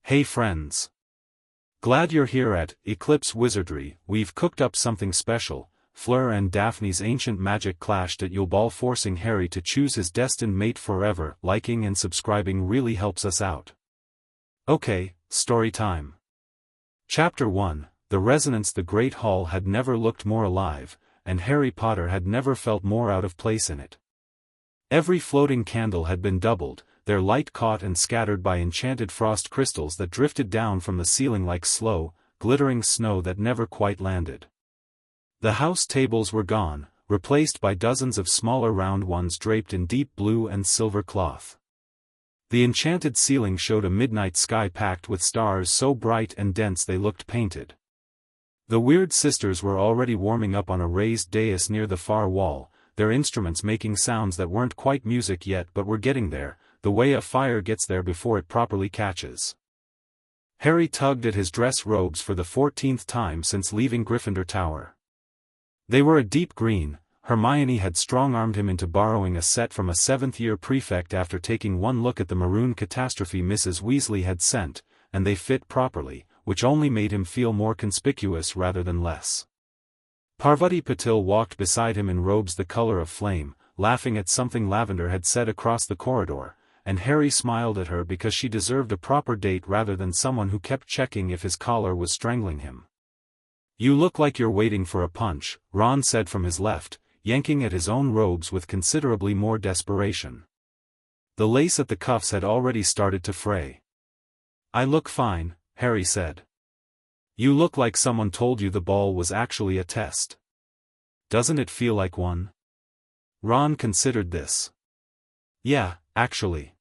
Hey friends! Glad you're here at Eclipse Wizardry. We've cooked up something special. Fleur and Daphne's ancient magic clashed at Yule Ball, forcing Harry to choose his destined mate forever. Liking and subscribing really helps us out. Okay, story time. Chapter 1. The Resonance. The Great Hall had never looked more alive, and Harry Potter had never felt more out of place in it. Every floating candle had been doubled, their light caught and scattered by enchanted frost crystals that drifted down from the ceiling like slow, glittering snow that never quite landed. The house tables were gone, replaced by dozens of smaller round ones draped in deep blue and silver cloth. The enchanted ceiling showed a midnight sky packed with stars so bright and dense they looked painted. The Weird Sisters were already warming up on a raised dais near the far wall, their instruments making sounds that weren't quite music yet but were getting there, the way a fire gets there before it properly catches. Harry tugged at his dress robes for the 14th time since leaving Gryffindor Tower. They were a deep green. Hermione had strong-armed him into borrowing a set from a 7th-year prefect after taking one look at the maroon catastrophe Mrs. Weasley had sent, and they fit properly, which only made him feel more conspicuous rather than less. Parvati Patil walked beside him in robes the color of flame, laughing at something Lavender had said across the corridor, and Harry smiled at her because she deserved a proper date rather than someone who kept checking if his collar was strangling him. "You look like you're waiting for a punch," Ron said from his left, yanking at his own robes with considerably more desperation. The lace at the cuffs had already started to fray. "I look fine," Harry said. "You look like someone told you the ball was actually a test. Doesn't it feel like one?" Ron considered this. "Yeah, actually."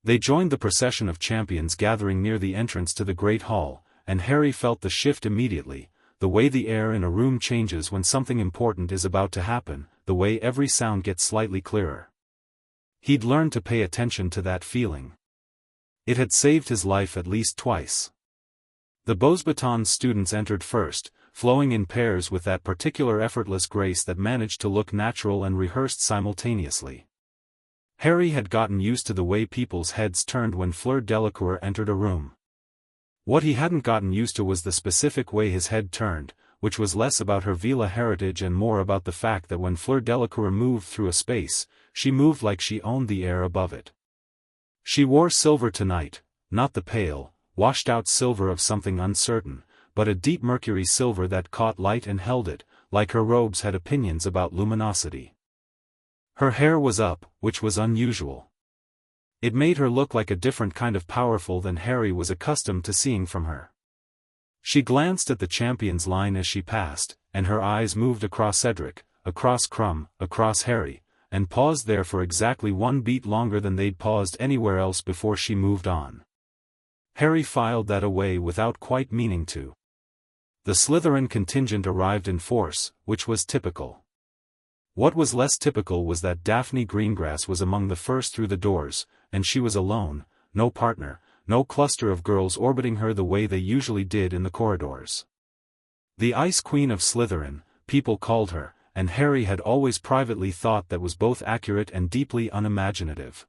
They joined the procession of champions gathering near the entrance to the Great Hall, and Harry felt the shift immediately, the way the air in a room changes when something important is about to happen, the way every sound gets slightly clearer. He'd learned to pay attention to that feeling. It had saved his life at least twice. The Beauxbatons students entered first, flowing in pairs with that particular effortless grace that managed to look natural and rehearsed simultaneously. Harry had gotten used to the way people's heads turned when Fleur Delacour entered a room. What he hadn't gotten used to was the specific way his head turned, which was less about her Vila heritage and more about the fact that when Fleur Delacour moved through a space, she moved like she owned the air above it. She wore silver tonight, not the pale, washed-out silver of something uncertain, but a deep mercury silver that caught light and held it, like her robes had opinions about luminosity. Her hair was up, which was unusual. It made her look like a different kind of powerful than Harry was accustomed to seeing from her. She glanced at the champions line as she passed, and her eyes moved across Cedric, across Krum, across Harry, and paused there for exactly one beat longer than they'd paused anywhere else before she moved on. Harry filed that away without quite meaning to. The Slytherin contingent arrived in force, which was typical. What was less typical was that Daphne Greengrass was among the first through the doors, and she was alone, no partner, no cluster of girls orbiting her the way they usually did in the corridors. The Ice Queen of Slytherin, people called her, and Harry had always privately thought that was both accurate and deeply unimaginative.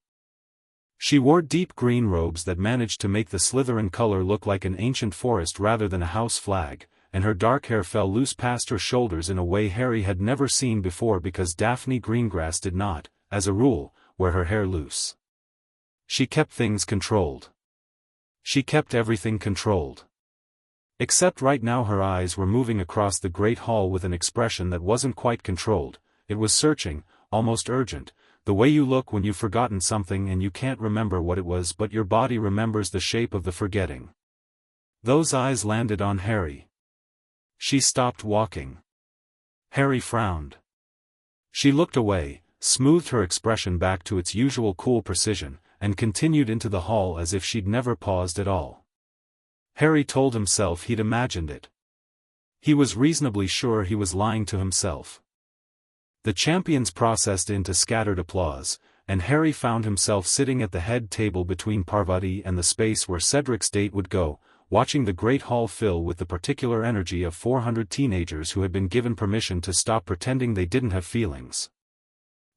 She wore deep green robes that managed to make the Slytherin color look like an ancient forest rather than a house flag, and her dark hair fell loose past her shoulders in a way Harry had never seen before because Daphne Greengrass did not, as a rule, wear her hair loose. She kept things controlled. She kept everything controlled. Except right now her eyes were moving across the Great Hall with an expression that wasn't quite controlled, it was searching, almost urgent, the way you look when you've forgotten something and you can't remember what it was but your body remembers the shape of the forgetting. Those eyes landed on Harry. She stopped walking. Harry frowned. She looked away, smoothed her expression back to its usual cool precision, and continued into the hall as if she'd never paused at all. Harry told himself he'd imagined it. He was reasonably sure he was lying to himself. The champions processed into scattered applause, and Harry found himself sitting at the head table between Parvati and the space where Cedric's date would go, watching the Great Hall fill with the particular energy of 400 teenagers who had been given permission to stop pretending they didn't have feelings.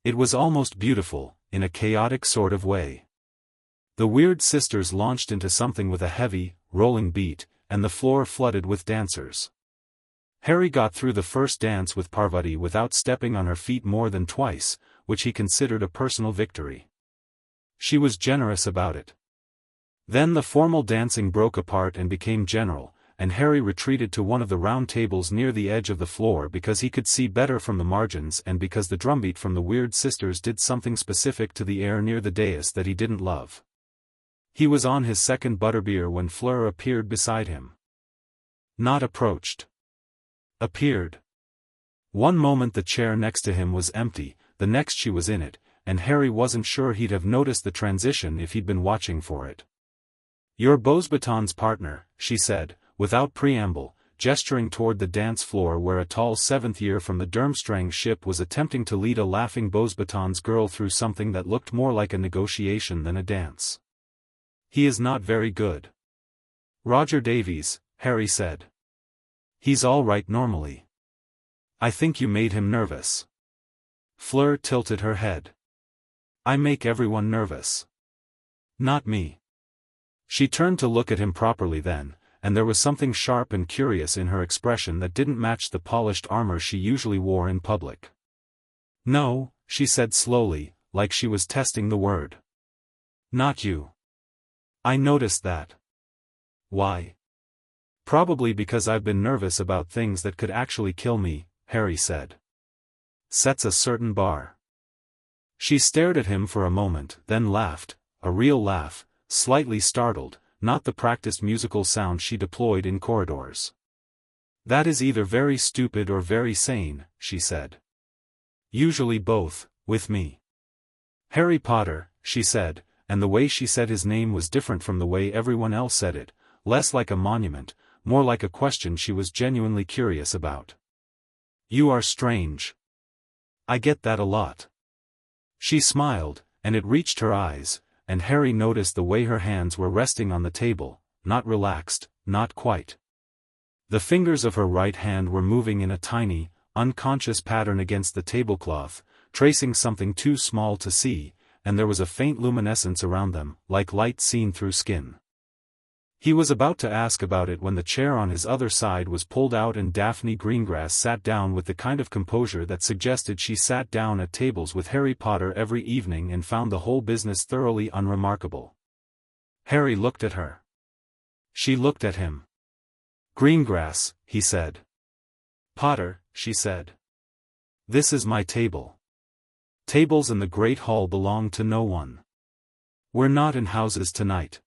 It was almost beautiful, in a chaotic sort of way. The weird sisters launched into something with a heavy, rolling beat, and the floor flooded with dancers. Harry got through the first dance with Parvati without stepping on her feet more than twice, which he considered a personal victory. She was generous about it. Then the formal dancing broke apart and became general, and Harry retreated to one of the round tables near the edge of the floor because he could see better from the margins and because the drumbeat from the weird sisters did something specific to the air near the dais that he didn't love. He was on his second butterbeer when Fleur appeared beside him. Not approached. Appeared. One moment the chair next to him was empty, the next she was in it, and Harry wasn't sure he'd have noticed the transition if he'd been watching for it. "You're Beauxbaton's partner," she said, without preamble, gesturing toward the dance floor where a tall seventh year from the Durmstrang ship was attempting to lead a laughing Beauxbaton's girl through something that looked more like a negotiation than a dance. "He is not very good." "Roger Davies," Harry said. "He's all right normally." "I think you made him nervous." Fleur tilted her head. "I make everyone nervous." "Not me." She turned to look at him properly then, and there was something sharp and curious in her expression that didn't match the polished armor she usually wore in public. "No," she said slowly, like she was testing the word. "Not you." "I noticed that." "Why?" "Probably because I've been nervous about things that could actually kill me," Harry said. "Sets a certain bar." She stared at him for a moment, then laughed, a real laugh, slightly startled, not the practiced musical sound she deployed in corridors. "That is either very stupid or very sane," she said. "Usually both, with me." "Harry Potter," she said, and the way she said his name was different from the way everyone else said it, less like a monument, more like a question she was genuinely curious about. "You are strange." "I get that a lot." She smiled, and it reached her eyes, and Harry noticed the way her hands were resting on the table, not relaxed, not quite. The fingers of her right hand were moving in a tiny, unconscious pattern against the tablecloth, tracing something too small to see, and there was a faint luminescence around them, like light seen through skin. He was about to ask about it when the chair on his other side was pulled out and Daphne Greengrass sat down with the kind of composure that suggested she sat down at tables with Harry Potter every evening and found the whole business thoroughly unremarkable. Harry looked at her. She looked at him. "Greengrass," he said. "Potter," she said. "This is my table. Tables in the Great Hall belong to no one. We're not in houses tonight."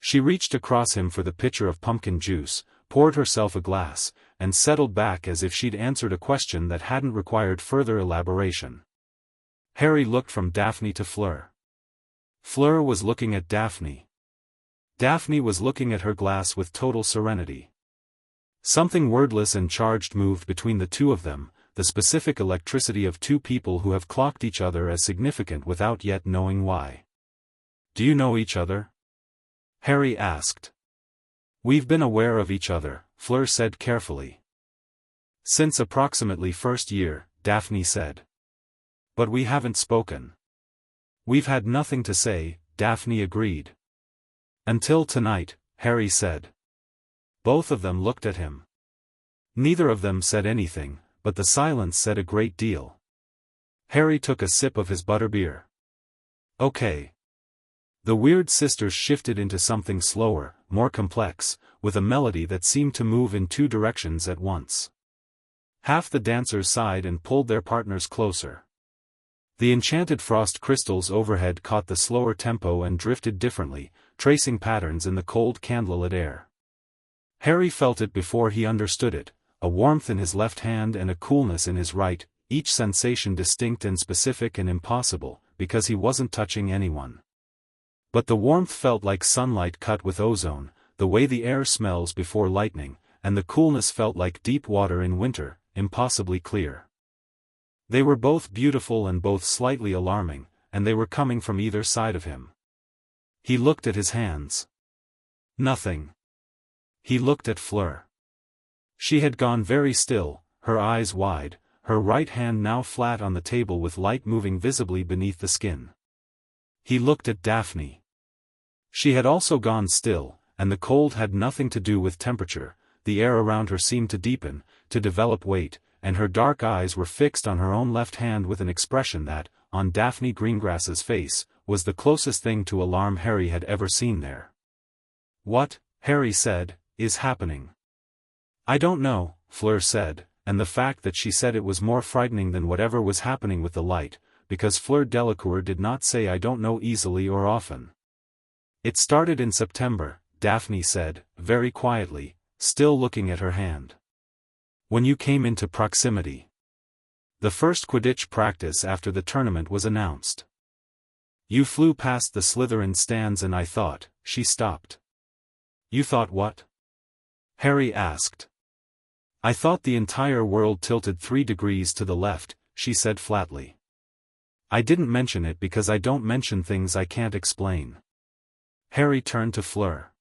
She reached across him for the pitcher of pumpkin juice, poured herself a glass, and settled back as if she'd answered a question that hadn't required further elaboration. Harry looked from Daphne to Fleur. Fleur was looking at Daphne. Daphne was looking at her glass with total serenity. Something wordless and charged moved between the two of them, the specific electricity of two people who have clocked each other as significant without yet knowing why. "Do you know each other?" Harry asked. "We've been aware of each other," Fleur said carefully. "Since approximately first year," Daphne said. "But we haven't spoken." "We've had nothing to say," Daphne agreed. "Until tonight," Harry said. Both of them looked at him. Neither of them said anything, but the silence said a great deal. Harry took a sip of his butterbeer. "Okay." The weird sisters shifted into something slower, more complex, with a melody that seemed to move in two directions at once. Half the dancers sighed and pulled their partners closer. The enchanted frost crystals overhead caught the slower tempo and drifted differently, tracing patterns in the cold candlelit air. Harry felt it before he understood it, a warmth in his left hand and a coolness in his right, each sensation distinct and specific and impossible, because he wasn't touching anyone. But the warmth felt like sunlight cut with ozone, the way the air smells before lightning, and the coolness felt like deep water in winter, impossibly clear. They were both beautiful and both slightly alarming, and they were coming from either side of him. He looked at his hands. Nothing. He looked at Fleur. She had gone very still, her eyes wide, her right hand now flat on the table with light moving visibly beneath the skin. He looked at Daphne. She had also gone still, and the cold had nothing to do with temperature. The air around her seemed to deepen, to develop weight, and her dark eyes were fixed on her own left hand with an expression that, on Daphne Greengrass's face, was the closest thing to alarm Harry had ever seen there. "What," Harry said, "is happening?" "I don't know," Fleur said, and the fact that she said it was more frightening than whatever was happening with the light, because Fleur Delacour did not say "I don't know" easily or often. "It started in September," Daphne said, very quietly, still looking at her hand. "When you came into proximity. The first Quidditch practice after the tournament was announced. You flew past the Slytherin stands and I thought," she stopped. "You thought what?" Harry asked. "I thought the entire world tilted 3 degrees to the left," she said flatly. "I didn't mention it because I don't mention things I can't explain." Harry turned to Fleur.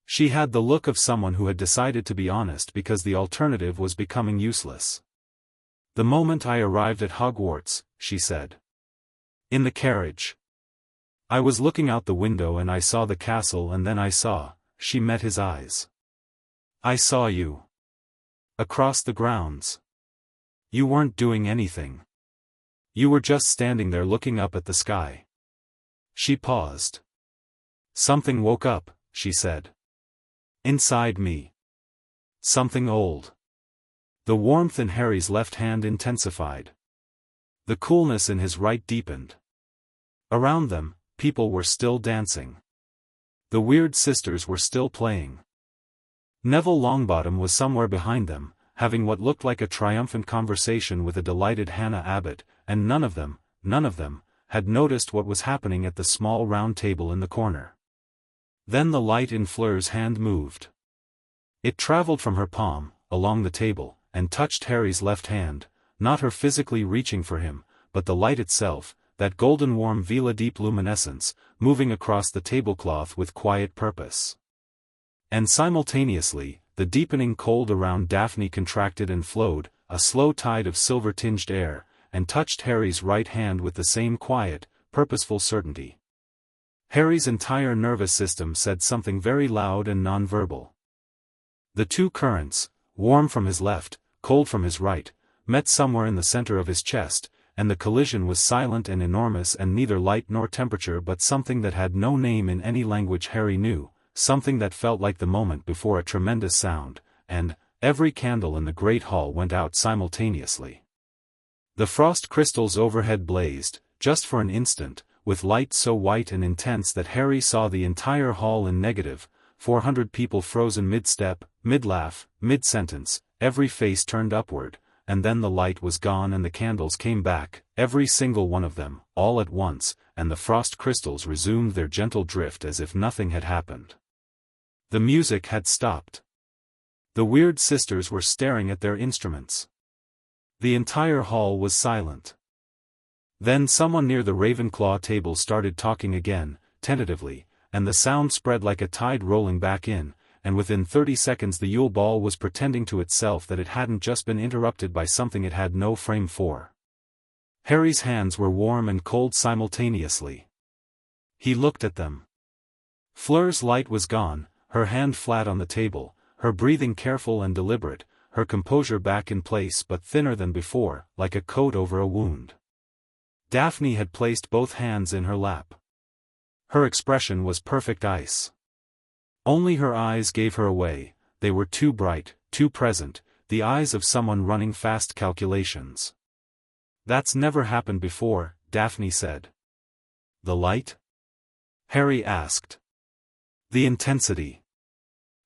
She had the look of someone who had decided to be honest because the alternative was becoming useless. "The moment I arrived at Hogwarts," she said. "In the carriage. I was looking out the window and I saw the castle and then I saw," she met his eyes. "I saw you. Across the grounds. You weren't doing anything. You were just standing there looking up at the sky." She paused. "Something woke up," she said. "Inside me. Something old." The warmth in Harry's left hand intensified. The coolness in his right deepened. Around them, people were still dancing. The weird sisters were still playing. Neville Longbottom was somewhere behind them, having what looked like a triumphant conversation with a delighted Hannah Abbott, and none of them, had noticed what was happening at the small round table in the corner. Then the light in Fleur's hand moved. It traveled from her palm, along the table, and touched Harry's left hand, not her physically reaching for him, but the light itself, that golden warm Vela deep luminescence, moving across the tablecloth with quiet purpose. And simultaneously, the deepening cold around Daphne contracted and flowed, a slow tide of silver-tinged air, and touched Harry's right hand with the same quiet, purposeful certainty. Harry's entire nervous system said something very loud and non-verbal. The two currents, warm from his left, cold from his right, met somewhere in the center of his chest, and the collision was silent and enormous and neither light nor temperature but something that had no name in any language Harry knew, something that felt like the moment before a tremendous sound, and every candle in the great hall went out simultaneously. The frost crystals overhead blazed, just for an instant, with light so white and intense that Harry saw the entire hall in negative, 400 people frozen mid-step, mid-laugh, mid-sentence, every face turned upward, and then the light was gone and the candles came back, every single one of them, all at once, and the frost crystals resumed their gentle drift as if nothing had happened. The music had stopped. The weird sisters were staring at their instruments. The entire hall was silent. Then someone near the Ravenclaw table started talking again, tentatively, and the sound spread like a tide rolling back in, and within 30 seconds the Yule Ball was pretending to itself that it hadn't just been interrupted by something it had no frame for. Harry's hands were warm and cold simultaneously. He looked at them. Fleur's light was gone, her hand flat on the table, her breathing careful and deliberate, her composure back in place but thinner than before, like a coat over a wound. Daphne had placed both hands in her lap. Her expression was perfect ice. Only her eyes gave her away, they were too bright, too present, the eyes of someone running fast calculations. "That's never happened before," Daphne said. "The light?" Harry asked. "The intensity."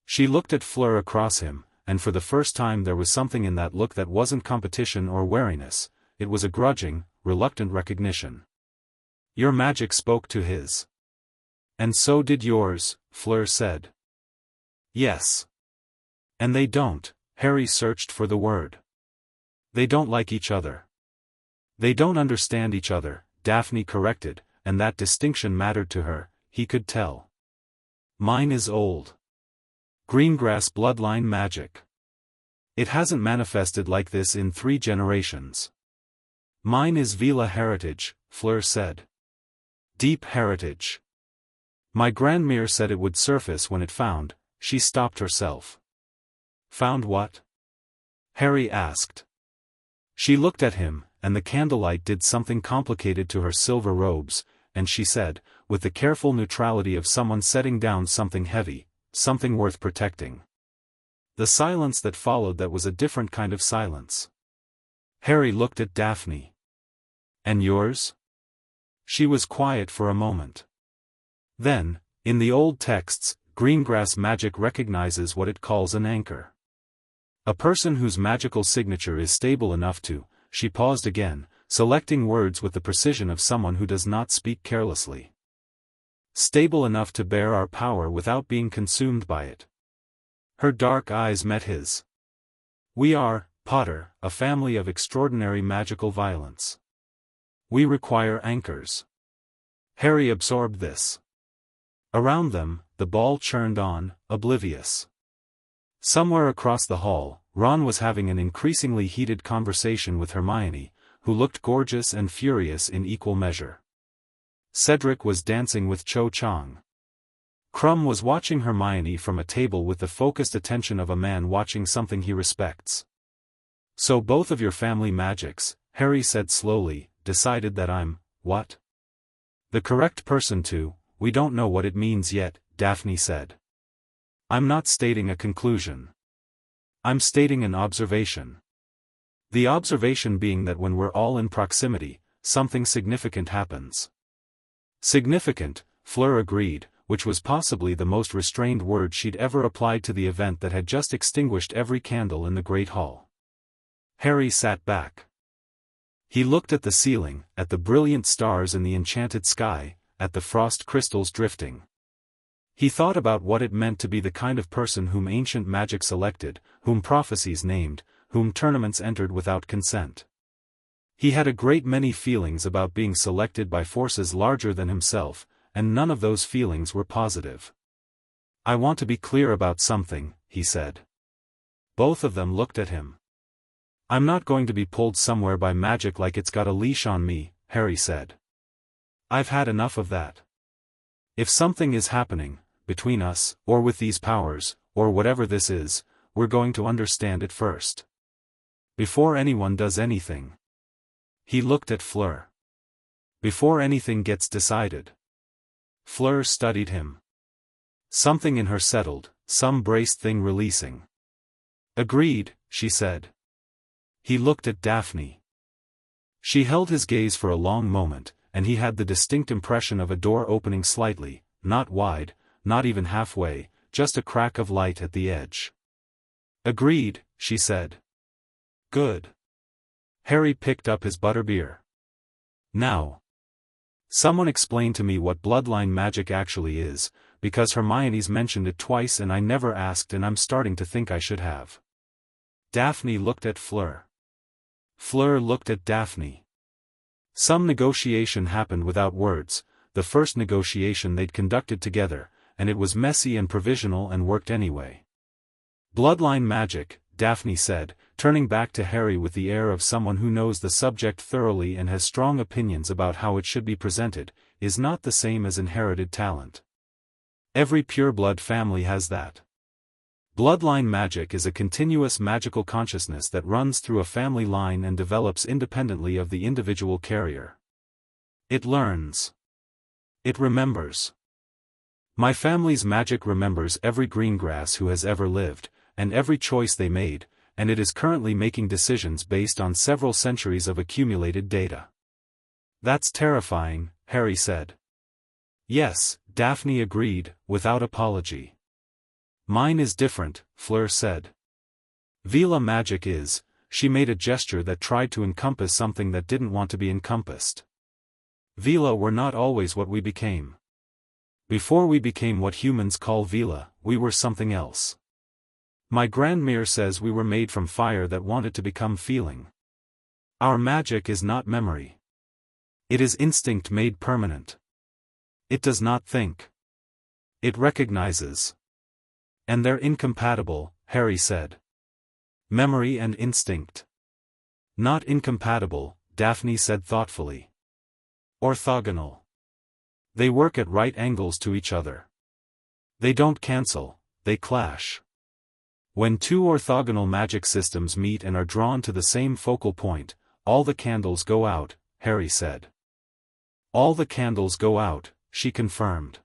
She looked at Fleur across him, and for the first time there was something in that look that wasn't competition or wariness, it was a grudging, reluctant recognition. "Your magic spoke to his." "And so did yours," Fleur said. "Yes. And they don't," Harry searched for the word. "They don't like each other." "They don't understand each other," Daphne corrected, and that distinction mattered to her, he could tell. "Mine is old. Greengrass bloodline magic. It hasn't manifested like this in 3 generations. Mine is Vela heritage," Fleur said. "Deep heritage. My grandmère said it would surface when it found. She stopped herself. Found what? Harry asked. She looked at him, and the candlelight did something complicated to her silver robes, and she said, with the careful neutrality of someone setting down something heavy, something worth protecting. The silence that followed that was a different kind of silence. Harry looked at Daphne. And yours? She was quiet for a moment. Then, in the old texts, Greengrass magic recognizes what it calls an anchor. A person whose magical signature is stable enough to, she paused again, selecting words with the precision of someone who does not speak carelessly. Stable enough to bear our power without being consumed by it. Her dark eyes met his. We are, Potter, a family of extraordinary magical violence. We require anchors. Harry absorbed this. Around them, the ball churned on, oblivious. Somewhere across the hall, Ron was having an increasingly heated conversation with Hermione, who looked gorgeous and furious in equal measure. Cedric was dancing with Cho Chang. Krum was watching Hermione from a table with the focused attention of a man watching something he respects. So both of your family magics, Harry said slowly, decided that I'm, what? The correct person to. We don't know what it means yet, Daphne said. I'm not stating a conclusion. I'm stating an observation. The observation being that when we're all in proximity, something significant happens. Significant, Fleur agreed, which was possibly the most restrained word she'd ever applied to the event that had just extinguished every candle in the great hall. Harry sat back. He looked at the ceiling, at the brilliant stars in the enchanted sky, at the frost crystals drifting. He thought about what it meant to be the kind of person whom ancient magic selected, whom prophecies named, whom tournaments entered without consent. He had a great many feelings about being selected by forces larger than himself, and none of those feelings were positive. I want to be clear about something, he said. Both of them looked at him. I'm not going to be pulled somewhere by magic like it's got a leash on me, Harry said. I've had enough of that. If something is happening, between us, or with these powers, or whatever this is, we're going to understand it first. Before anyone does anything. He looked at Fleur. Before anything gets decided. Fleur studied him. Something in her settled, some braced thing releasing. Agreed, she said. He looked at Daphne. She held his gaze for a long moment, and he had the distinct impression of a door opening slightly, not wide, not even halfway, just a crack of light at the edge. Agreed, she said. Good. Harry picked up his butterbeer. Now. Someone explain to me what bloodline magic actually is, because Hermione's mentioned it twice and I never asked and I'm starting to think I should have. Daphne looked at Fleur. Fleur looked at Daphne. Some negotiation happened without words, the first negotiation they'd conducted together, and it was messy and provisional and worked anyway. Bloodline magic, Daphne said, turning back to Harry with the air of someone who knows the subject thoroughly and has strong opinions about how it should be presented, is not the same as inherited talent. Every pureblood family has that. Bloodline magic is a continuous magical consciousness that runs through a family line and develops independently of the individual carrier. It learns. It remembers. My family's magic remembers every Greengrass who has ever lived, and every choice they made, and it is currently making decisions based on several centuries of accumulated data. That's terrifying, Harry said. Yes, Daphne agreed, without apology. Mine is different, Fleur said. Vila magic is, she made a gesture that tried to encompass something that didn't want to be encompassed. Vila were not always what we became. Before we became what humans call Vila, we were something else. My grandmère says we were made from fire that wanted to become feeling. Our magic is not memory. It is instinct made permanent. It does not think. It recognizes. And they're incompatible, Harry said. Memory and instinct. Not incompatible, Daphne said thoughtfully. Orthogonal. They work at right angles to each other. They don't cancel, they clash. When two orthogonal magic systems meet and are drawn to the same focal point, all the candles go out, Harry said. All the candles go out, she confirmed.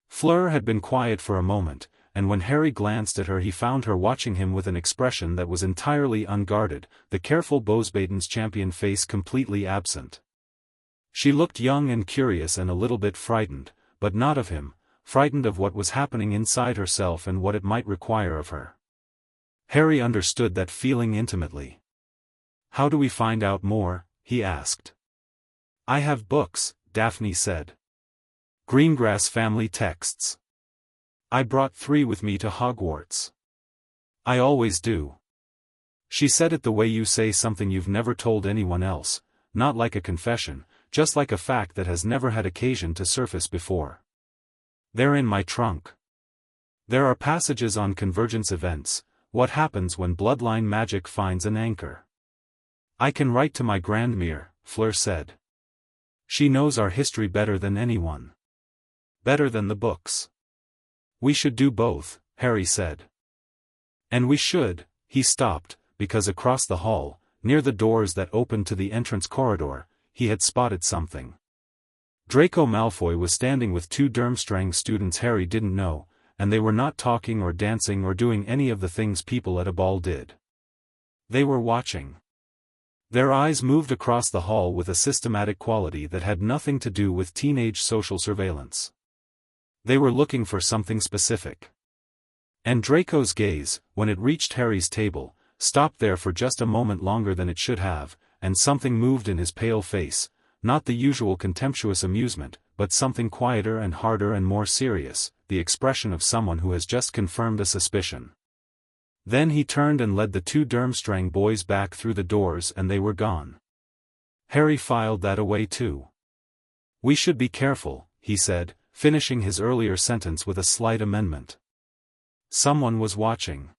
Fleur had been quiet for a moment, and when Harry glanced at her he found her watching him with an expression that was entirely unguarded, the careful Bosbaden's champion face completely absent. She looked young and curious and a little bit frightened, but not of him, frightened of what was happening inside herself and what it might require of her. Harry understood that feeling intimately. "How do we find out more?" he asked. "I have books," Daphne said. "Greengrass family texts. I brought 3 with me to Hogwarts. I always do." She said it the way you say something you've never told anyone else, not like a confession, just like a fact that has never had occasion to surface before. "They're in my trunk. There are passages on convergence events, what happens when bloodline magic finds an anchor. I can write to my grandmere," Fleur said. "She knows our history better than anyone. Better than the books." "We should do both," Harry said. "And we should," he stopped, because across the hall, near the doors that opened to the entrance corridor, he had spotted something. Draco Malfoy was standing with 2 Durmstrang students Harry didn't know, and they were not talking or dancing or doing any of the things people at a ball did. They were watching. Their eyes moved across the hall with a systematic quality that had nothing to do with teenage social surveillance. They were looking for something specific. And Draco's gaze, when it reached Harry's table, stopped there for just a moment longer than it should have, and something moved in his pale face, not the usual contemptuous amusement, but something quieter and harder and more serious, the expression of someone who has just confirmed a suspicion. Then he turned and led the 2 Durmstrang boys back through the doors and they were gone. Harry filed that away too. "We should be careful," he said, finishing his earlier sentence with a slight amendment. Someone was watching.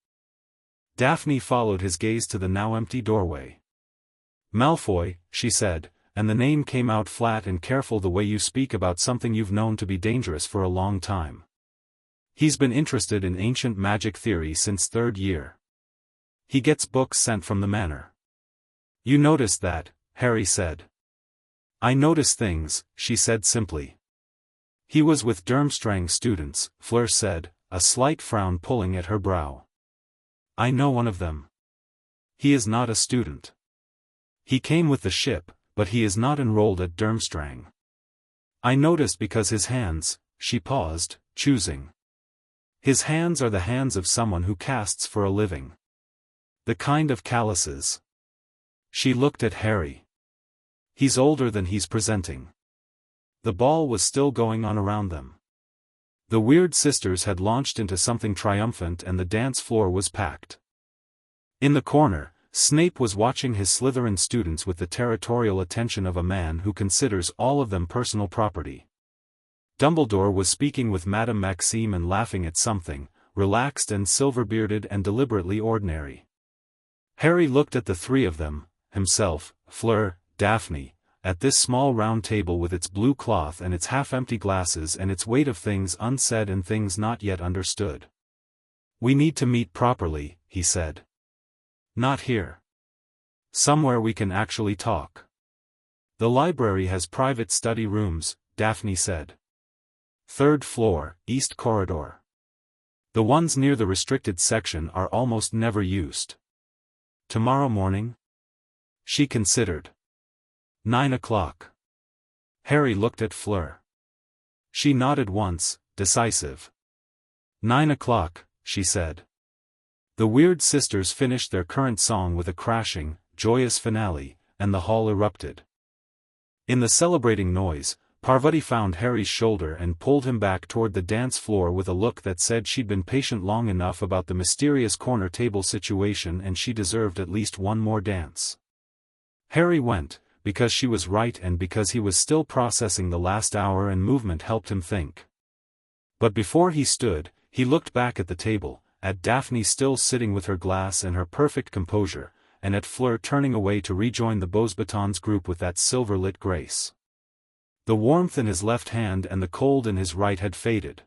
Daphne followed his gaze to the now empty doorway. "Malfoy," she said, and the name came out flat and careful the way you speak about something you've known to be dangerous for a long time. "He's been interested in ancient magic theory since 3rd year. He gets books sent from the manor." "You noticed that," Harry said. "I notice things," she said simply. "He was with Durmstrang students," Fleur said, a slight frown pulling at her brow. "I know one of them. He is not a student. He came with the ship, but he is not enrolled at Durmstrang. I noticed because his hands," she paused, choosing. "His hands are the hands of someone who casts for a living. The kind of calluses." She looked at Harry. "He's older than he's presenting." The ball was still going on around them. The Weird Sisters had launched into something triumphant and the dance floor was packed. In the corner, Snape was watching his Slytherin students with the territorial attention of a man who considers all of them personal property. Dumbledore was speaking with Madame Maxime and laughing at something, relaxed and silver-bearded and deliberately ordinary. Harry looked at the 3 of them, himself, Fleur, Daphne, at this small round table with its blue cloth and its half-empty glasses and its weight of things unsaid and things not yet understood. "We need to meet properly," he said. "Not here. Somewhere we can actually talk." "The library has private study rooms," Daphne said. "3rd floor, East Corridor. The ones near the restricted section are almost never used." "Tomorrow morning?" She considered. 9 o'clock. Harry looked at Fleur. She nodded once, decisive. 9 o'clock, she said. The Weird Sisters finished their current song with a crashing, joyous finale, and the hall erupted. In the celebrating noise, Parvati found Harry's shoulder and pulled him back toward the dance floor with a look that said she'd been patient long enough about the mysterious corner table situation and she deserved at least one more dance. Harry went, because she was right and because he was still processing the last hour and movement helped him think. But before he stood, he looked back at the table, at Daphne still sitting with her glass and her perfect composure, and at Fleur turning away to rejoin the Beauxbatons group with that silver-lit grace. The warmth in his left hand and the cold in his right had faded.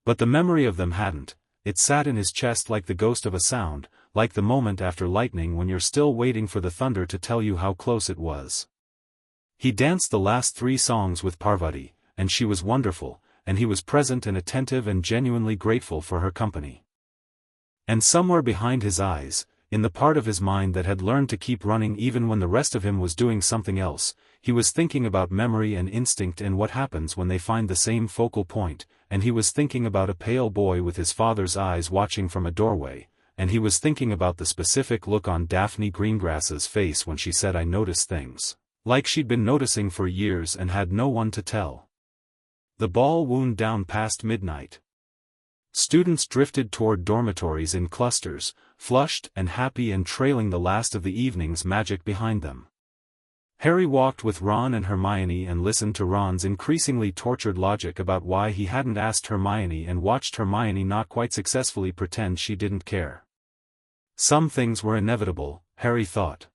But the memory of them hadn't. It sat in his chest like the ghost of a sound, like the moment after lightning when you're still waiting for the thunder to tell you how close it was. He danced the last 3 songs with Parvati, and she was wonderful, and he was present and attentive and genuinely grateful for her company. And somewhere behind his eyes, in the part of his mind that had learned to keep running even when the rest of him was doing something else, he was thinking about memory and instinct and what happens when they find the same focal point, and he was thinking about a pale boy with his father's eyes watching from a doorway, and he was thinking about the specific look on Daphne Greengrass's face when she said I notice things, like she'd been noticing for years and had no one to tell. The ball wound down past midnight. Students drifted toward dormitories in clusters, flushed and happy and trailing the last of the evening's magic behind them. Harry walked with Ron and Hermione and listened to Ron's increasingly tortured logic about why he hadn't asked Hermione and watched Hermione not quite successfully pretend she didn't care. Some things were inevitable, Harry thought.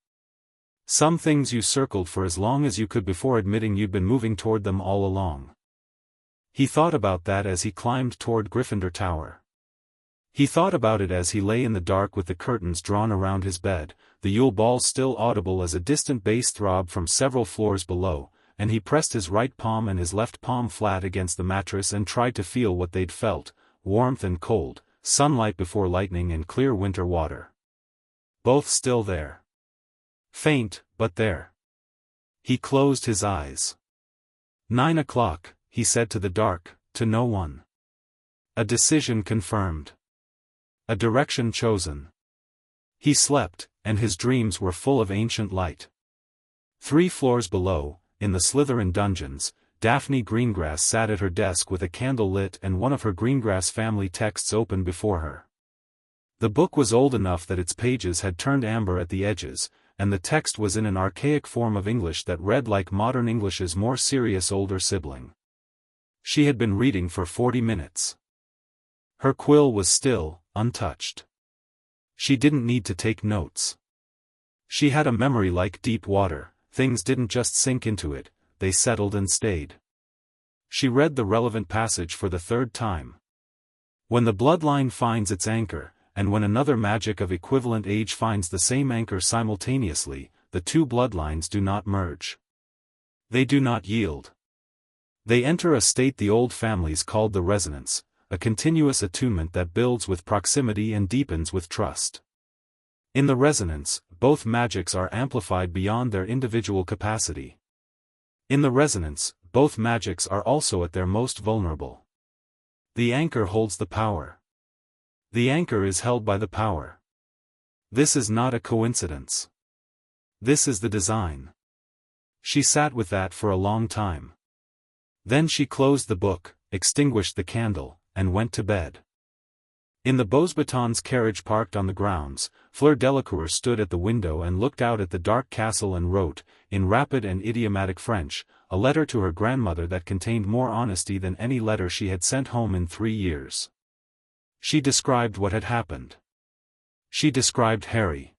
Some things you circled for as long as you could before admitting you'd been moving toward them all along. He thought about that as he climbed toward Gryffindor Tower. He thought about it as he lay in the dark with the curtains drawn around his bed, the Yule Ball still audible as a distant bass throb from several floors below, and he pressed his right palm and his left palm flat against the mattress and tried to feel what they'd felt, warmth and cold, sunlight before lightning and clear winter water. Both still there. Faint, but there. He closed his eyes. 9 o'clock, he said to the dark, to no one. A decision confirmed. A direction chosen. He slept, and his dreams were full of ancient light. 3 floors below, in the Slytherin dungeons, Daphne Greengrass sat at her desk with a candle lit and one of her Greengrass family texts open before her. The book was old enough that its pages had turned amber at the edges, and the text was in an archaic form of English that read like modern English's more serious older sibling. She had been reading for 40 minutes. Her quill was still, untouched. She didn't need to take notes. She had a memory like deep water, things didn't just sink into it, they settled and stayed. She read the relevant passage for the 3rd time. When the bloodline finds its anchor, and when another magic of equivalent age finds the same anchor simultaneously, the 2 bloodlines do not merge. They do not yield. They enter a state the old families called the resonance, a continuous attunement that builds with proximity and deepens with trust. In the resonance, both magics are amplified beyond their individual capacity. In the resonance, both magics are also at their most vulnerable. The anchor holds the power. The anchor is held by the power. This is not a coincidence. This is the design. She sat with that for a long time. Then she closed the book, extinguished the candle, and went to bed. In the Beauxbatons carriage parked on the grounds, Fleur Delacour stood at the window and looked out at the dark castle and wrote, in rapid and idiomatic French, a letter to her grandmother that contained more honesty than any letter she had sent home in 3 years. She described what had happened. She described Harry.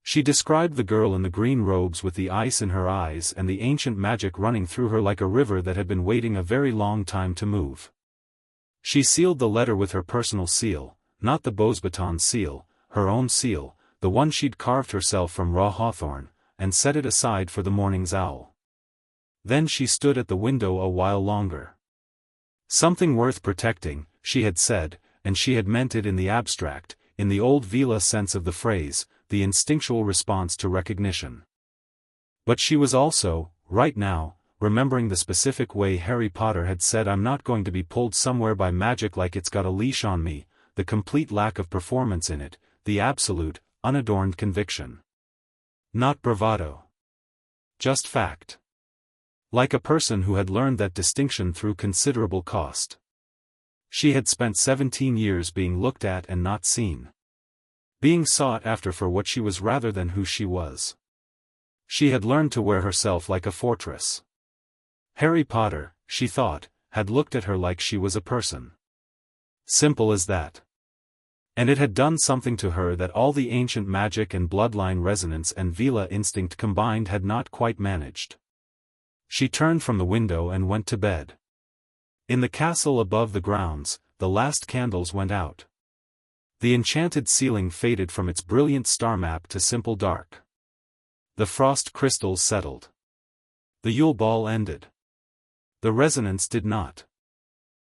She described the girl in the green robes with the ice in her eyes and the ancient magic running through her like a river that had been waiting a very long time to move. She sealed the letter with her personal seal, not the Beauxbatons seal, her own seal, the one she'd carved herself from raw hawthorn, and set it aside for the morning's owl. Then she stood at the window a while longer. Something worth protecting, she had said, and she had meant it in the abstract, in the old Vila sense of the phrase, the instinctual response to recognition. But she was also, right now, remembering the specific way Harry Potter had said I'm not going to be pulled somewhere by magic like it's got a leash on me, the complete lack of performance in it, the absolute, unadorned conviction. Not bravado. Just fact. Like a person who had learned that distinction through considerable cost. She had spent 17 years being looked at and not seen. Being sought after for what she was rather than who she was. She had learned to wear herself like a fortress. Harry Potter, she thought, had looked at her like she was a person. Simple as that. And it had done something to her that all the ancient magic and bloodline resonance and Vila instinct combined had not quite managed. She turned from the window and went to bed. In the castle above the grounds, the last candles went out. The enchanted ceiling faded from its brilliant star map to simple dark. The frost crystals settled. The Yule Ball ended. The resonance did not.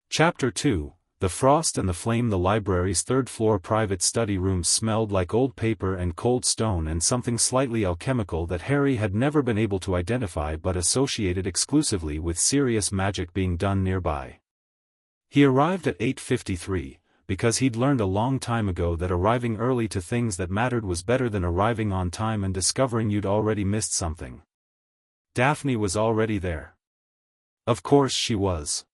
Chapter 2, The Frost and the Flame. The library's third-floor private study rooms smelled like old paper and cold stone and something slightly alchemical that Harry had never been able to identify but associated exclusively with serious magic being done nearby. He arrived at 8:53, because he'd learned a long time ago that arriving early to things that mattered was better than arriving on time and discovering you'd already missed something. Daphne was already there. Of course she was.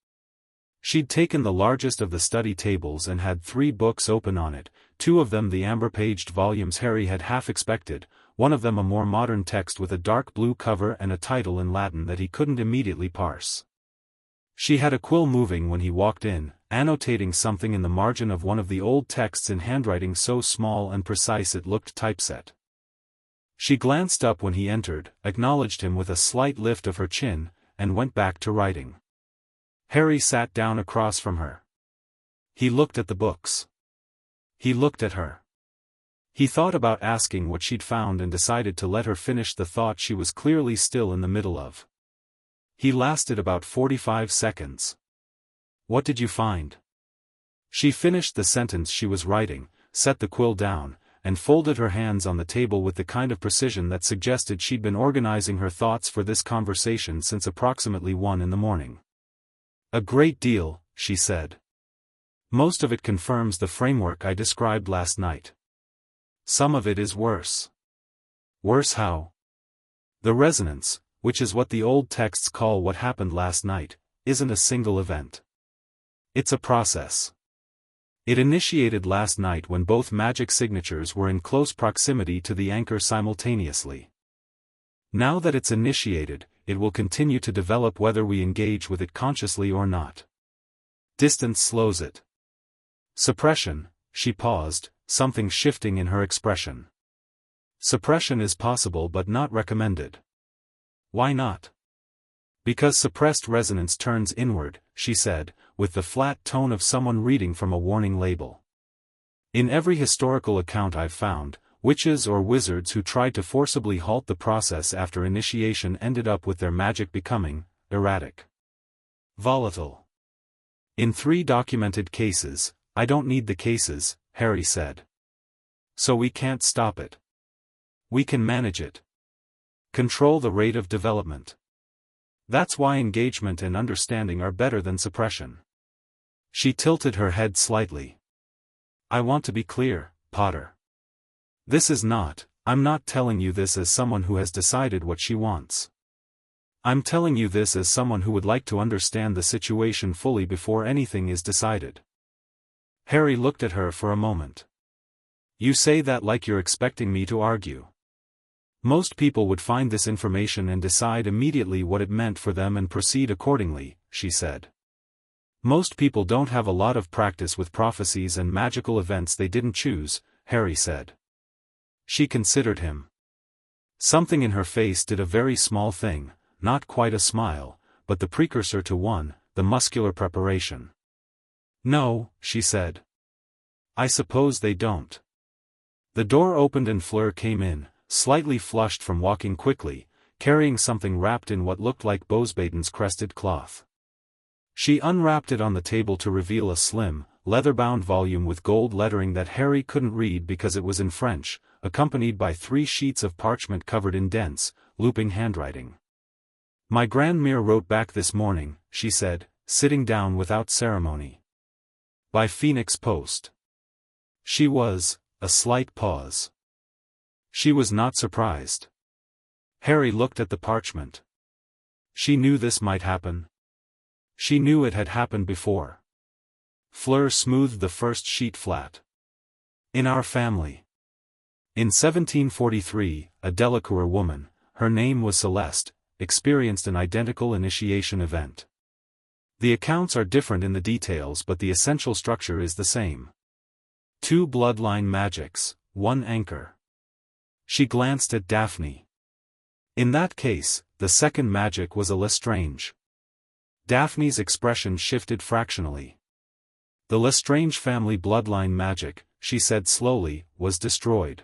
She'd taken the largest of the study tables and had 3 books open on it, 2 of them the amber-paged volumes Harry had half expected, one of them a more modern text with a dark blue cover and a title in Latin that he couldn't immediately parse. She had a quill moving when he walked in, annotating something in the margin of one of the old texts in handwriting so small and precise it looked typeset. She glanced up when he entered, acknowledged him with a slight lift of her chin, and went back to writing. Harry sat down across from her. He looked at the books. He looked at her. He thought about asking what she'd found and decided to let her finish the thought she was clearly still in the middle of. He lasted about 45 seconds. What did you find? She finished the sentence she was writing, set the quill down, and folded her hands on the table with the kind of precision that suggested she'd been organizing her thoughts for this conversation since approximately 1 in the morning. A great deal, she said. Most of it confirms the framework I described last night. Some of it is worse. Worse how? The resonance, which is what the old texts call what happened last night, isn't a single event. It's a process. It initiated last night when both magic signatures were in close proximity to the anchor simultaneously. Now that it's initiated, it will continue to develop whether we engage with it consciously or not. Distance slows it. Suppression, she paused, something shifting in her expression. Suppression is possible but not recommended. Why not? Because suppressed resonance turns inward, she said, with the flat tone of someone reading from a warning label. In every historical account I've found, witches or wizards who tried to forcibly halt the process after initiation ended up with their magic becoming erratic, volatile. In 3 documented cases. I don't need the cases, Harry said. So we can't stop it. We can manage it. Control the rate of development. That's why engagement and understanding are better than suppression. She tilted her head slightly. I want to be clear, Potter. I'm not telling you this as someone who has decided what she wants. I'm telling you this as someone who would like to understand the situation fully before anything is decided. Harry looked at her for a moment. You say that like you're expecting me to argue. Most people would find this information and decide immediately what it meant for them and proceed accordingly, she said. Most people don't have a lot of practice with prophecies and magical events they didn't choose, Harry said. She considered him. Something in her face did a very small thing, not quite a smile, but the precursor to one, the muscular preparation. No, she said. I suppose they don't. The door opened and Fleur came in, slightly flushed from walking quickly, carrying something wrapped in what looked like Bosbaden's crested cloth. She unwrapped it on the table to reveal a slim, leather-bound volume with gold lettering that Harry couldn't read because it was in French, accompanied by 3 sheets of parchment covered in dense, looping handwriting. My grandmère wrote back this morning, she said, sitting down without ceremony. By Phoenix Post. She was, a slight pause. She was not surprised. Harry looked at the parchment. She knew this might happen. She knew it had happened before. Fleur smoothed the first sheet flat. In our family. In 1743, a Delacour woman, her name was Celeste, experienced an identical initiation event. The accounts are different in the details but the essential structure is the same. 2 bloodline magics, 1 anchor. She glanced at Daphne. In that case, the second magic was a Lestrange. Daphne's expression shifted fractionally. The Lestrange family bloodline magic, she said slowly, was destroyed.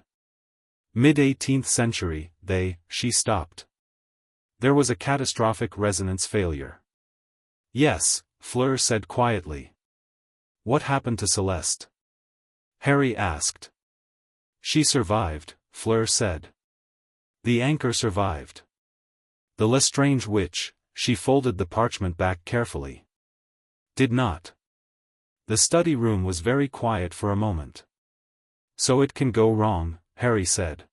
Mid-18th century, she stopped. There was a catastrophic resonance failure. Yes, Fleur said quietly. What happened to Celeste? Harry asked. She survived, Fleur said. The anchor survived. The Lestrange witch, she folded the parchment back carefully. Did not. The study room was very quiet for a moment. So it can go wrong, Harry said.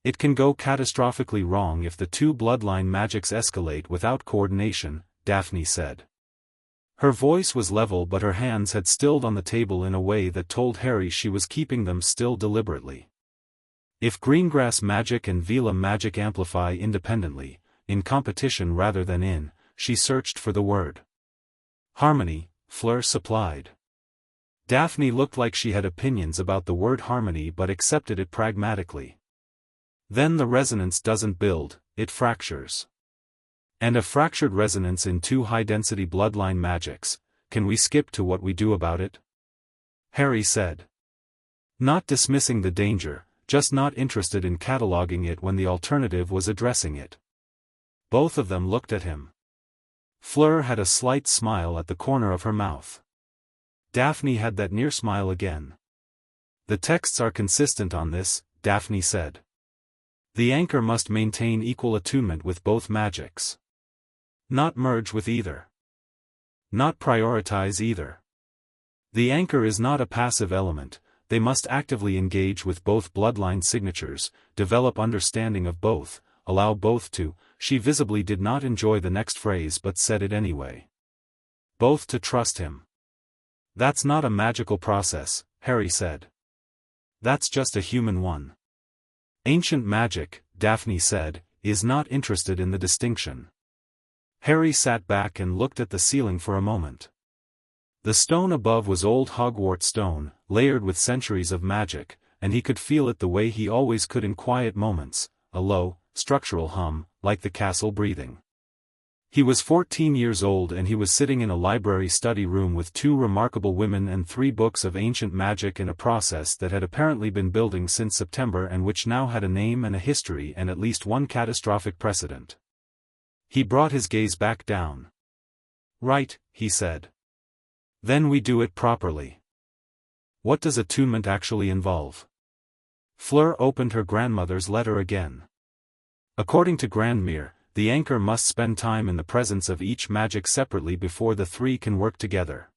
It can go catastrophically wrong if the two bloodline magics escalate without coordination, Daphne said. Her voice was level but her hands had stilled on the table in a way that told Harry she was keeping them still deliberately. If Greengrass magic and Vila magic amplify independently, in competition rather than in, she searched for the word. Harmony, Fleur supplied. Daphne looked like she had opinions about the word harmony but accepted it pragmatically. Then the resonance doesn't build, it fractures. And a fractured resonance in two high-density bloodline magics, can we skip to what we do about it? Harry said. Not dismissing the danger, just not interested in cataloging it when the alternative was addressing it. Both of them looked at him. Fleur had a slight smile at the corner of her mouth. Daphne had that near smile again. The texts are consistent on this, Daphne said. The anchor must maintain equal attunement with both magics. Not merge with either. Not prioritize either. The anchor is not a passive element, they must actively engage with both bloodline signatures, develop understanding of both, allow both to, she visibly did not enjoy the next phrase but said it anyway. Both to trust him. That's not a magical process, Harry said. That's just a human one. Ancient magic, Daphne said, is not interested in the distinction. Harry sat back and looked at the ceiling for a moment. The stone above was old Hogwarts stone, layered with centuries of magic, and he could feel it the way he always could in quiet moments, a low, structural hum, like the castle breathing. He was 14 years old and he was sitting in a library study room with two remarkable women and 3 books of ancient magic in a process that had apparently been building since September and which now had a name and a history and at least one catastrophic precedent. He brought his gaze back down. Right, he said. Then we do it properly. What does attunement actually involve? Fleur opened her grandmother's letter again. According to Grandmere, the anchor must spend time in the presence of each magic separately before the 3 can work together.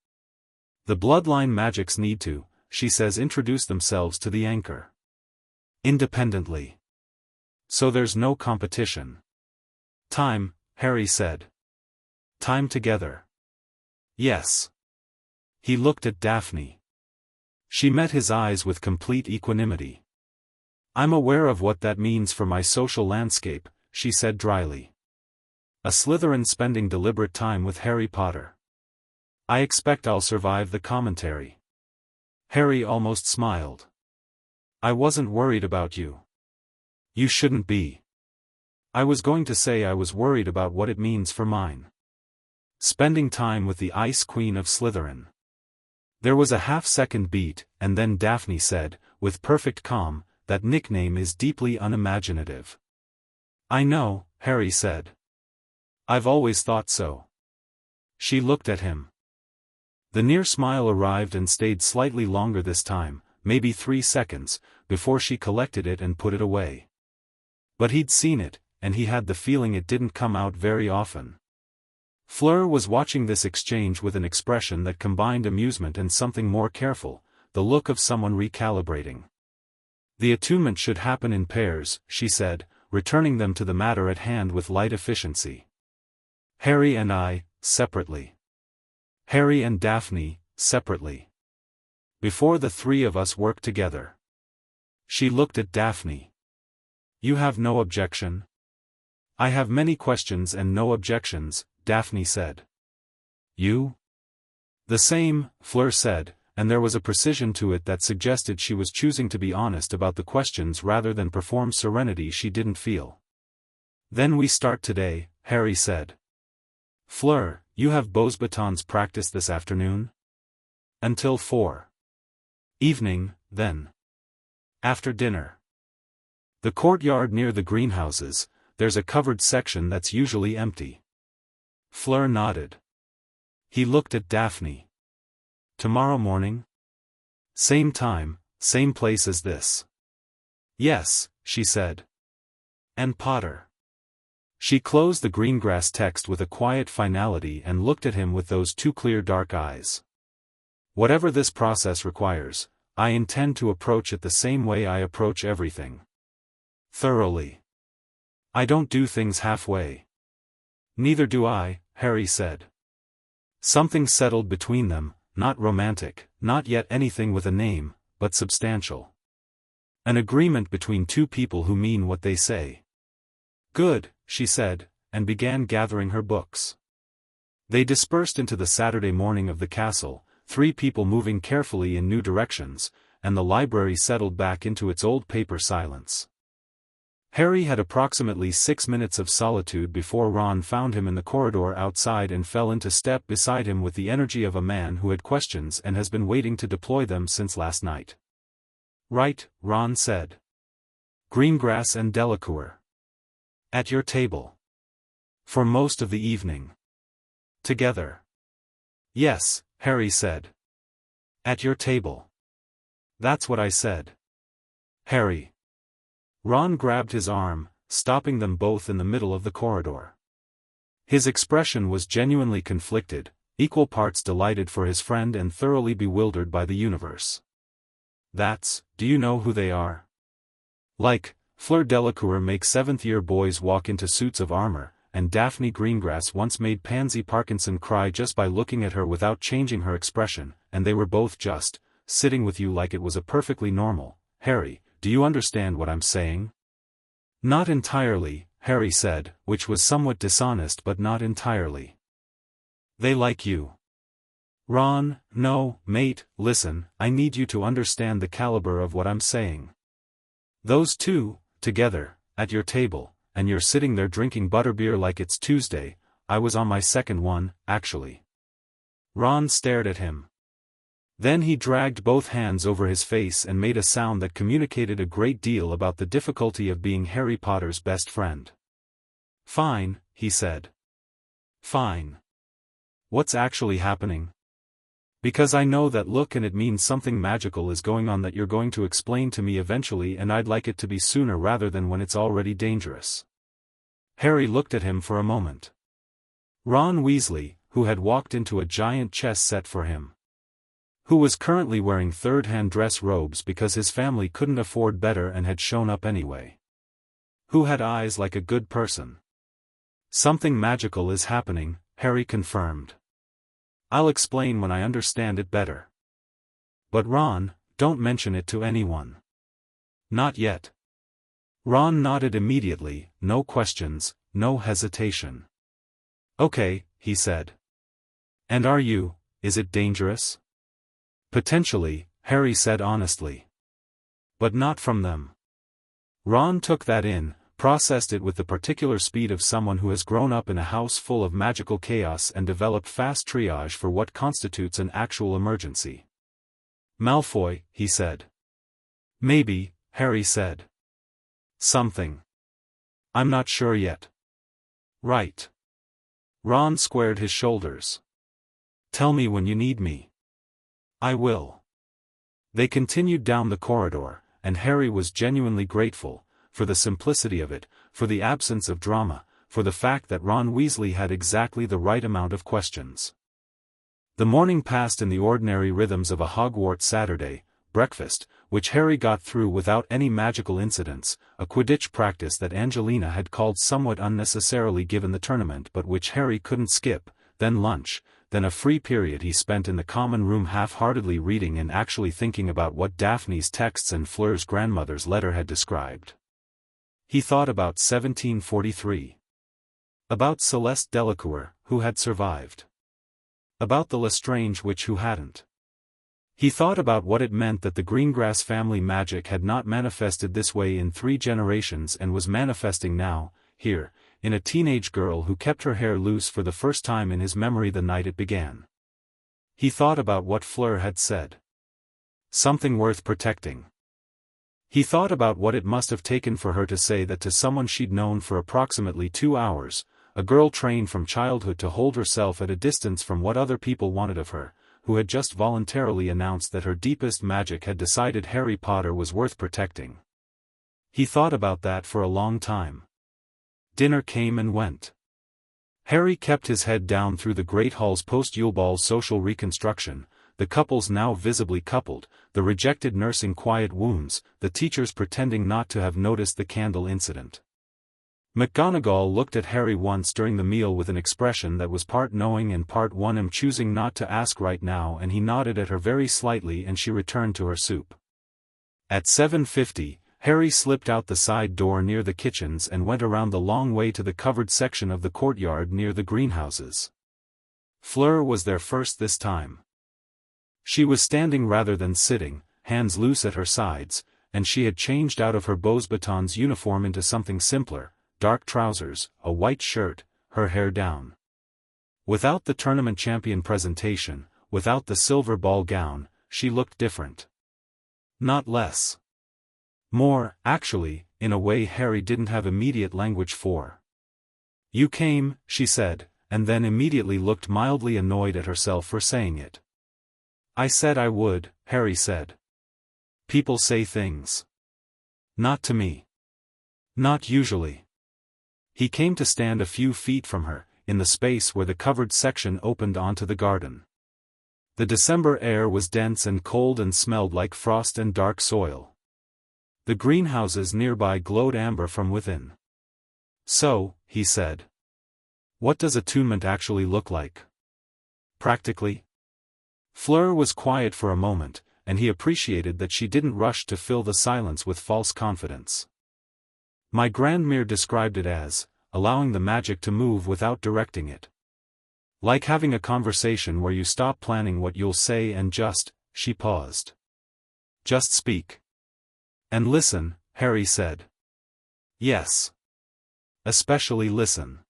The bloodline magics need to, she says, introduce themselves to the anchor. Independently. So there's no competition. Time, Harry said. Time together. Yes. He looked at Daphne. She met his eyes with complete equanimity. I'm aware of what that means for my social landscape, she said dryly. A Slytherin spending deliberate time with Harry Potter. I expect I'll survive the commentary. Harry almost smiled. I wasn't worried about you. You shouldn't be. I was going to say I was worried about what it means for mine. Spending time with the Ice Queen of Slytherin. There was a half-second beat, and then Daphne said, with perfect calm, that nickname is deeply unimaginative. I know, Harry said. I've always thought so. She looked at him. The near smile arrived and stayed slightly longer this time, maybe 3 seconds, before she collected it and put it away. But he'd seen it, and he had the feeling it didn't come out very often. Fleur was watching this exchange with an expression that combined amusement and something more careful, the look of someone recalibrating. The attunement should happen in pairs, she said, returning them to the matter at hand with light efficiency. Harry and I, separately. Harry and Daphne, separately. Before the 3 of us work together. She looked at Daphne. You have no objection? I have many questions and no objections, Daphne said. You? The same, Fleur said, and there was a precision to it that suggested she was choosing to be honest about the questions rather than perform serenity she didn't feel. Then we start today, Harry said. Fleur, you have Beauxbatons practice this afternoon? Until 4. Evening, then. After dinner. The courtyard near the greenhouses, there's a covered section that's usually empty. Fleur nodded. He looked at Daphne. Tomorrow morning? Same time, same place as this. Yes, she said. And Potter. She closed the Greengrass text with a quiet finality and looked at him with those two clear dark eyes. Whatever this process requires, I intend to approach it the same way I approach everything. Thoroughly. I don't do things halfway. Neither do I, Harry said. Something settled between them, not romantic, not yet anything with a name, but substantial. An agreement between two people who mean what they say. Good, she said, and began gathering her books. They dispersed into the Saturday morning of the castle, 3 people moving carefully in new directions, and the library settled back into its old paper silence. Harry had approximately 6 minutes of solitude before Ron found him in the corridor outside and fell into step beside him with the energy of a man who had questions and has been waiting to deploy them since last night. Right, Ron said. Greengrass and Delacour. At your table. For most of the evening. Together. Yes, Harry said. At your table. That's what I said. Harry. Ron grabbed his arm, stopping them both in the middle of the corridor. His expression was genuinely conflicted, equal parts delighted for his friend and thoroughly bewildered by the universe. Do you know who they are? Like, Fleur Delacour makes 7th-year boys walk into suits of armor, and Daphne Greengrass once made Pansy Parkinson cry just by looking at her without changing her expression, and they were both just, sitting with you like it was a perfectly normal. Harry, do you understand what I'm saying? Not entirely, Harry said, which was somewhat dishonest but not entirely. They like you. Ron, no, mate, listen, I need you to understand the caliber of what I'm saying. Those two, together, at your table, and you're sitting there drinking butterbeer like it's Tuesday. I was on my second one, actually. Ron stared at him. Then he dragged both hands over his face and made a sound that communicated a great deal about the difficulty of being Harry Potter's best friend. Fine, he said. Fine. What's actually happening? Because I know that look and it means something magical is going on that you're going to explain to me eventually, and I'd like it to be sooner rather than when it's already dangerous. Harry looked at him for a moment. Ron Weasley, who had walked into a giant chess set for him. Who was currently wearing third-hand dress robes because his family couldn't afford better and had shown up anyway. Who had eyes like a good person. Something magical is happening, Harry confirmed. I'll explain when I understand it better. But Ron, don't mention it to anyone. Not yet. Ron nodded immediately, no questions, no hesitation. Okay, he said. And is it dangerous? Potentially, Harry said honestly. But not from them. Ron took that in, processed it with the particular speed of someone who has grown up in a house full of magical chaos and developed fast triage for what constitutes an actual emergency. Malfoy, he said. Maybe, Harry said. Something. I'm not sure yet. Right. Ron squared his shoulders. Tell me when you need me. I will. They continued down the corridor, and Harry was genuinely grateful, for the simplicity of it, for the absence of drama, for the fact that Ron Weasley had exactly the right amount of questions. The morning passed in the ordinary rhythms of a Hogwarts Saturday, breakfast, which Harry got through without any magical incidents, a Quidditch practice that Angelina had called somewhat unnecessarily given the tournament but which Harry couldn't skip, then lunch, then a free period he spent in the common room half-heartedly reading and actually thinking about what Daphne's texts and Fleur's grandmother's letter had described. He thought about 1743. About Celeste Delacour, who had survived. About the Lestrange witch who hadn't. He thought about what it meant that the Greengrass family magic had not manifested this way in 3 generations and was manifesting now. here, in a teenage girl who kept her hair loose for the first time in his memory the night it began. He thought about what Fleur had said. Something worth protecting. He thought about what it must have taken for her to say that to someone she'd known for approximately 2 hours, a girl trained from childhood to hold herself at a distance from what other people wanted of her, who had just voluntarily announced that her deepest magic had decided Harry Potter was worth protecting. He thought about that for a long time. Dinner came and went. Harry kept his head down through the Great Hall's post-Yule Ball social reconstruction, the couples now visibly coupled, the rejected nursing quiet wounds, the teachers pretending not to have noticed the candle incident. McGonagall looked at Harry once during the meal with an expression that was part knowing and part one him choosing not to ask right now, and he nodded at her very slightly and she returned to her soup. At 7:50, Harry slipped out the side door near the kitchens and went around the long way to the covered section of the courtyard near the greenhouses. Fleur was there first this time. She was standing rather than sitting, hands loose at her sides, and she had changed out of her Beauxbatons uniform into something simpler, dark trousers, a white shirt, her hair down. Without the tournament champion presentation, without the silver ball gown, she looked different. Not less. More, actually, in a way Harry didn't have immediate language for. "You came," she said, and then immediately looked mildly annoyed at herself for saying it. "I said I would," Harry said. "People say things. Not to me. Not usually." He came to stand a few feet from her, in the space where the covered section opened onto the garden. The December air was dense and cold and smelled like frost and dark soil. The greenhouses nearby glowed amber from within. "So," he said. "What does attunement actually look like? Practically?" Fleur was quiet for a moment, and he appreciated that she didn't rush to fill the silence with false confidence. "My grandmere described it as, allowing the magic to move without directing it. Like having a conversation where you stop planning what you'll say and just," she paused. "Just speak. And listen," Harry said. "Yes. Especially listen.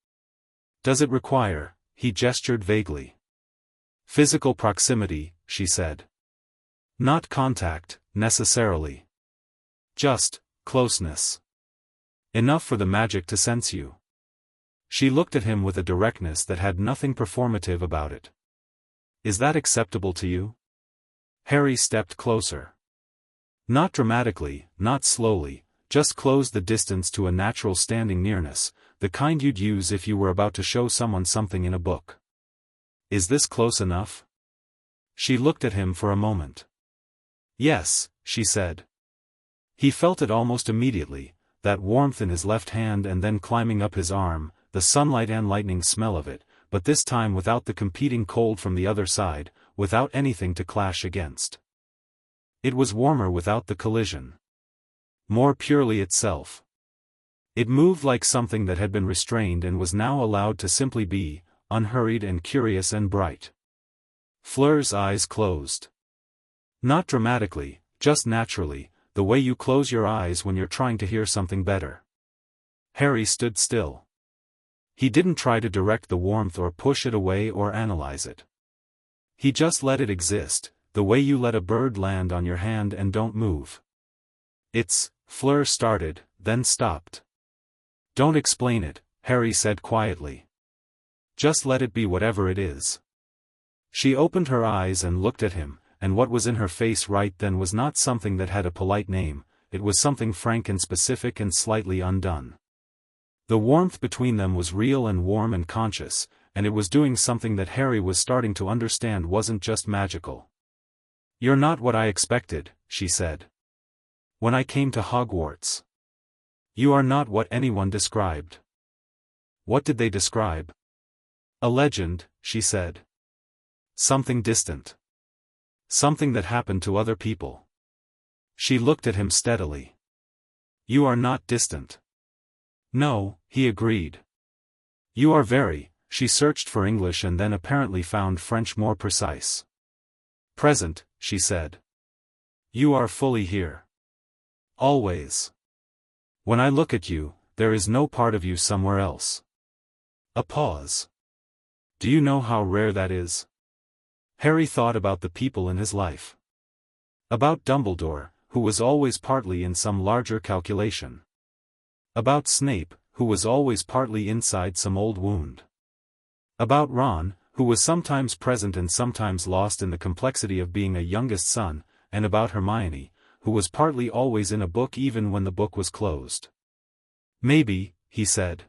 Does it require," he gestured vaguely. "Physical proximity," she said. "Not contact, necessarily. Just closeness. Enough for the magic to sense you." She looked at him with a directness that had nothing performative about it. "Is that acceptable to you?" Harry stepped closer. Not dramatically, not slowly, just closed the distance to a natural standing nearness, the kind you'd use if you were about to show someone something in a book. "Is this close enough?" She looked at him for a moment. "Yes," she said. He felt it almost immediately, that warmth in his left hand and then climbing up his arm, the sunlight and lightning smell of it, but this time without the competing cold from the other side, without anything to clash against. It was warmer without the collision. More purely itself. It moved like something that had been restrained and was now allowed to simply be, unhurried and curious and bright. Fleur's eyes closed. Not dramatically, just naturally, the way you close your eyes when you're trying to hear something better. Harry stood still. He didn't try to direct the warmth or push it away or analyze it. He just let it exist, the way you let a bird land on your hand and don't move. "It's," Fleur started, then stopped. "Don't explain it," Harry said quietly. "Just let it be whatever it is." She opened her eyes and looked at him, and what was in her face right then was not something that had a polite name, it was something frank and specific and slightly undone. The warmth between them was real and warm and conscious, and it was doing something that Harry was starting to understand wasn't just magical. "You're not what I expected," she said. "When I came to Hogwarts. You are not what anyone described." "What did they describe?" "A legend," she said. "Something distant. Something that happened to other people." She looked at him steadily. "You are not distant." "No," he agreed. "You are very," she searched for English and then apparently found French more precise. "Present," she said. "You are fully here. Always. When I look at you, there is no part of you somewhere else. A pause. Do you know how rare that is? Harry thought about the people in his life. About Dumbledore, who was always partly in some larger calculation. About Snape, who was always partly inside some old wound. About Ron, who was sometimes present and sometimes lost in the complexity of being a youngest son, and about Hermione, who was partly always in a book even when the book was closed. Maybe, he said.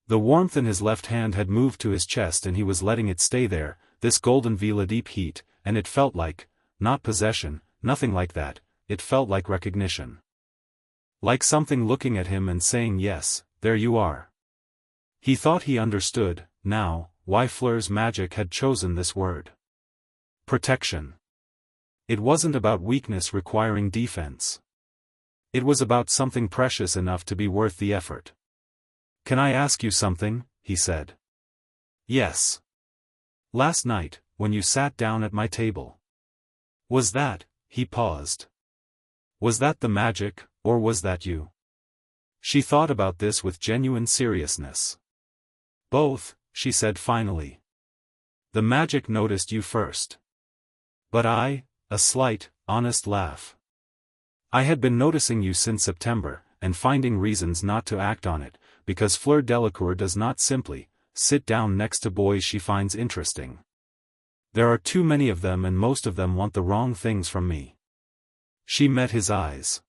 The warmth in his left hand had moved to his chest and he was letting it stay there, this golden deep heat, and it felt like, not possession, nothing like that, it felt like recognition. Like something looking at him and saying yes, there you are. He thought he understood, now, why Fleur's magic had chosen this word. Protection. It wasn't about weakness requiring defense. It was about something precious enough to be worth the effort. Can I ask you something? He said. Yes. Last night, when you sat down at my table. Was that, he paused. Was that the magic, or was that you? She thought about this with genuine seriousness. Both, she said finally. The magic noticed you first. But I, a slight, honest laugh. I had been noticing you since September, and finding reasons not to act on it, because Fleur Delacour does not simply sit down next to boys she finds interesting. There are too many of them and most of them want the wrong things from me. She met his eyes.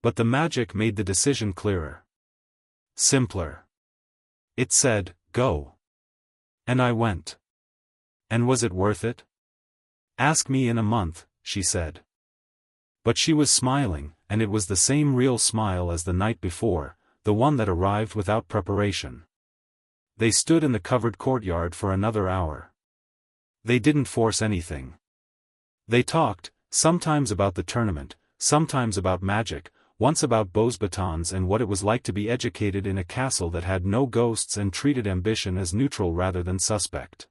But the magic made the decision clearer. Simpler. It said, go. And I went. And was it worth it? Ask me in a month, she said. But she was smiling, and it was the same real smile as the night before, the one that arrived without preparation. They stood in the covered courtyard for another hour. They didn't force anything. They talked, sometimes about the tournament, sometimes about magic, once about bows batons and what it was like to be educated in a castle that had no ghosts and treated ambition as neutral rather than suspect.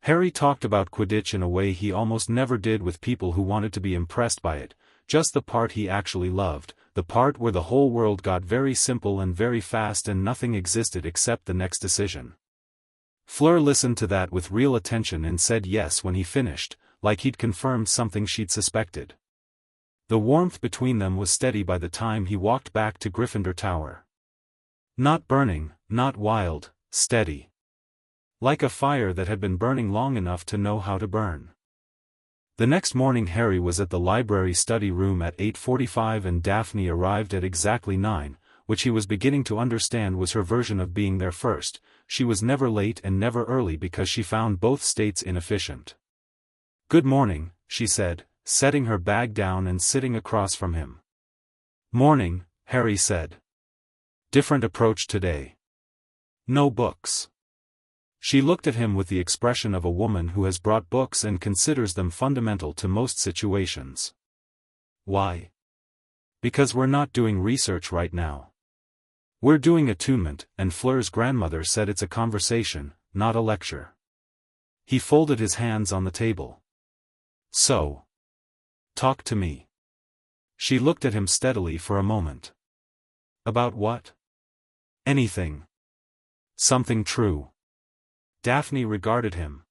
Harry talked about Quidditch in a way he almost never did with people who wanted to be impressed by it, just the part he actually loved, the part where the whole world got very simple and very fast and nothing existed except the next decision. Fleur listened to that with real attention and said yes when he finished, like he'd confirmed something she'd suspected. The warmth between them was steady by the time he walked back to Gryffindor Tower. Not burning, not wild, steady. Like a fire that had been burning long enough to know how to burn. The next morning Harry was at the library study room at 8:45 and Daphne arrived at exactly 9, which he was beginning to understand was her version of being there first. She was never late and never early because she found both states inefficient. Good morning, she said, setting her bag down and sitting across from him. Morning, Harry said. Different approach today. No books. She looked at him with the expression of a woman who has brought books and considers them fundamental to most situations. Why? Because we're not doing research right now. We're doing attunement, and Fleur's grandmother said it's a conversation, not a lecture. He folded his hands on the table. So. Talk to me. She looked at him steadily for a moment. About what? Anything. Something true. Daphne regarded him.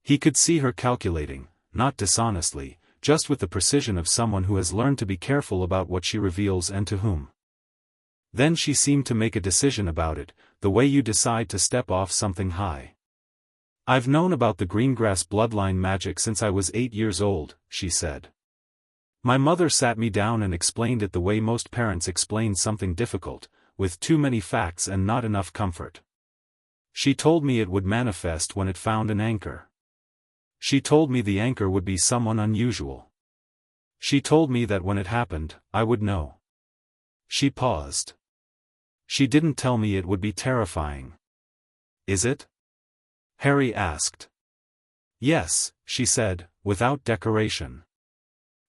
He could see her calculating, not dishonestly, just with the precision of someone who has learned to be careful about what she reveals and to whom. Then she seemed to make a decision about it, the way you decide to step off something high. I've known about the Greengrass bloodline magic since I was 8 years old, she said. My mother sat me down and explained it the way most parents explain something difficult, with too many facts and not enough comfort. She told me it would manifest when it found an anchor. She told me the anchor would be someone unusual. She told me that when it happened, I would know. She paused. She didn't tell me it would be terrifying. Is it? Harry asked. Yes, she said, without decoration.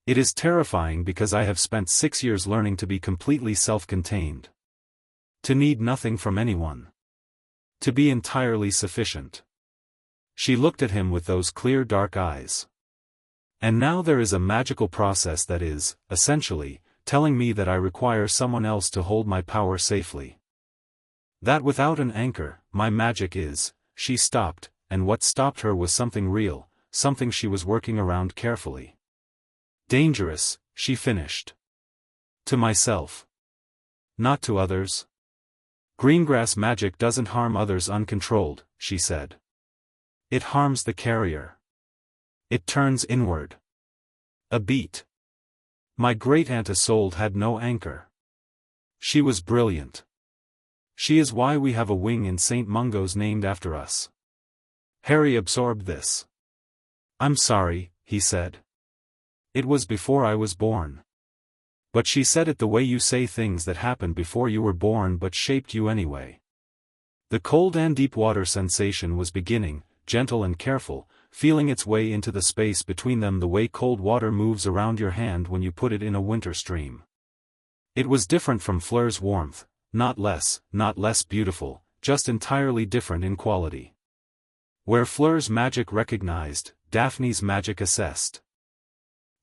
It is terrifying because I have spent 6 years learning to be completely self-contained. To need nothing from anyone. To be entirely sufficient. She looked at him with those clear dark eyes. And now there is a magical process that is, essentially, telling me that I require someone else to hold my power safely. That without an anchor, my magic is. She stopped, and what stopped her was something real, something she was working around carefully. Dangerous, she finished. To myself. Not to others. Greengrass magic doesn't harm others uncontrolled, she said. It harms the carrier. It turns inward. A beat. My great-aunt Isolde had no anchor. She was brilliant. She is why we have a wing in St. Mungo's named after us. Harry absorbed this. I'm sorry, he said. It was before I was born. But she said it the way you say things that happened before you were born but shaped you anyway. The cold and deep water sensation was beginning, gentle and careful, feeling its way into the space between them the way cold water moves around your hand when you put it in a winter stream. It was different from Fleur's warmth, not less beautiful, just entirely different in quality. Where Fleur's magic recognized, Daphne's magic assessed.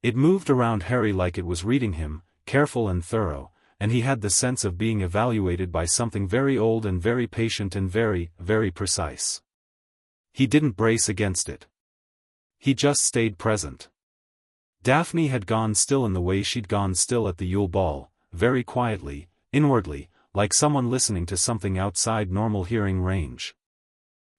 It moved around Harry like it was reading him, careful and thorough, and he had the sense of being evaluated by something very old and very patient and very, very precise. He didn't brace against it. He just stayed present. Daphne had gone still in the way she'd gone still at the Yule Ball, very quietly, inwardly, like someone listening to something outside normal hearing range.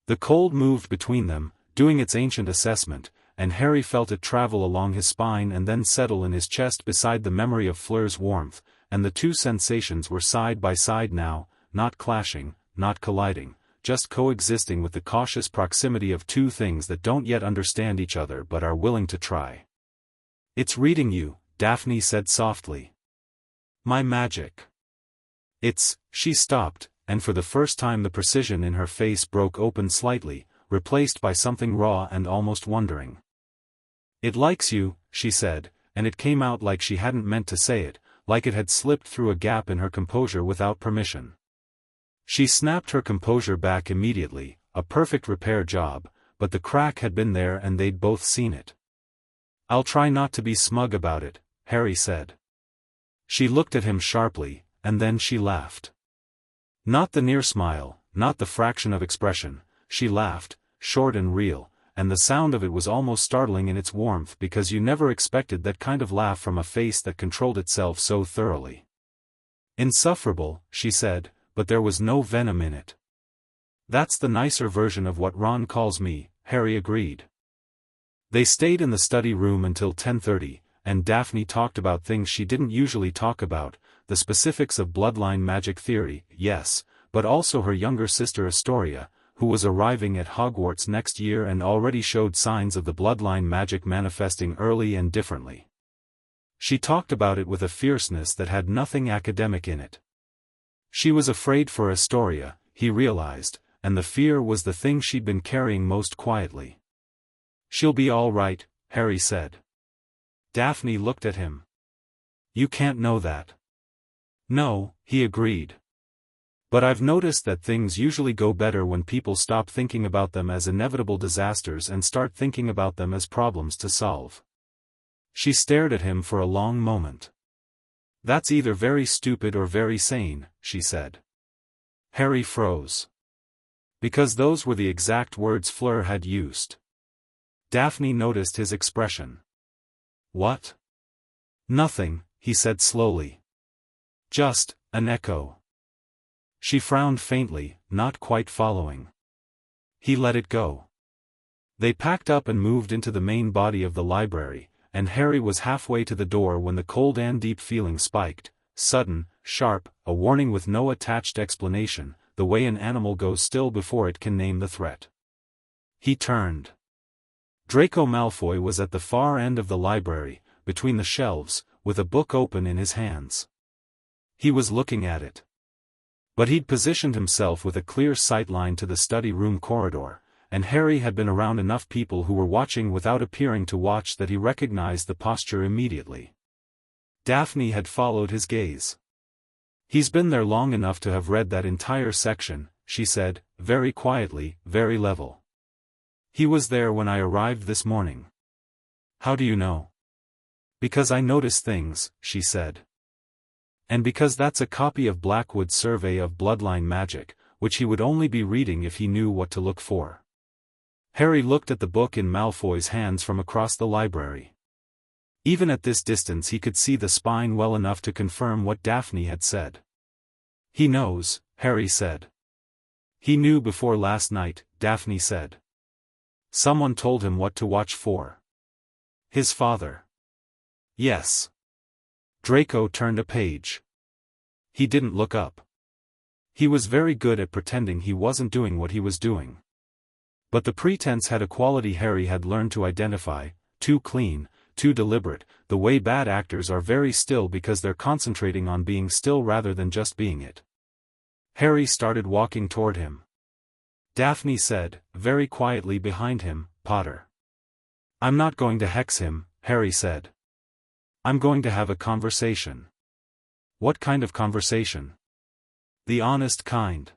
The cold moved between them, doing its ancient assessment, and Harry felt it travel along his spine and then settle in his chest beside the memory of Fleur's warmth, and the two sensations were side by side now, not clashing, not colliding, just coexisting with the cautious proximity of two things that don't yet understand each other but are willing to try. It's reading you, Daphne said softly. My magic. She stopped, and for the first time the precision in her face broke open slightly, replaced by something raw and almost wondering. It likes you, she said, and it came out like she hadn't meant to say it, like it had slipped through a gap in her composure without permission. She snapped her composure back immediately, a perfect repair job, but the crack had been there and they'd both seen it. I'll try not to be smug about it, Harry said. She looked at him sharply, and then she laughed. Not the near smile, not the fraction of expression, she laughed, short and real, and the sound of it was almost startling in its warmth because you never expected that kind of laugh from a face that controlled itself so thoroughly. Insufferable, she said, but there was no venom in it. That's the nicer version of what Ron calls me, Harry agreed. They stayed in the study room until 10:30, and Daphne talked about things she didn't usually talk about, the specifics of bloodline magic theory, yes, but also her younger sister Astoria, who was arriving at Hogwarts next year and already showed signs of the bloodline magic manifesting early and differently. She talked about it with a fierceness that had nothing academic in it. She was afraid for Astoria, he realized, and the fear was the thing she'd been carrying most quietly. She'll be all right, Harry said. Daphne looked at him. You can't know that. No, he agreed. But I've noticed that things usually go better when people stop thinking about them as inevitable disasters and start thinking about them as problems to solve. She stared at him for a long moment. That's either very stupid or very sane, she said. Harry froze. Because those were the exact words Fleur had used. Daphne noticed his expression. What? Nothing, he said slowly. Just an echo. She frowned faintly, not quite following. He let it go. They packed up and moved into the main body of the library, and Harry was halfway to the door when the cold and deep feeling spiked, sudden, sharp, a warning with no attached explanation, the way an animal goes still before it can name the threat. He turned. Draco Malfoy was at the far end of the library, between the shelves, with a book open in his hands. He was looking at it. But he'd positioned himself with a clear sightline to the study room corridor, and Harry had been around enough people who were watching without appearing to watch that he recognized the posture immediately. Daphne had followed his gaze. He's been there long enough to have read that entire section, she said, very quietly, very level. He was there when I arrived this morning. How do you know? Because I notice things, she said. And because that's a copy of Blackwood's Survey of Bloodline Magic, which he would only be reading if he knew what to look for. Harry looked at the book in Malfoy's hands from across the library. Even at this distance he could see the spine well enough to confirm what Daphne had said. "He knows," Harry said. "He knew before last night," Daphne said. "Someone told him what to watch for." "His father." "Yes." Draco turned a page. He didn't look up. He was very good at pretending he wasn't doing what he was doing. But the pretense had a quality Harry had learned to identify: too clean, too deliberate, the way bad actors are very still because they're concentrating on being still rather than just being it. Harry started walking toward him. Daphne said, very quietly behind him, "Potter." "I'm not going to hex him," Harry said. "I'm going to have a conversation." "What kind of conversation?" "The honest kind."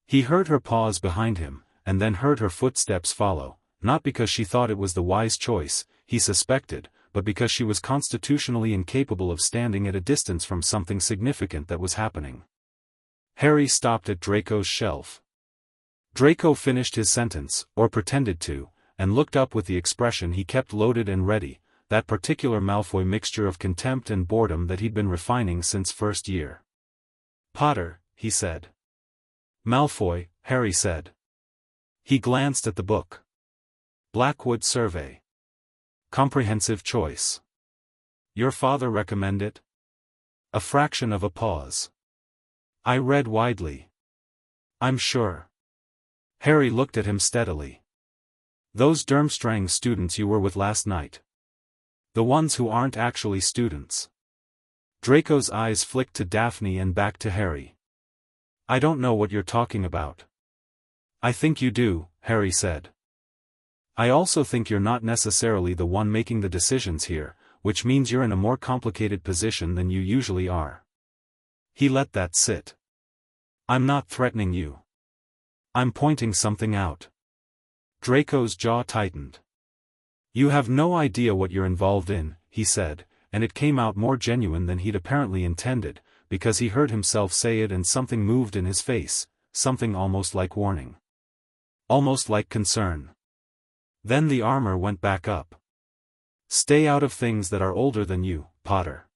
He heard her pause behind him, and then heard her footsteps follow, not because she thought it was the wise choice, he suspected, but because she was constitutionally incapable of standing at a distance from something significant that was happening. Harry stopped at Draco's shelf. Draco finished his sentence, or pretended to, and looked up with the expression he kept loaded and ready, that particular Malfoy mixture of contempt and boredom that he'd been refining since first year. "Potter," he said. "Malfoy," Harry said. He glanced at the book. Blackwood Survey. Comprehensive choice. "Your father recommend it?" A fraction of a pause. "I read widely." "I'm sure." Harry looked at him steadily. "Those Durmstrang students you were with last night. The ones who aren't actually students." Draco's eyes flicked to Daphne and back to Harry. "I don't know what you're talking about." "I think you do," Harry said. "I also think you're not necessarily the one making the decisions here, which means you're in a more complicated position than you usually are." He let that sit. "I'm not threatening you. I'm pointing something out." Draco's jaw tightened. "You have no idea what you're involved in," he said, and it came out more genuine than he'd apparently intended, because he heard himself say it and something moved in his face, something almost like warning. Almost like concern. Then the armor went back up. "Stay out of things that are older than you, Potter.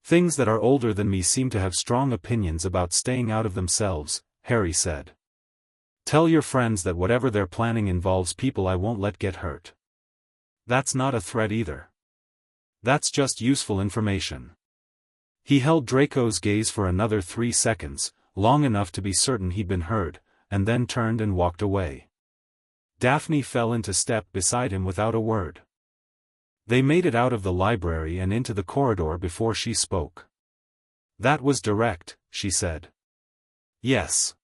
Things that are older than me seem to have strong opinions about staying out of themselves," Harry said. "Tell your friends that whatever they're planning involves people I won't let get hurt." "That's not a threat either. That's just useful information." He held Draco's gaze for another 3 seconds, long enough to be certain he'd been heard, and then turned and walked away. Daphne fell into step beside him without a word. They made it out of the library and into the corridor before she spoke. "That was direct," she said. "Yes.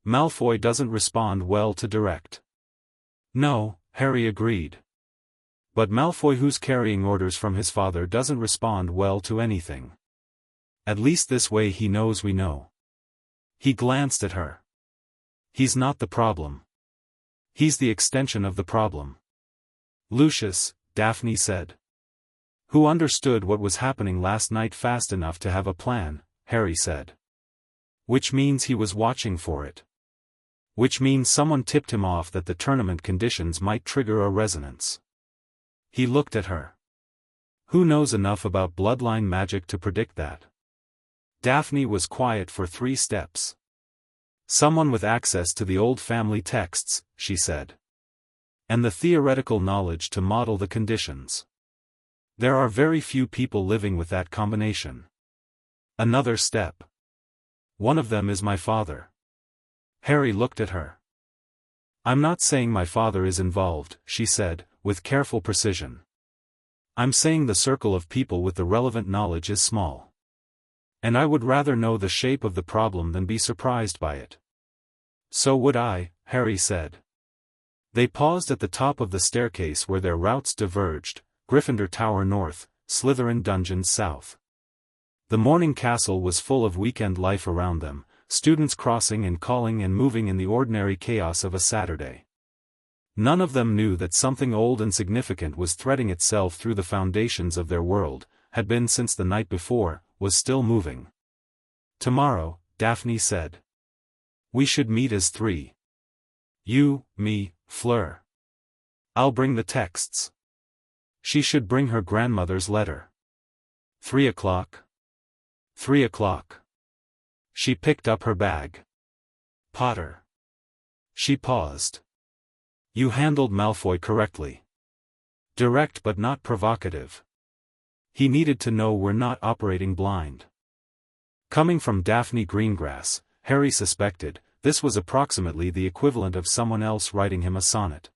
Malfoy doesn't respond well to direct." "No," Harry agreed. "But Malfoy, who's carrying orders from his father, doesn't respond well to anything. At least this way he knows we know." He glanced at her. "He's not the problem. He's the extension of the problem." "Lucius," Daphne said. "Who understood what was happening last night fast enough to have a plan," Harry said. "Which means he was watching for it. Which means someone tipped him off that the tournament conditions might trigger a resonance." He looked at her. "Who knows enough about bloodline magic to predict that?" Daphne was quiet for 3 steps. "Someone with access to the old family texts," she said. "And the theoretical knowledge to model the conditions. There are very few people living with that combination." Another step. "One of them is my father." Harry looked at her. "I'm not saying my father is involved," she said, with careful precision. "I'm saying the circle of people with the relevant knowledge is small. And I would rather know the shape of the problem than be surprised by it." "So would I," Harry said. They paused at the top of the staircase where their routes diverged, Gryffindor Tower north, Slytherin Dungeons south. The morning castle was full of weekend life around them, students crossing and calling and moving in the ordinary chaos of a Saturday. None of them knew that something old and significant was threading itself through the foundations of their world, had been since the night before, was still moving. "Tomorrow," Daphne said. "We should meet as three. You, me, Fleur. I'll bring the texts. She should bring her grandmother's letter. 3 o'clock. 3 o'clock. She picked up her bag. "Potter." She paused. "You handled Malfoy correctly. Direct but not provocative. He needed to know we're not operating blind." Coming from Daphne Greengrass, Harry suspected, this was approximately the equivalent of someone else writing him a sonnet.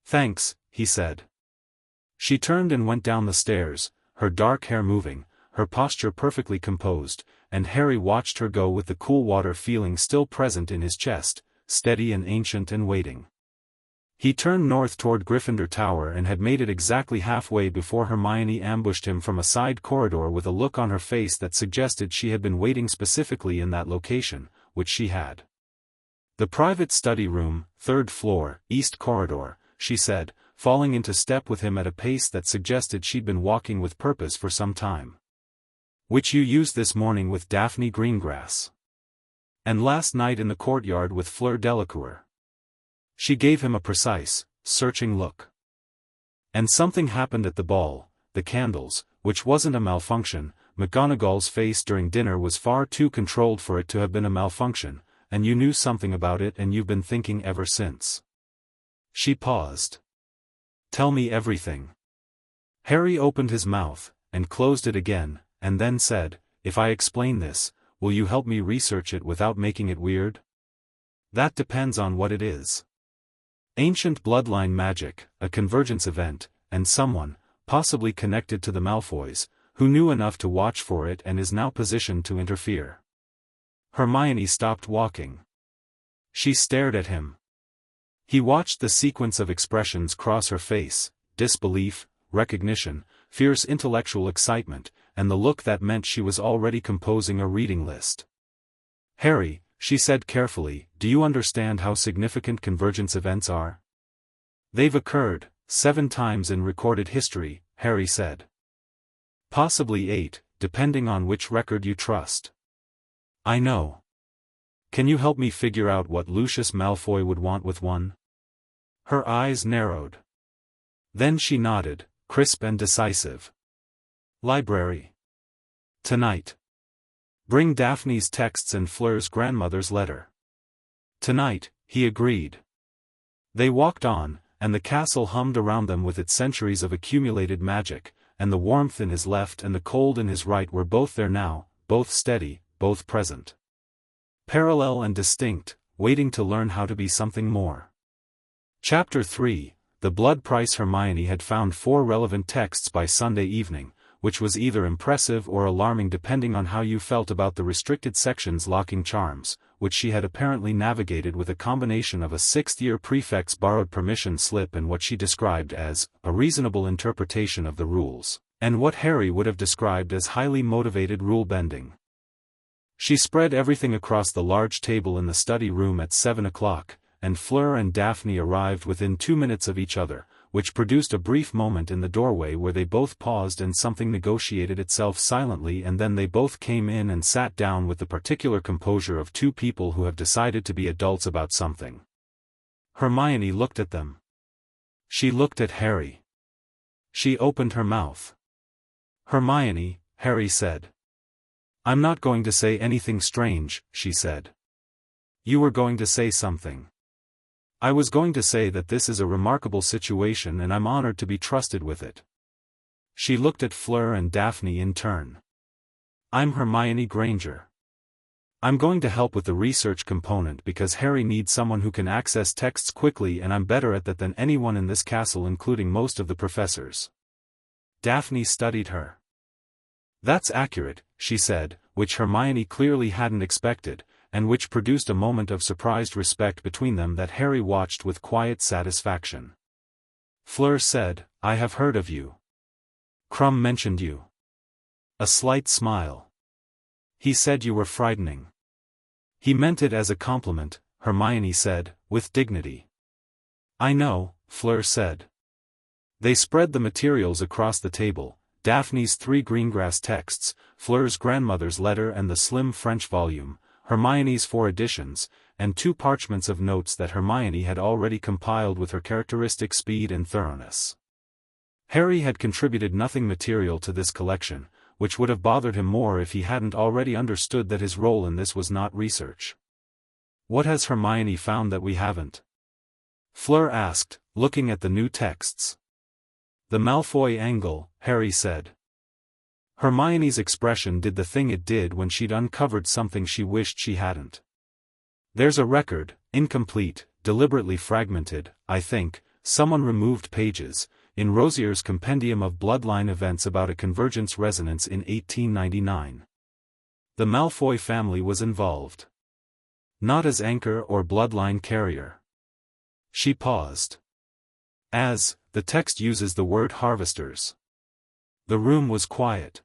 "Thanks," he said. She turned and went down the stairs, her dark hair moving, her posture perfectly composed, and Harry watched her go with the cool water feeling still present in his chest, steady and ancient and waiting. He turned north toward Gryffindor Tower and had made it exactly halfway before Hermione ambushed him from a side corridor with a look on her face that suggested she had been waiting specifically in that location, which she had. "The private study room, 3rd floor, east corridor," she said, falling into step with him at a pace that suggested she'd been walking with purpose for some time. "Which you used this morning with Daphne Greengrass. And last night in the courtyard with Fleur Delacour." She gave him a precise, searching look. "And something happened at the ball, the candles, which wasn't a malfunction. McGonagall's face during dinner was far too controlled for it to have been a malfunction, and you knew something about it and you've been thinking ever since." She paused. "Tell me everything." Harry opened his mouth, and closed it again, and then said, "If I explain this, will you help me research it without making it weird?" "That depends on what it is." "Ancient bloodline magic, a convergence event, and someone, possibly connected to the Malfoys, who knew enough to watch for it and is now positioned to interfere." Hermione stopped walking. She stared at him. He watched the sequence of expressions cross her face: disbelief, recognition, fierce intellectual excitement, and the look that meant she was already composing a reading list. "Harry," she said carefully, "do you understand how significant convergence events are?" "They've occurred 7 times in recorded history," Harry said. "Possibly 8, depending on which record you trust." "I know. Can you help me figure out what Lucius Malfoy would want with one?" Her eyes narrowed. Then she nodded, crisp and decisive. "Library. Tonight. Bring Daphne's texts and Fleur's grandmother's letter." "Tonight," he agreed. They walked on, and the castle hummed around them with its centuries of accumulated magic, and the warmth in his left and the cold in his right were both there now, both steady, both present. Parallel and distinct, waiting to learn how to be something more. Chapter 3, The Blood Price. Hermione had found 4 relevant texts by Sunday evening, which was either impressive or alarming depending on how you felt about the restricted sections locking charms, which she had apparently navigated with a combination of a 6th-year prefect's borrowed permission slip and what she described as a reasonable interpretation of the rules, and what Harry would have described as highly motivated rule-bending. She spread everything across the large table in the study room at 7 o'clock, and Fleur and Daphne arrived within 2 minutes of each other, which produced a brief moment in the doorway where they both paused and something negotiated itself silently, and then they both came in and sat down with the particular composure of 2 people who have decided to be adults about something. Hermione looked at them. She looked at Harry. She opened her mouth. "Hermione," Harry said. "I'm not going to say anything strange," she said. "You were going to say something." "I was going to say that this is a remarkable situation and I'm honored to be trusted with it." She looked at Fleur and Daphne in turn. "I'm Hermione Granger. I'm going to help with the research component because Harry needs someone who can access texts quickly, and I'm better at that than anyone in this castle, including most of the professors." Daphne studied her. "That's accurate," she said, which Hermione clearly hadn't expected, and which produced a moment of surprised respect between them that Harry watched with quiet satisfaction. Fleur said, "I have heard of you. Crumb mentioned you." A slight smile. "He said you were frightening." "He meant it as a compliment," Hermione said, with dignity. "I know," Fleur said. They spread the materials across the table, Daphne's 3 Greengrass texts, Fleur's grandmother's letter and the slim French volume, Hermione's 4 editions, and 2 parchments of notes that Hermione had already compiled with her characteristic speed and thoroughness. Harry had contributed nothing material to this collection, which would have bothered him more if he hadn't already understood that his role in this was not research. "What has Hermione found that we haven't?" Fleur asked, looking at the new texts. "The Malfoy angle," Harry said. Hermione's expression did the thing it did when she'd uncovered something she wished she hadn't. "There's a record, incomplete, deliberately fragmented, I think, someone removed pages, in Rosier's Compendium of Bloodline Events about a convergence resonance in 1899. The Malfoy family was involved. Not as anchor or bloodline carrier." She paused. "As, the text uses the word harvesters." The room was quiet.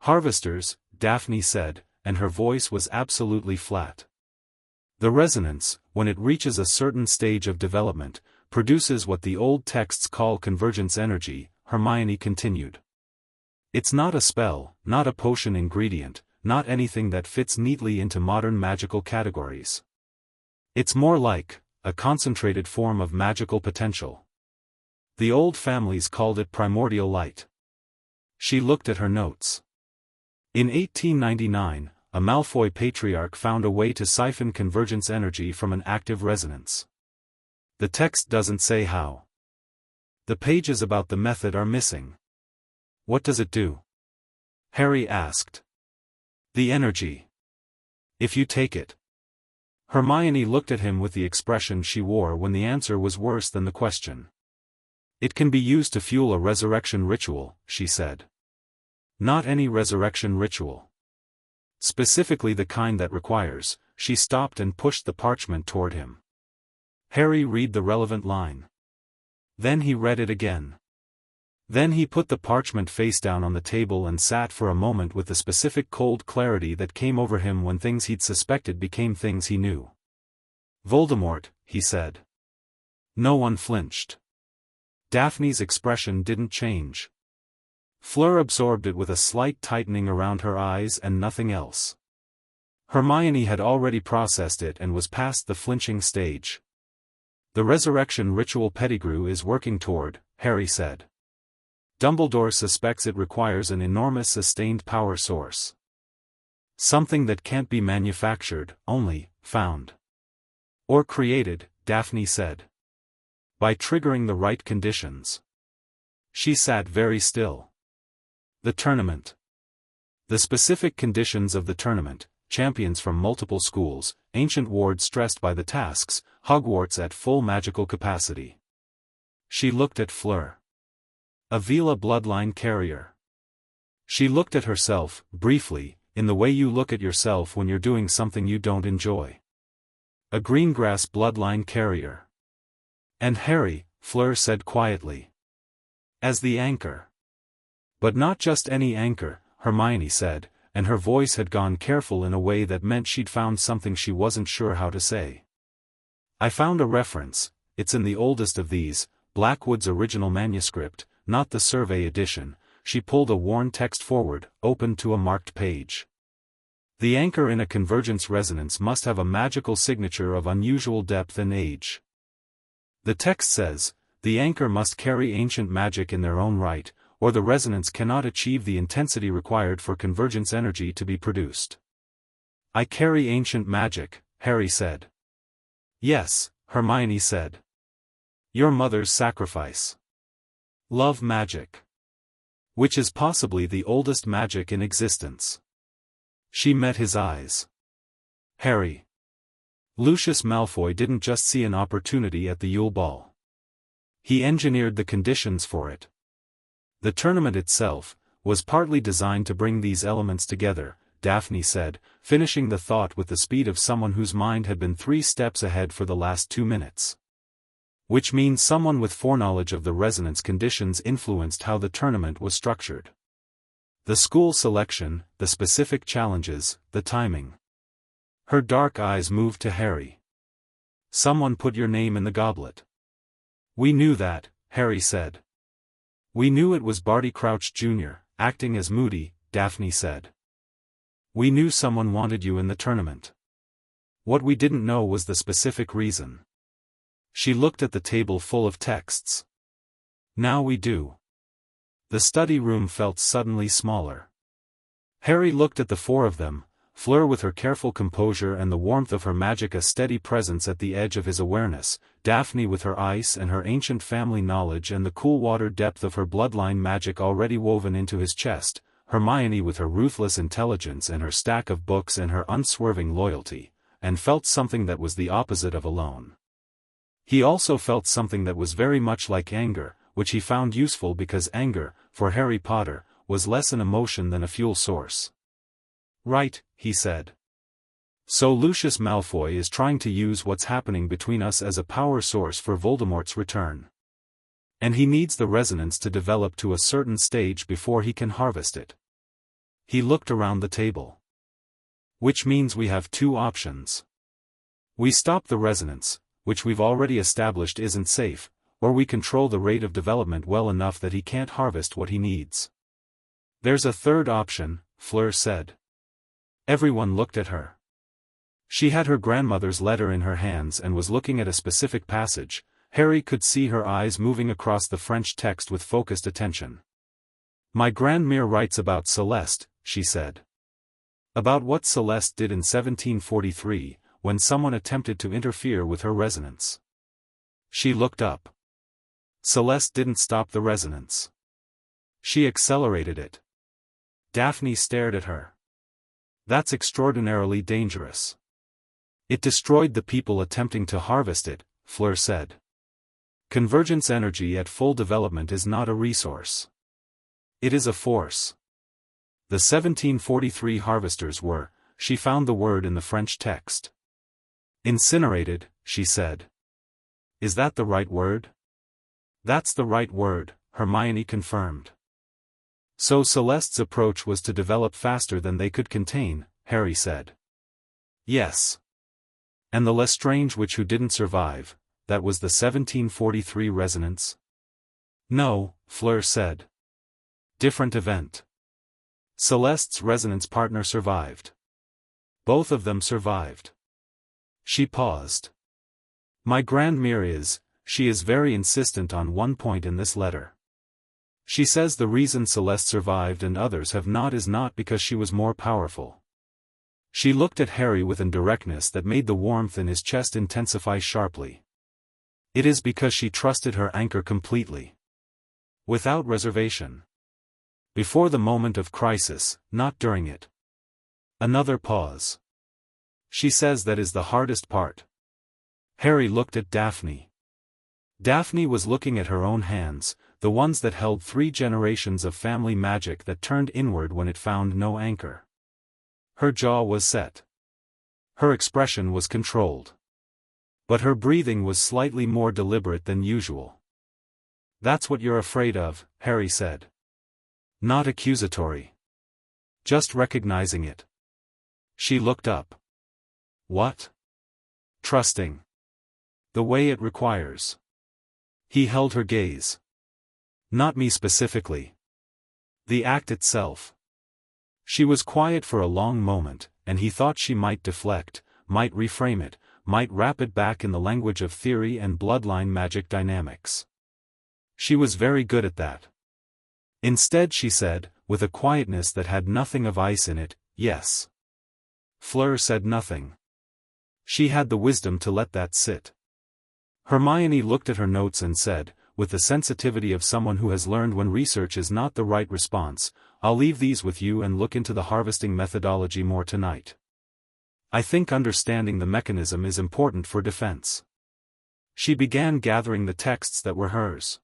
"Harvesters," Daphne said, and her voice was absolutely flat. "The resonance, when it reaches a certain stage of development, produces what the old texts call convergence energy," Hermione continued. "It's not a spell, not a potion ingredient, not anything that fits neatly into modern magical categories. It's more like a concentrated form of magical potential. The old families called it primordial light." She looked at her notes. "In 1899, a Malfoy patriarch found a way to siphon convergence energy from an active resonance. The text doesn't say how. The pages about the method are missing." "What does it do?" Harry asked. "The energy. If you take it." Hermione looked at him with the expression she wore when the answer was worse than the question. "It can be used to fuel a resurrection ritual," she said. "Not any resurrection ritual. Specifically the kind that requires." She stopped and pushed the parchment toward him. Harry read the relevant line. Then he read it again. Then he put the parchment face down on the table and sat for a moment with the specific cold clarity that came over him when things he'd suspected became things he knew. "Voldemort," he said. No one flinched. Daphne's expression didn't change. Fleur absorbed it with a slight tightening around her eyes and nothing else. Hermione had already processed it and was past the flinching stage. "The resurrection ritual Pettigrew is working toward," Harry said. "Dumbledore suspects it requires an enormous sustained power source. Something that can't be manufactured, only found. Or created," Daphne said. "By triggering the right conditions." She sat very still. "The tournament. The specific conditions of the tournament, champions from multiple schools, ancient wards stressed by the tasks, Hogwarts at full magical capacity." She looked at Fleur. "A Vila bloodline carrier." She looked at herself, briefly, in the way you look at yourself when you're doing something you don't enjoy. "A Greengrass bloodline carrier." "And Harry," Fleur said quietly. "As the anchor." "But not just any anchor," Hermione said, and her voice had gone careful in a way that meant she'd found something she wasn't sure how to say. "I found a reference, it's in the oldest of these, Blackwood's original manuscript, not the survey edition." She pulled a worn text forward, opened to a marked page. "The anchor in a convergence resonance must have a magical signature of unusual depth and age. The text says, the anchor must carry ancient magic in their own right, or the resonance cannot achieve the intensity required for convergence energy to be produced." "I carry ancient magic," Harry said. "Yes," Hermione said. "Your mother's sacrifice. Love magic. Which is possibly the oldest magic in existence." She met his eyes. "Harry. Lucius Malfoy didn't just see an opportunity at the Yule Ball. He engineered the conditions for it. The tournament itself was partly designed to bring these elements together," Daphne said, finishing the thought with the speed of someone whose mind had been 3 steps ahead for the last 2 minutes. "Which means someone with foreknowledge of the resonance conditions influenced how the tournament was structured. The school selection, the specific challenges, the timing." Her dark eyes moved to Harry. "Someone put your name in the goblet." "We knew that," Harry said. We knew it was Barty Crouch Jr., acting as Moody, Daphne said. We knew someone wanted you in the tournament. What we didn't know was the specific reason. She looked at the table full of texts. Now we do. The study room felt suddenly smaller. Harry looked at the four of them, Fleur with her careful composure and the warmth of her magic a steady presence at the edge of his awareness, Daphne with her ice and her ancient family knowledge and the cool water depth of her bloodline magic already woven into his chest, Hermione with her ruthless intelligence and her stack of books and her unswerving loyalty, and felt something that was the opposite of alone. He also felt something that was very much like anger, which he found useful because anger, for Harry Potter, was less an emotion than a fuel source. Right, he said. So Lucius Malfoy is trying to use what's happening between us as a power source for Voldemort's return. And he needs the resonance to develop to a certain stage before he can harvest it. He looked around the table. Which means we have two options. We stop the resonance, which we've already established isn't safe, or we control the rate of development well enough that he can't harvest what he needs. There's a third option, Fleur said. Everyone looked at her. She had her grandmother's letter in her hands and was looking at a specific passage. Harry could see her eyes moving across the French text with focused attention. My grandmère writes about Celeste, she said. About what Celeste did in 1743, when someone attempted to interfere with her resonance. She looked up. Celeste didn't stop the resonance. She accelerated it. Daphne stared at her. That's extraordinarily dangerous. It destroyed the people attempting to harvest it, Fleur said. Convergence energy at full development is not a resource. It is a force. The 1743 harvesters were, she found the word in the French text. Incinerated, she said. Is that the right word? That's the right word, Hermione confirmed. So Celeste's approach was to develop faster than they could contain, Harry said. Yes. And the Lestrange witch who didn't survive, that was the 1743 resonance? No, Fleur said. Different event. Celeste's resonance partner survived. Both of them survived. She paused. My grandmère is, she is very insistent on one point in this letter. She says the reason Celeste survived and others have not is not because she was more powerful. She looked at Harry with an directness that made the warmth in his chest intensify sharply. It is because she trusted her anchor completely. Without reservation. Before the moment of crisis, not during it. Another pause. She says that is the hardest part. Harry looked at Daphne. Daphne was looking at her own hands, the ones that held 3 generations of family magic that turned inward when it found no anchor. Her jaw was set. Her expression was controlled. But her breathing was slightly more deliberate than usual. That's what you're afraid of, Harry said. Not accusatory. Just recognizing it. She looked up. What? Trusting. The way it requires. He held her gaze. Not me specifically. The act itself. She was quiet for a long moment, and he thought she might deflect, might reframe it, might wrap it back in the language of theory and bloodline magic dynamics. She was very good at that. Instead she said, with a quietness that had nothing of ice in it, yes. Fleur said nothing. She had the wisdom to let that sit. Hermione looked at her notes and said, with the sensitivity of someone who has learned when research is not the right response, I'll leave these with you and look into the harvesting methodology more tonight. I think understanding the mechanism is important for defense. She began gathering the texts that were hers.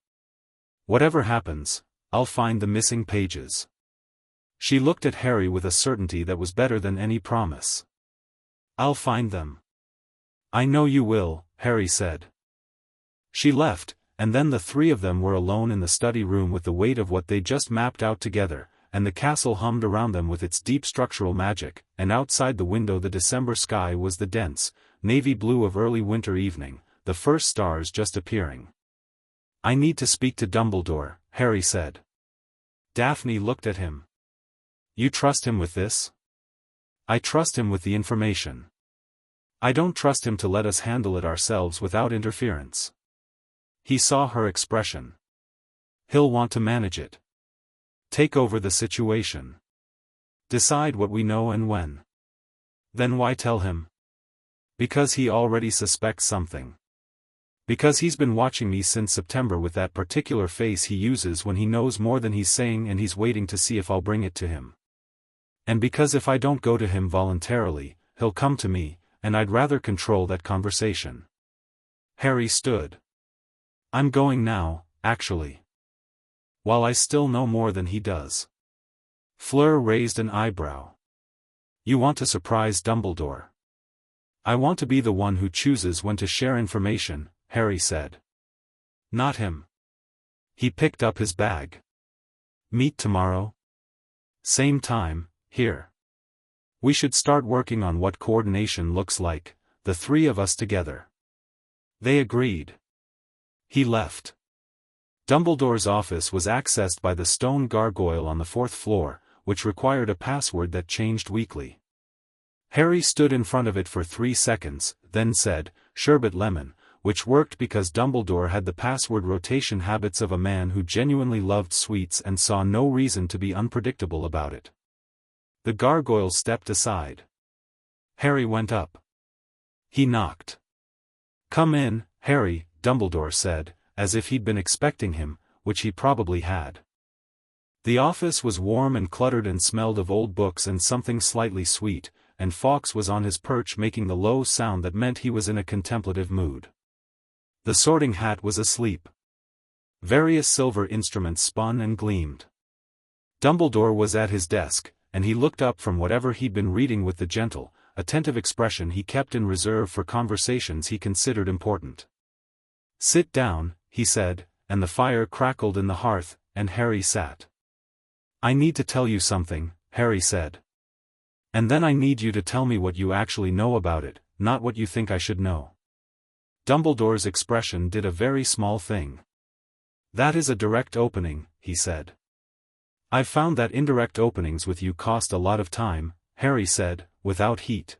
Whatever happens, I'll find the missing pages. She looked at Harry with a certainty that was better than any promise. I'll find them. I know you will, Harry said. She left, and then the 3 of them were alone in the study room with the weight of what they just mapped out together, and the castle hummed around them with its deep structural magic, and outside the window the December sky was the dense, navy blue of early winter evening, the first stars just appearing. I need to speak to Dumbledore, Harry said. Daphne looked at him. You trust him with this? I trust him with the information. I don't trust him to let us handle it ourselves without interference. He saw her expression. He'll want to manage it. Take over the situation. Decide what we know and when. Then why tell him? Because he already suspects something. Because he's been watching me since September with that particular face he uses when he knows more than he's saying, and he's waiting to see if I'll bring it to him. And because if I don't go to him voluntarily, he'll come to me, and I'd rather control that conversation. Harry stood. I'm going now, actually. While I still know more than he does. Fleur raised an eyebrow. You want to surprise Dumbledore? I want to be the one who chooses when to share information, Harry said. Not him. He picked up his bag. Meet tomorrow? Same time, here. We should start working on what coordination looks like, the three of us together. They agreed. He left. Dumbledore's office was accessed by the stone gargoyle on the 4th floor, which required a password that changed weekly. Harry stood in front of it for 3 seconds, then said, "Sherbet lemon," which worked because Dumbledore had the password rotation habits of a man who genuinely loved sweets and saw no reason to be unpredictable about it. The gargoyle stepped aside. Harry went up. He knocked. "Come in, Harry," Dumbledore said, as if he'd been expecting him, which he probably had. The office was warm and cluttered and smelled of old books and something slightly sweet, and Fawkes was on his perch making the low sound that meant he was in a contemplative mood. The sorting hat was asleep. Various silver instruments spun and gleamed. Dumbledore was at his desk, and he looked up from whatever he'd been reading with the gentle, attentive expression he kept in reserve for conversations he considered important. "Sit down," he said, and the fire crackled in the hearth, and Harry sat. "I need to tell you something," Harry said. "And then I need you to tell me what you actually know about it, not what you think I should know." Dumbledore's expression did a very small thing. "That is a direct opening," he said. "I've found that indirect openings with you cost a lot of time," Harry said, without heat.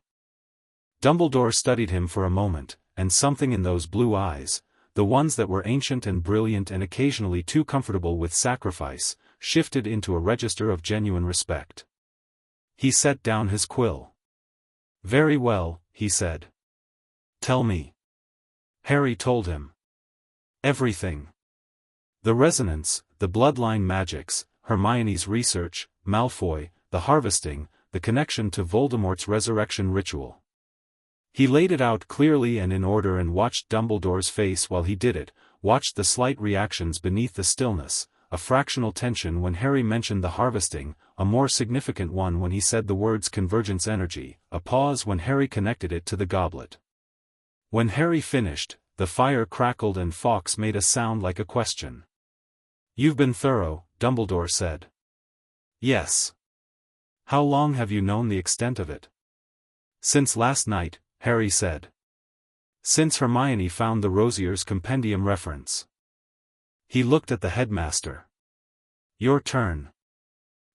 Dumbledore studied him for a moment, and something in those blue eyes, the ones that were ancient and brilliant and occasionally too comfortable with sacrifice, shifted into a register of genuine respect. He set down his quill. "Very well," he said. "Tell me." Harry told him. Everything. The resonance, the bloodline magics, Hermione's research, Malfoy, the harvesting, the connection to Voldemort's resurrection ritual. He laid it out clearly and in order and watched Dumbledore's face while he did it, watched the slight reactions beneath the stillness, a fractional tension when Harry mentioned the harvesting, a more significant one when he said the words convergence energy, a pause when Harry connected it to the goblet. When Harry finished, the fire crackled and Fawkes made a sound like a question. "You've been thorough," Dumbledore said. "Yes." "How long have you known the extent of it?" "Since last night," Harry said. "Since Hermione found the Rosier's compendium reference." He looked at the headmaster. "Your turn."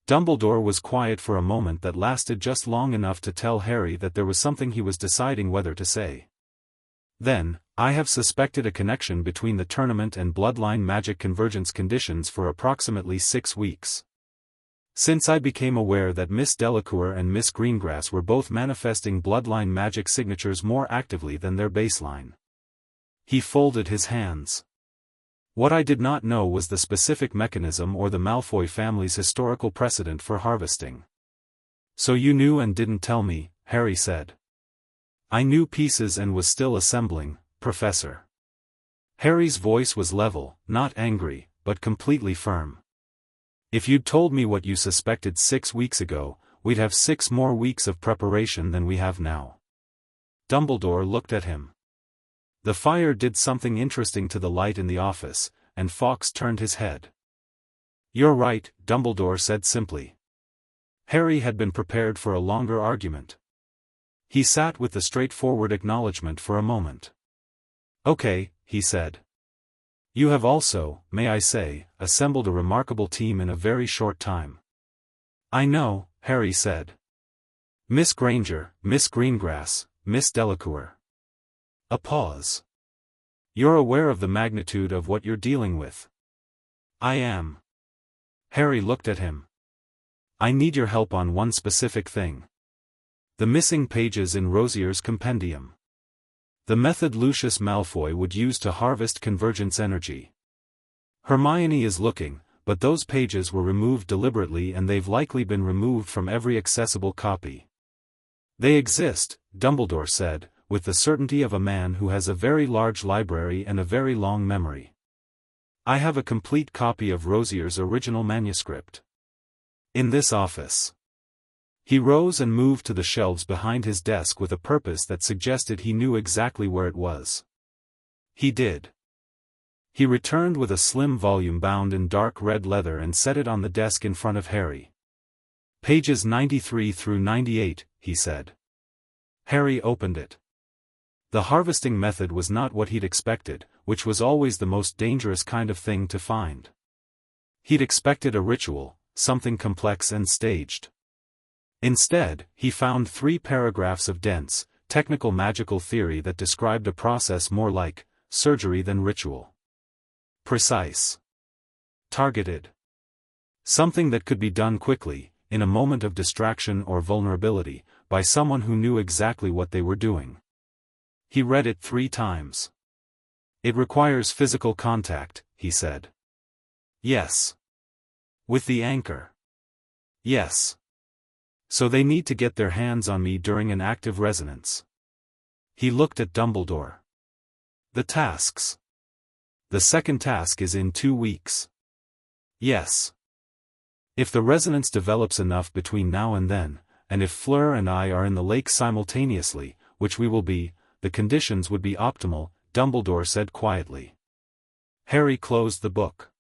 Dumbledore was quiet for a moment that lasted just long enough to tell Harry that there was something he was deciding whether to say. Then, "I have suspected a connection between the tournament and bloodline magic convergence conditions for approximately 6 weeks. Since I became aware that Miss Delacour and Miss Greengrass were both manifesting bloodline magic signatures more actively than their baseline." He folded his hands. "What I did not know was the specific mechanism or the Malfoy family's historical precedent for harvesting." "So you knew and didn't tell me," Harry said. "I knew pieces and was still assembling, Professor." Harry's voice was level, not angry, but completely firm. "If you'd told me what you suspected 6 weeks ago, we'd have 6 more weeks of preparation than we have now." Dumbledore looked at him. The fire did something interesting to the light in the office, and Fawkes turned his head. "You're right," Dumbledore said simply. Harry had been prepared for a longer argument. He sat with the straightforward acknowledgement for a moment. "Okay," he said. You have also, may I say, assembled a remarkable team in a very short time. I know, Harry said. Miss Granger, Miss Greengrass, Miss Delacour. A pause. You're aware of the magnitude of what you're dealing with. I am. Harry looked at him. I need your help on one specific thing. The missing pages in Rosier's compendium. The method Lucius Malfoy would use to harvest convergence energy. Hermione is looking, but those pages were removed deliberately and they've likely been removed from every accessible copy. They exist, Dumbledore said, with the certainty of a man who has a very large library and a very long memory. I have a complete copy of Rosier's original manuscript. In this office. He rose and moved to the shelves behind his desk with a purpose that suggested he knew exactly where it was. He did. He returned with a slim volume bound in dark red leather and set it on the desk in front of Harry. Pages 93 through 98, he said. Harry opened it. The harvesting method was not what he'd expected, which was always the most dangerous kind of thing to find. He'd expected a ritual, something complex and staged. Instead, he found 3 paragraphs of dense, technical magical theory that described a process more like surgery than ritual. Precise. Targeted. Something that could be done quickly, in a moment of distraction or vulnerability, by someone who knew exactly what they were doing. He read it 3 times. It requires physical contact, he said. Yes. With the anchor. Yes. So they need to get their hands on me during an active resonance. He looked at Dumbledore. The tasks. The second task is in 2 weeks. Yes. If the resonance develops enough between now and then, and if Fleur and I are in the lake simultaneously, which we will be, the conditions would be optimal, Dumbledore said quietly. Harry closed the book.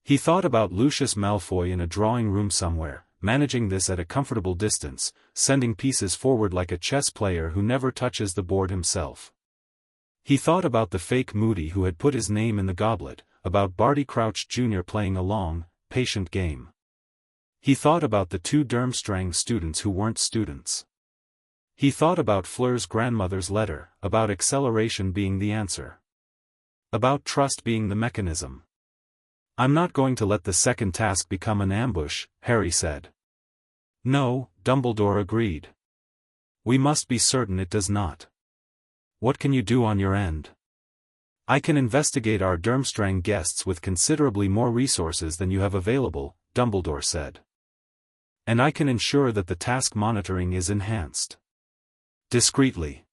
He thought about Lucius Malfoy in a drawing room somewhere, managing this at a comfortable distance, sending pieces forward like a chess player who never touches the board himself. He thought about the fake Moody who had put his name in the goblet, about Barty Crouch Jr. playing a long, patient game. He thought about the 2 Durmstrang students who weren't students. He thought about Fleur's grandmother's letter, about acceleration being the answer. About trust being the mechanism. I'm not going to let the second task become an ambush, Harry said. No, Dumbledore agreed. We must be certain it does not. What can you do on your end? I can investigate our Durmstrang guests with considerably more resources than you have available, Dumbledore said. And I can ensure that the task monitoring is enhanced. Discreetly.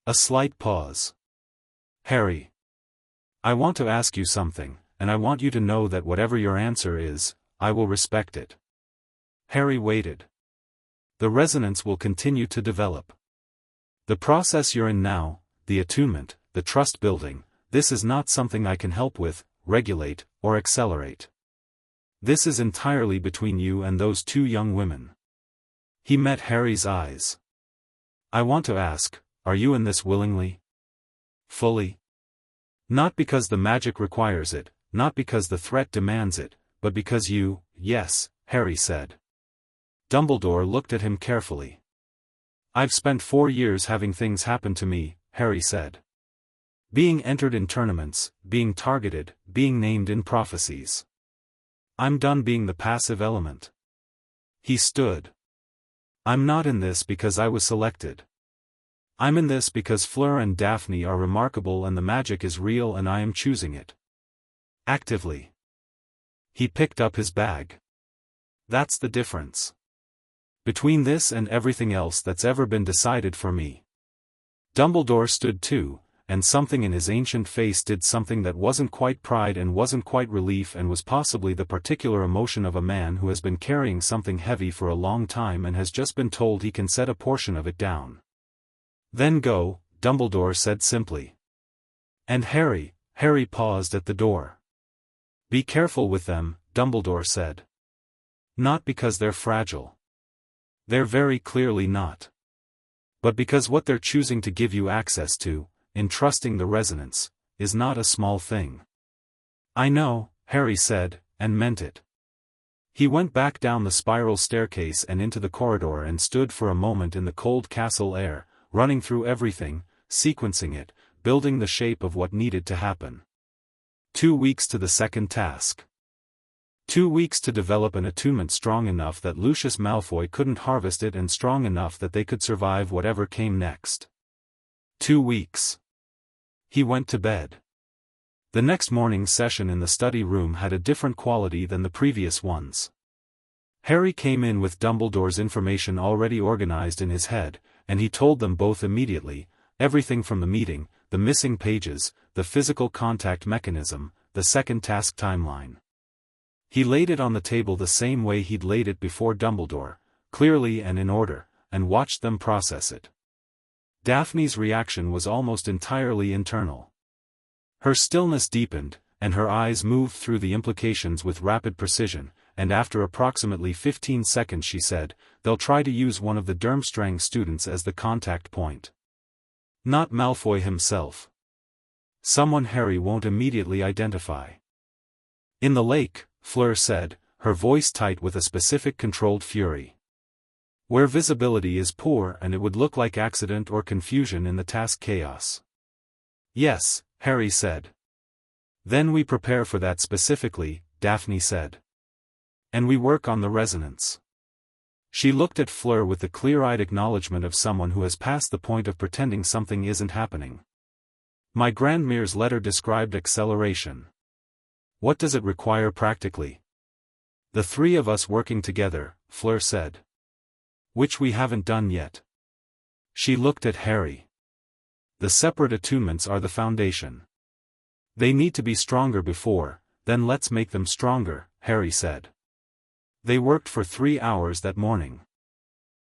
A slight pause. Harry. I want to ask you something, and I want you to know that whatever your answer is, I will respect it. Harry waited. The resonance will continue to develop. The process you're in now, the attunement, the trust building, this is not something I can help with, regulate, or accelerate. This is entirely between you and those 2 young women. He met Harry's eyes. I want to ask, are you in this willingly? Fully? Not because the magic requires it, not because the threat demands it, but because you, yes, Harry said. Dumbledore looked at him carefully. I've spent 4 years having things happen to me, Harry said. Being entered in tournaments, being targeted, being named in prophecies. I'm done being the passive element. He stood. I'm not in this because I was selected. I'm in this because Fleur and Daphne are remarkable and the magic is real and I am choosing it. Actively. He picked up his bag. That's the difference. Between this and everything else that's ever been decided for me. Dumbledore stood too, and something in his ancient face did something that wasn't quite pride and wasn't quite relief and was possibly the particular emotion of a man who has been carrying something heavy for a long time and has just been told he can set a portion of it down. Then go, Dumbledore said simply. And Harry paused at the door. Be careful with them, Dumbledore said. Not because they're fragile. They're very clearly not. But because what they're choosing to give you access to, in trusting the resonance, is not a small thing. I know, Harry said, and meant it. He went back down the spiral staircase and into the corridor and stood for a moment in the cold castle air, running through everything, sequencing it, building the shape of what needed to happen. 2 weeks to the second task. 2 weeks to develop an attunement strong enough that Lucius Malfoy couldn't harvest it and strong enough that they could survive whatever came next. 2 weeks. He went to bed. The next morning's session in the study room had a different quality than the previous ones. Harry came in with Dumbledore's information already organized in his head, and he told them both immediately, everything from the meeting, the missing pages, the physical contact mechanism, the second task timeline. He laid it on the table the same way he'd laid it before Dumbledore, clearly and in order, and watched them process it. Daphne's reaction was almost entirely internal. Her stillness deepened, and her eyes moved through the implications with rapid precision, and after approximately 15 seconds she said, "They'll try to use one of the Durmstrang students as the contact point. Not Malfoy himself. Someone Harry won't immediately identify." "In the lake," Fleur said, her voice tight with a specific controlled fury. "Where visibility is poor and it would look like accident or confusion in the task chaos." "Yes," Harry said. "Then we prepare for that specifically," Daphne said. "And we work on the resonance." She looked at Fleur with the clear-eyed acknowledgement of someone who has passed the point of pretending something isn't happening. "My Grandmare's letter described acceleration. What does it require practically?" "The three of us working together," Fleur said. "Which we haven't done yet." She looked at Harry. "The separate attunements are the foundation. They need to be stronger before, then let's make them stronger," Harry said. They worked for 3 hours that morning.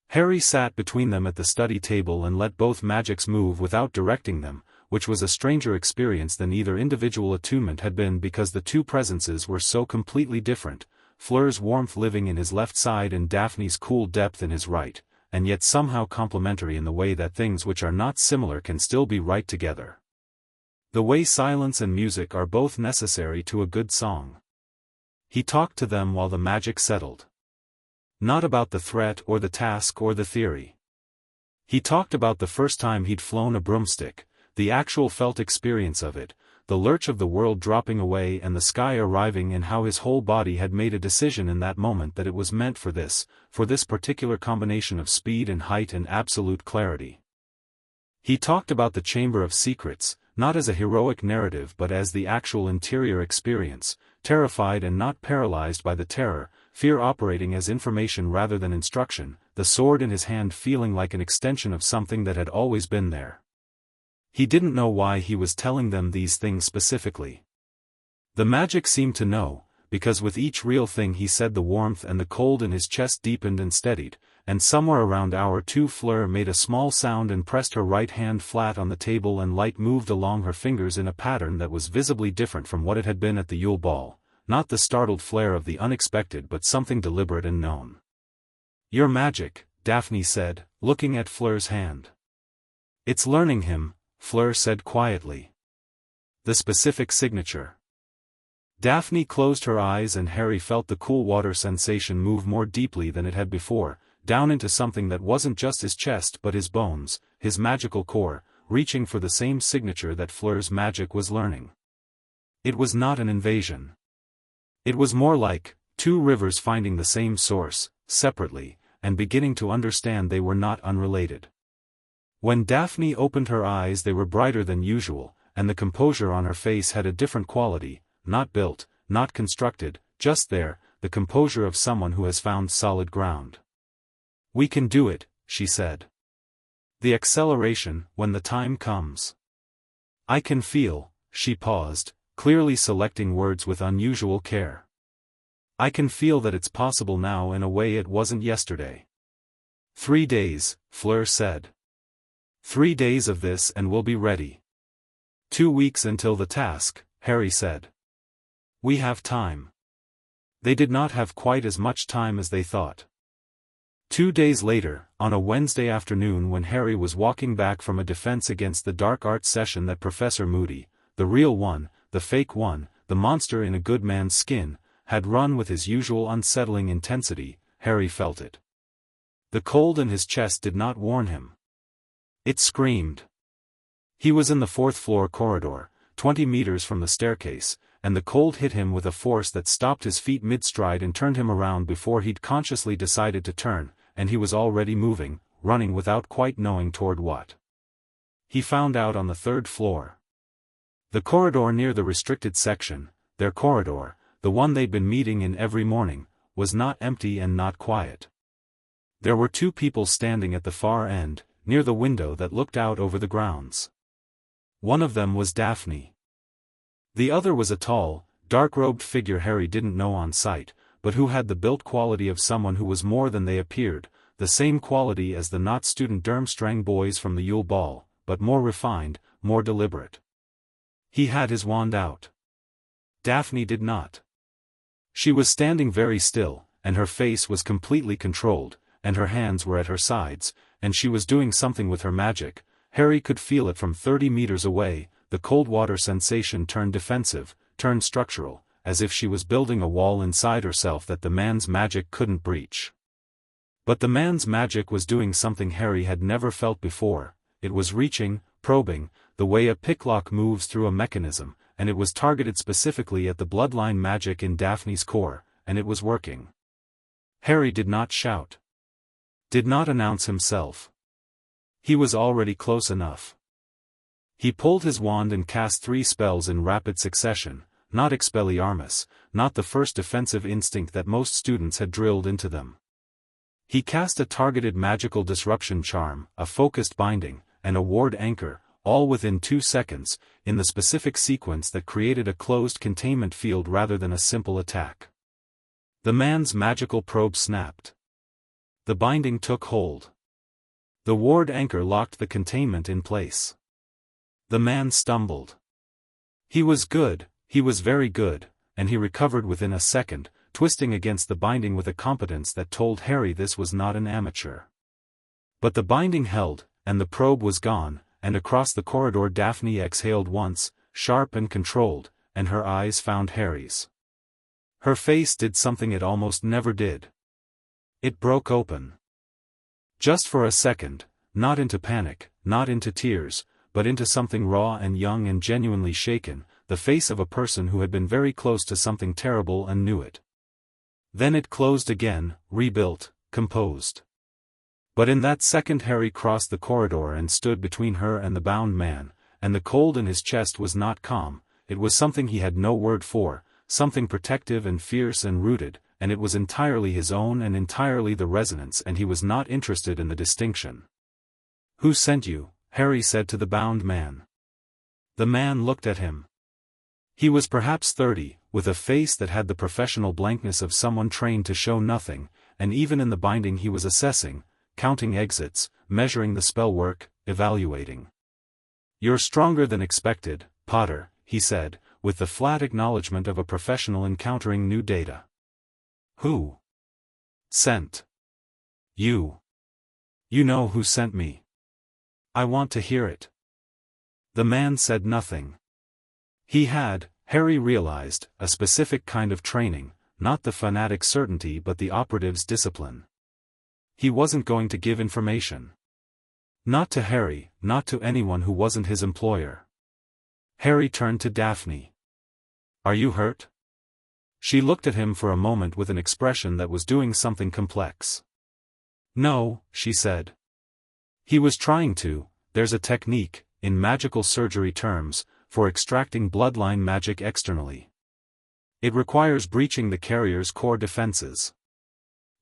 Harry sat between them at the study table and let both magics move without directing them, which was a stranger experience than either individual attunement had been because the two presences were so completely different, Fleur's warmth living in his left side and Daphne's cool depth in his right, and yet somehow complementary in the way that things which are not similar can still be right together. The way silence and music are both necessary to a good song. He talked to them while the magic settled. Not about the threat or the task or the theory. He talked about the first time he'd flown a broomstick, the actual felt experience of it, the lurch of the world dropping away and the sky arriving, and how his whole body had made a decision in that moment that it was meant for this particular combination of speed and height and absolute clarity. He talked about the Chamber of Secrets, not as a heroic narrative but as the actual interior experience, terrified and not paralyzed by the terror, fear operating as information rather than instruction, the sword in his hand feeling like an extension of something that had always been there. He didn't know why he was telling them these things specifically. The magic seemed to know, because with each real thing he said the warmth and the cold in his chest deepened and steadied, and somewhere around hour 2 Fleur made a small sound and pressed her right hand flat on the table and light moved along her fingers in a pattern that was visibly different from what it had been at the Yule Ball, not the startled flare of the unexpected but something deliberate and known. "Your magic," Daphne said, looking at Fleur's hand. "It's learning him," Fleur said quietly. "The specific signature." Daphne closed her eyes and Harry felt the cool water sensation move more deeply than it had before, down into something that wasn't just his chest but his bones, his magical core, reaching for the same signature that Fleur's magic was learning. It was not an invasion. It was more like 2 rivers finding the same source, separately, and beginning to understand they were not unrelated. When Daphne opened her eyes they were brighter than usual, and the composure on her face had a different quality, not built, not constructed, just there, the composure of someone who has found solid ground. "We can do it," she said. "The acceleration, when the time comes. I can feel," she paused, clearly selecting words with unusual care. "I can feel that it's possible now in a way it wasn't yesterday." 3 days, Fleur said. 3 days of this and we'll be ready. 2 weeks until the task, Harry said. "We have time." They did not have quite as much time as they thought. 2 days later, on a Wednesday afternoon when Harry was walking back from a defense against the dark arts session that Professor Moody, the real one, the fake one, the monster in a good man's skin, had run with his usual unsettling intensity. Harry felt it. The cold in his chest did not warn him. It screamed. He was in the 4th floor corridor, 20 meters from the staircase, and the cold hit him with a force that stopped his feet mid-stride and turned him around before he'd consciously decided to turn, and he was already moving, running without quite knowing toward what. He found out on the 3rd floor. The corridor near the restricted section, their corridor, the one they'd been meeting in every morning, was not empty and not quiet. There were 2 people standing at the far end, near the window that looked out over the grounds. One of them was Daphne. The other was a tall, dark-robed figure Harry didn't know on sight, but who had the built quality of someone who was more than they appeared, the same quality as the not-student Durmstrang boys from the Yule Ball, but more refined, more deliberate. He had his wand out. Daphne did not. She was standing very still, and her face was completely controlled, and her hands were at her sides, and she was doing something with her magic. Harry could feel it from 30 meters away. The cold water sensation turned defensive, turned structural, as if she was building a wall inside herself that the man's magic couldn't breach. But the man's magic was doing something Harry had never felt before. It was reaching, probing, the way a picklock moves through a mechanism, and it was targeted specifically at the bloodline magic in Daphne's core, and it was working. Harry did not shout. Did not announce himself. He was already close enough. He pulled his wand and cast 3 spells in rapid succession, not Expelliarmus, not the first defensive instinct that most students had drilled into them. He cast a targeted magical disruption charm, a focused binding, and a ward anchor, all within 2 seconds, in the specific sequence that created a closed containment field rather than a simple attack. The man's magical probe snapped. The binding took hold. The ward anchor locked the containment in place. The man stumbled. He was good, he was very good, and he recovered within a second, twisting against the binding with a competence that told Harry this was not an amateur. But the binding held, and the probe was gone, and across the corridor Daphne exhaled once, sharp and controlled, and her eyes found Harry's. Her face did something it almost never did. It broke open. Just for a second, not into panic, not into tears, but into something raw and young and genuinely shaken, the face of a person who had been very close to something terrible and knew it. Then it closed again, rebuilt, composed. But in that second Harry crossed the corridor and stood between her and the bound man, and the cold in his chest was not calm, it was something he had no word for, something protective and fierce and rooted, and it was entirely his own and entirely the resonance, and he was not interested in the distinction. "Who sent you?" Harry said to the bound man. The man looked at him. He was perhaps 30, with a face that had the professional blankness of someone trained to show nothing, and even in the binding he was assessing, counting exits, measuring the spell work, evaluating. "You're stronger than expected, Potter," he said, with the flat acknowledgement of a professional encountering new data. "Who sent you? You know who sent me. I want to hear it." The man said nothing. He had, Harry realized, a specific kind of training, not the fanatic's certainty but the operative's discipline. He wasn't going to give information. Not to Harry, not to anyone who wasn't his employer. Harry turned to Daphne. "Are you hurt?" She looked at him for a moment with an expression that was doing something complex. "No," she said. He was trying to. There's a technique, in magical surgery terms, for extracting bloodline magic externally. It requires breaching the carrier's core defenses.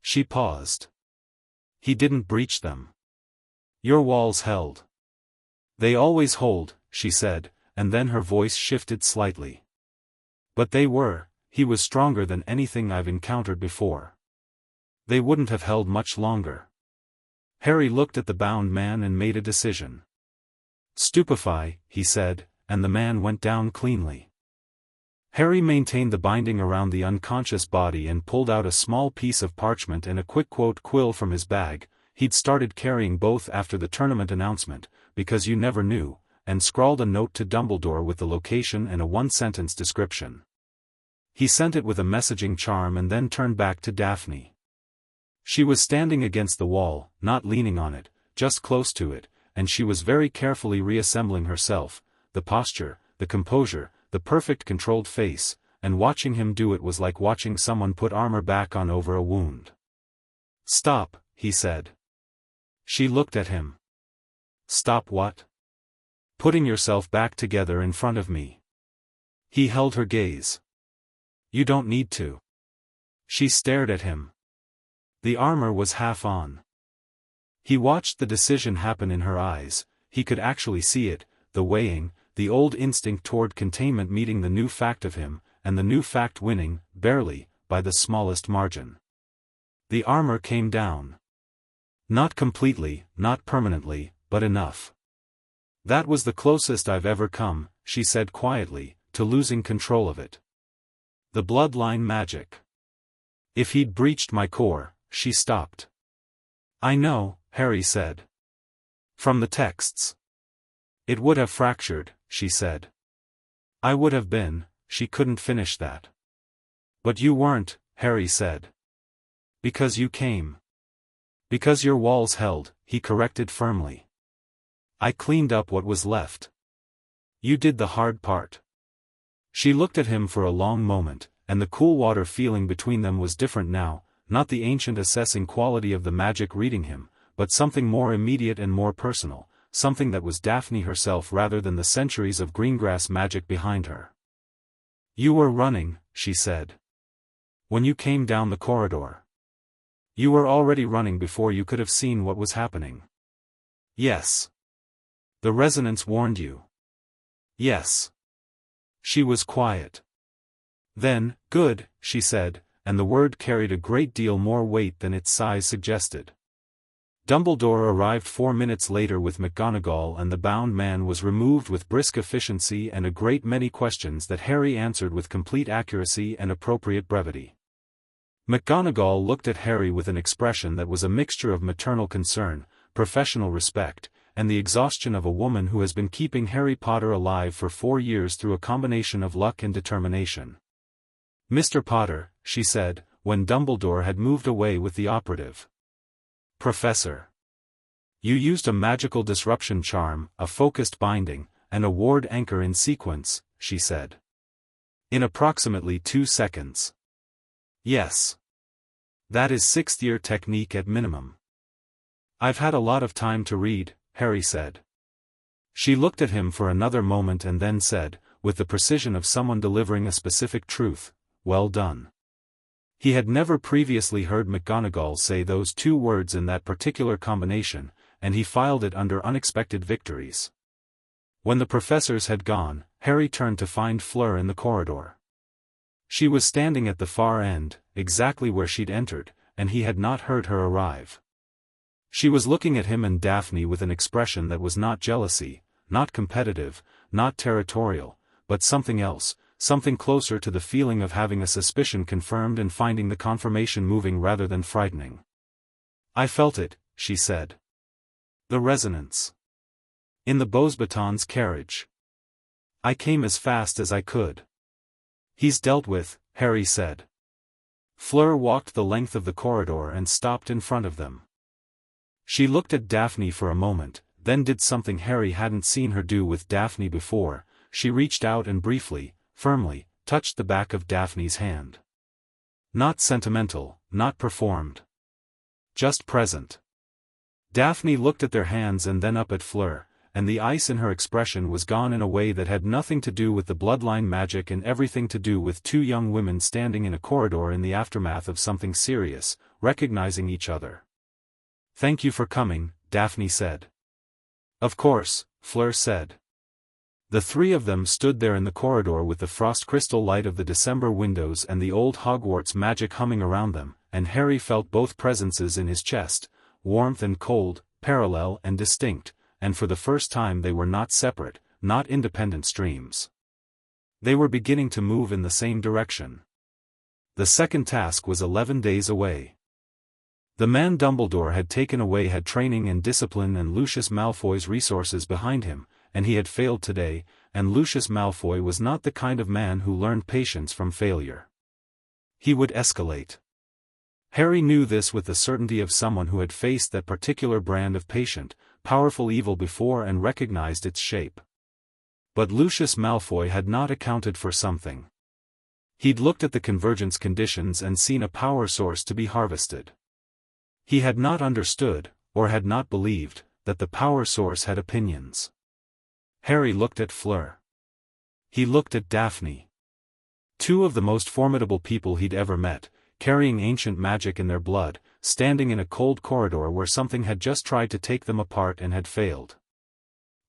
She paused. He didn't breach them. Your walls held. They always hold, she said, and then her voice shifted slightly. But he was stronger than anything I've encountered before. They wouldn't have held much longer. Harry looked at the bound man and made a decision. "Stupefy," he said, and the man went down cleanly. Harry maintained the binding around the unconscious body and pulled out a small piece of parchment and a quick-quote quill from his bag. He'd started carrying both after the tournament announcement, because you never knew, and scrawled a note to Dumbledore with the location and a 1-sentence description. He sent it with a messaging charm and then turned back to Daphne. She was standing against the wall, not leaning on it, just close to it, and she was very carefully reassembling herself, the posture, the composure, the perfect controlled face, and watching him do it was like watching someone put armor back on over a wound. "Stop," he said. She looked at him. "Stop what?" "Putting yourself back together in front of me." He held her gaze. "You don't need to." She stared at him. The armor was half on. He watched the decision happen in her eyes. He could actually see it, the weighing, the old instinct toward containment meeting the new fact of him, and the new fact winning, barely, by the smallest margin. The armor came down. Not completely, not permanently, but enough. "That was the closest I've ever come," she said quietly, "to losing control of it. The bloodline magic. If he'd breached my core," she stopped. "I know," Harry said. "From the texts. It would have fractured," she said. "I would have been," she couldn't finish that. "But you weren't," Harry said. "Because you came. Because your walls held," he corrected firmly. "I cleaned up what was left. You did the hard part." She looked at him for a long moment, and the cool water feeling between them was different now, not the ancient assessing quality of the magic reading him, but something more immediate and more personal, something that was Daphne herself rather than the centuries of Greengrass magic behind her. "You were running," she said. "When you came down the corridor. You were already running before you could have seen what was happening." "Yes." "The resonance warned you." "Yes." She was quiet. Then, "Good," she said, and the word carried a great deal more weight than its size suggested. Dumbledore arrived 4 minutes later with McGonagall, and the bound man was removed with brisk efficiency and a great many questions that Harry answered with complete accuracy and appropriate brevity. McGonagall looked at Harry with an expression that was a mixture of maternal concern, professional respect, and the exhaustion of a woman who has been keeping Harry Potter alive for 4 years through a combination of luck and determination. "Mr. Potter," she said, when Dumbledore had moved away with the operative. "Professor. You used a magical disruption charm, a focused binding, and a ward anchor in sequence," she said. "In approximately 2 seconds. "Yes. That is 6th-year technique at minimum." "I've had a lot of time to read," Harry said. She looked at him for another moment and then said, with the precision of someone delivering a specific truth, "Well done." He had never previously heard McGonagall say those 2 words in that particular combination, and he filed it under unexpected victories. When the professors had gone, Harry turned to find Fleur in the corridor. She was standing at the far end, exactly where she'd entered, and he had not heard her arrive. She was looking at him and Daphne with an expression that was not jealousy, not competitive, not territorial, but something else, something closer to the feeling of having a suspicion confirmed and finding the confirmation moving rather than frightening. "I felt it," she said. "The resonance. In the Beauxbatons carriage. I came as fast as I could." "He's dealt with," Harry said. Fleur walked the length of the corridor and stopped in front of them. She looked at Daphne for a moment, then did something Harry hadn't seen her do with Daphne before. She reached out and briefly, firmly, touched the back of Daphne's hand. Not sentimental, not performed. Just present. Daphne looked at their hands and then up at Fleur, and the ice in her expression was gone in a way that had nothing to do with the bloodline magic and everything to do with 2 young women standing in a corridor in the aftermath of something serious, recognizing each other. "Thank you for coming," Daphne said. "Of course," Fleur said. The 3 of them stood there in the corridor with the frost crystal light of the December windows and the old Hogwarts magic humming around them, and Harry felt both presences in his chest, warmth and cold, parallel and distinct, and for the first time they were not separate, not independent streams. They were beginning to move in the same direction. The second task was 11 days away. The man Dumbledore had taken away had training and discipline and Lucius Malfoy's resources behind him, and he had failed today, and Lucius Malfoy was not the kind of man who learned patience from failure. He would escalate. Harry knew this with the certainty of someone who had faced that particular brand of patient, powerful evil before and recognized its shape. But Lucius Malfoy had not accounted for something. He'd looked at the convergence conditions and seen a power source to be harvested. He had not understood, or had not believed, that the power source had opinions. Harry looked at Fleur. He looked at Daphne. Two of the most formidable people he'd ever met, carrying ancient magic in their blood, standing in a cold corridor where something had just tried to take them apart and had failed.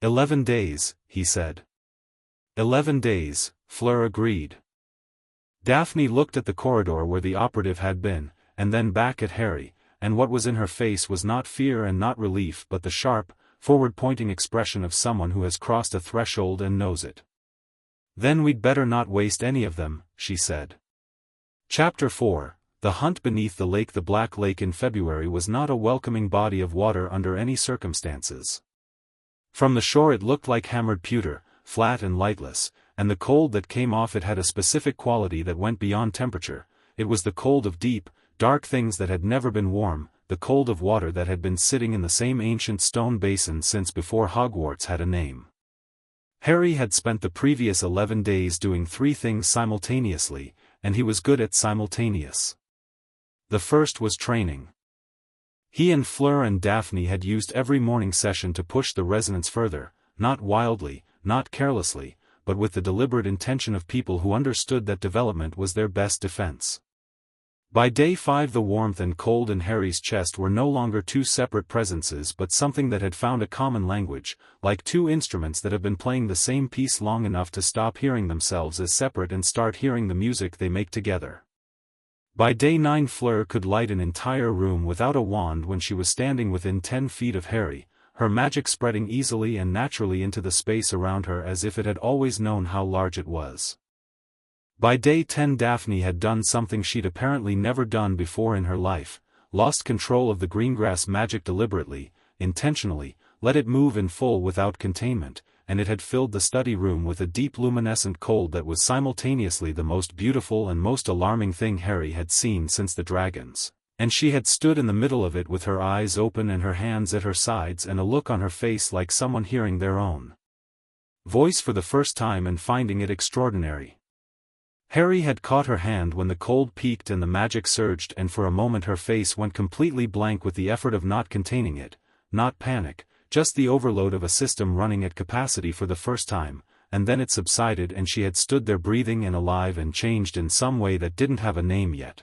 11 days, he said. 11 days, Fleur agreed. Daphne looked at the corridor where the operative had been, and then back at Harry, and what was in her face was not fear and not relief but the sharp, forward-pointing expression of someone who has crossed a threshold and knows it. Then we'd better not waste any of them, she said. Chapter 4, The Hunt Beneath the Lake. The Black Lake in February was not a welcoming body of water under any circumstances. From the shore it looked like hammered pewter, flat and lightless, and the cold that came off it had a specific quality that went beyond temperature. It was the cold of deep, dark things that had never been warm, the cold of water that had been sitting in the same ancient stone basin since before Hogwarts had a name. Harry had spent the previous 11 days doing 3 things simultaneously, and he was good at simultaneous. The first was training. He and Fleur and Daphne had used every morning session to push the resonance further, not wildly, not carelessly, but with the deliberate intention of people who understood that development was their best defense. By day 5 the warmth and cold in Harry's chest were no longer 2 separate presences but something that had found a common language, like 2 instruments that have been playing the same piece long enough to stop hearing themselves as separate and start hearing the music they make together. By day 9 Fleur could light an entire room without a wand when she was standing within 10 feet of Harry, her magic spreading easily and naturally into the space around her as if it had always known how large it was. By day 10 Daphne had done something she'd apparently never done before in her life, lost control of the Greengrass magic deliberately, intentionally, let it move in full without containment, and it had filled the study room with a deep luminescent cold that was simultaneously the most beautiful and most alarming thing Harry had seen since the dragons, and she had stood in the middle of it with her eyes open and her hands at her sides and a look on her face like someone hearing their own voice for the first time and finding it extraordinary. Harry had caught her hand when the cold peaked and the magic surged, and for a moment her face went completely blank with the effort of not containing it, not panic, just the overload of a system running at capacity for the first time, and then it subsided and she had stood there breathing and alive and changed in some way that didn't have a name yet.